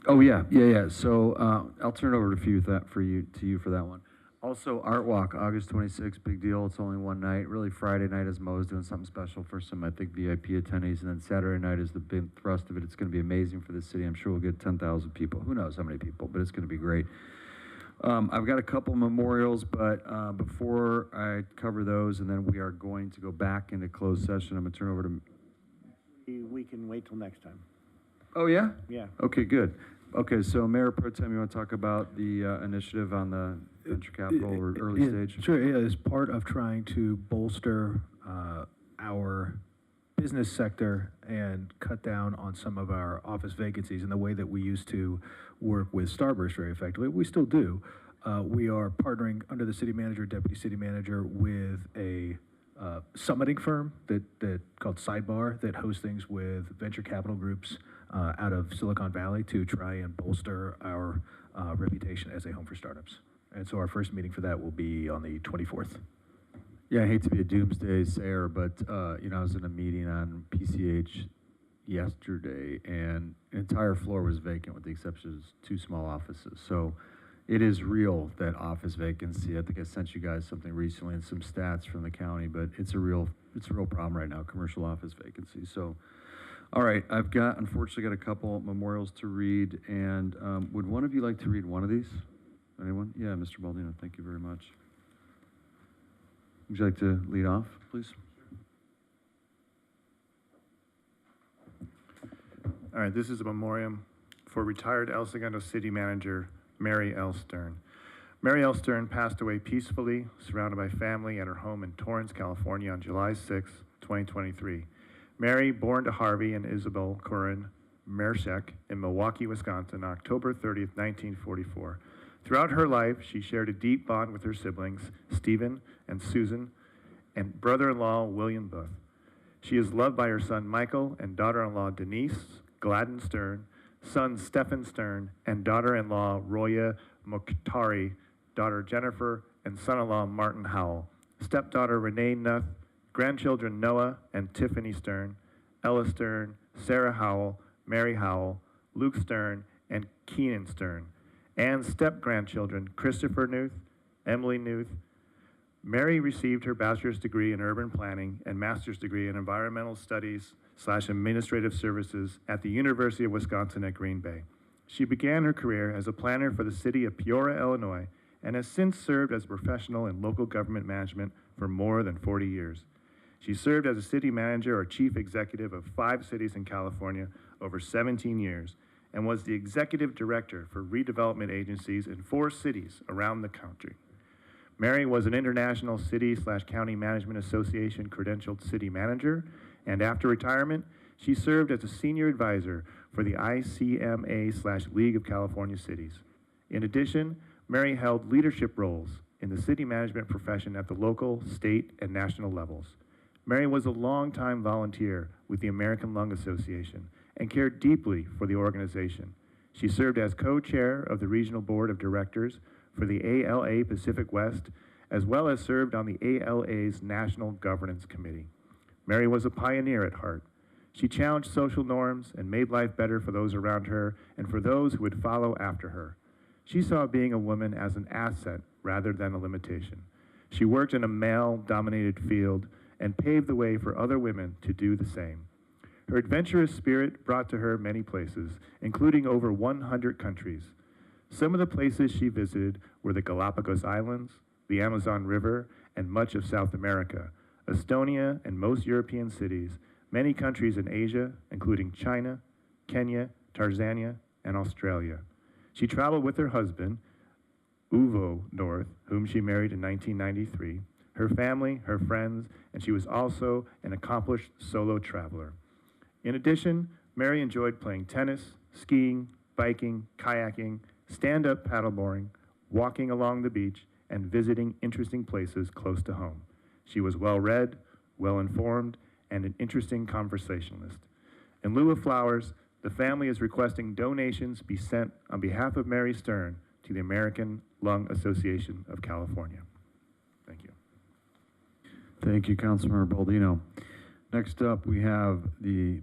Oh yeah. So I'll turn it over to you for that one. Also, Art Walk, August 26th, big deal. It's only one night. Really, Friday night is Mo's doing something special for some, I think, VIP attendees, and then Saturday night is the big thrust of it. It's going to be amazing for the city. I'm sure we'll get 10,000 people. Who knows how many people, but it's going to be great. I've got a couple memorials, but before I cover those, and then we are going to go back into closed session, I'm going to turn over to... We can wait till next time. Oh, yeah? Yeah. Okay, good. Okay, so Mayor Pro Tem, you want to talk about the initiative on the venture capital or early stage? Sure, yeah, as part of trying to bolster our business sector and cut down on some of our office vacancies in the way that we used to work with Starburst very effectively. We still do. We are partnering under the city manager, deputy city manager with a summiting firm that called Sidebar that hosts things with venture capital groups out of Silicon Valley to try and bolster our reputation as a home for startups. And so our first meeting for that will be on the 24th. Yeah, I hate to be a doomsday sayer, but, you know, I was in a meeting on PCH yesterday, and the entire floor was vacant with the exception of 2 small offices. So it is real, that office vacancy. I think I sent you guys something recently and some stats from the county, but it's a real problem right now, commercial office vacancy. So, all right, unfortunately got a couple memorials to read, and would one of you like to read one of these? Anyone? Yeah, Mr. Baldino, thank you very much. Would you like to lead off, please? All right, this is a memoriam for retired El Segundo City Manager Mary L. Stern. Mary L. Stern passed away peacefully, surrounded by family at her home in Torrance, California on July 6, 2023. Mary, born to Harvey and Isabel Corinne Mershek in Milwaukee, Wisconsin, on October 30th, 1944. Throughout her life, she shared a deep bond with her siblings, Stephen and Susan, and brother-in-law, William Booth. She is loved by her son, Michael, and daughter-in-law, Denise Gladden Stern, son, Stephen Stern, and daughter-in-law, Roya Mokhtari, daughter, Jennifer, and son-in-law, Martin Howell, stepdaughter, Renee Nuth, grandchildren, Noah and Tiffany Stern, Ella Stern, Sarah Howell, Mary Howell, Luke Stern, and Keenan Stern, and step-grandchildren, Christopher Nuth, Emily Nuth. Mary received her bachelor's degree in urban planning and master's degree in environmental studies / administrative services at the University of Wisconsin at Green Bay. She began her career as a planner for the city of Peoria, Illinois, and has since served as a professional in local government management for more than 40 years. She served as a city manager or chief executive of 5 cities in California over 17 years, and was the executive director for redevelopment agencies in 4 cities around the country. Mary was an International City/County Management Association credentialed city manager, and after retirement, she served as a senior advisor for the ICMA/League of California Cities. In addition, Mary held leadership roles in the city management profession at the local, state, and national levels. Mary was a longtime volunteer with the American Lung Association and cared deeply for the organization. She served as co-chair of the Regional Board of Directors for the ALA Pacific West, as well as served on the ALA's National Governance Committee. Mary was a pioneer at heart. She challenged social norms and made life better for those around her and for those who would follow after her. She saw being a woman as an asset rather than a limitation. She worked in a male-dominated field and paved the way for other women to do the same. Her adventurous spirit brought to her many places, including over 100 countries. Some of the places she visited were the Galapagos Islands, the Amazon River, and much of South America, Estonia, and most European cities, many countries in Asia, including China, Kenya, Tanzania, and Australia. She traveled with her husband, Uvo North, whom she married in 1993, her family, her friends, and she was also an accomplished solo traveler. In addition, Mary enjoyed playing tennis, skiing, biking, kayaking, stand-up paddleboarding, walking along the beach, and visiting interesting places close to home. She was well-read, well-informed, and an interesting conversationalist. In lieu of flowers, the family is requesting donations be sent on behalf of Mary Stern to the American Lung Association of California. Thank you. Thank you, Councilmember Baldino. Next up, we have the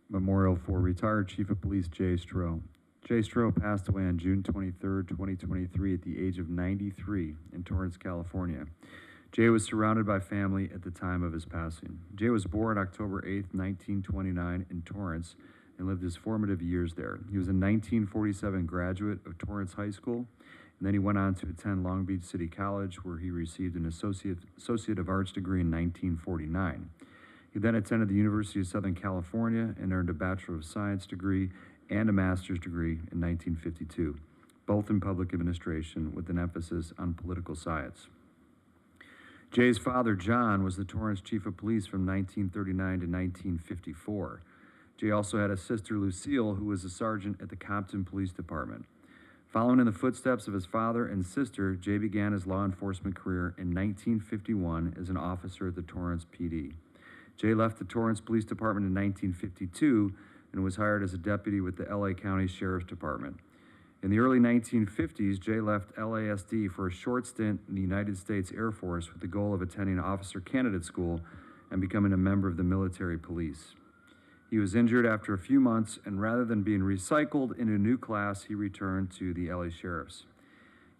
memorial for retired Chief of Police Jay Stroh. Jay Stroh passed away on June 23rd, 2023 at the age of 93 in Torrance, California. Jay was surrounded by family at the time of his passing. Jay was born October 8th, 1929 in Torrance and lived his formative years there. He was a 1947 graduate of Torrance High School, and then he went on to attend Long Beach City College, where he received an Associate of Arts degree in 1949. He then attended the University of Southern California and earned a Bachelor of Science degree and a Master's degree in 1952, both in public administration with an emphasis on political science. Jay's father, John, was the Torrance Chief of Police from 1939 to 1954. Jay also had a sister, Lucille, who was a sergeant at the Compton Police Department. Following in the footsteps of his father and sister, Jay began his law enforcement career in 1951 as an officer at the Torrance PD. Jay left the Torrance Police Department in 1952 and was hired as a deputy with the LA County Sheriff's Department. In the early 1950s, Jay left LASD for a short stint in the United States Air Force with the goal of attending Officer Candidate School and becoming a member of the military police. He was injured after a few months, and rather than being recycled into a new class, he returned to the LA Sheriff's.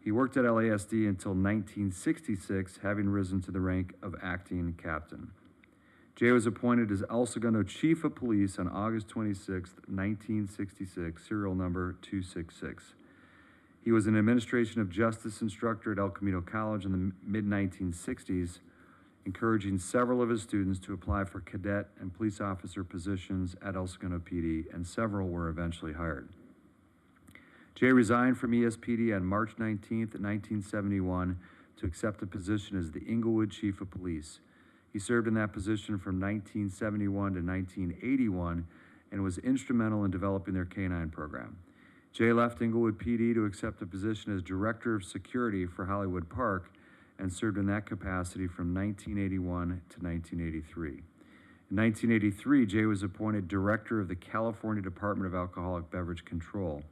He worked at LASD until 1966, having risen to the rank of acting captain. Jay was appointed as El Segundo Chief of Police on August 26, 1966, serial number 266. He was an Administration of Justice instructor at El Camino College in the mid-1960s, encouraging several of his students to apply for cadet and police officer positions at El Segundo PD, and several were eventually hired. Jay resigned from ESPD on March 19, 1971, to accept a position as the Inglewood Chief of Police. He served in that position from 1971 to 1981 and was instrumental in developing their K-9 program. Jay left Inglewood PD to accept a position as Director of Security for Hollywood Park and served in that capacity from 1981 to 1983. In 1983, Jay was appointed Director of the California Department of Alcoholic Beverage Control.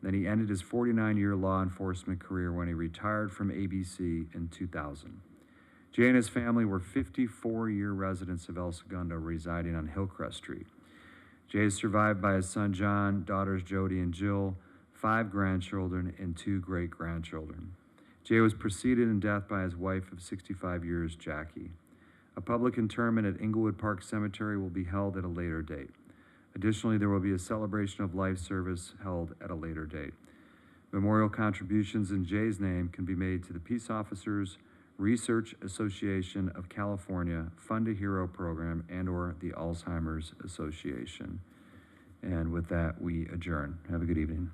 Then he ended his 49-year law enforcement career when he retired from ABC in 2000. Jay and his family were 54-year residents of El Segundo, residing on Hillcrest Street. Jay is survived by his son John, daughters Jody and Jill, 5 grandchildren, and 2 great-grandchildren. Jay was preceded in death by his wife of 65 years, Jackie. A public interment at Inglewood Park Cemetery will be held at a later date. Additionally, there will be a celebration of life service held at a later date. Memorial contributions in Jay's name can be made to the Peace Officers Research Association of California Fund a Hero program and/or the Alzheimer's Association. And with that, we adjourn. Have a good evening.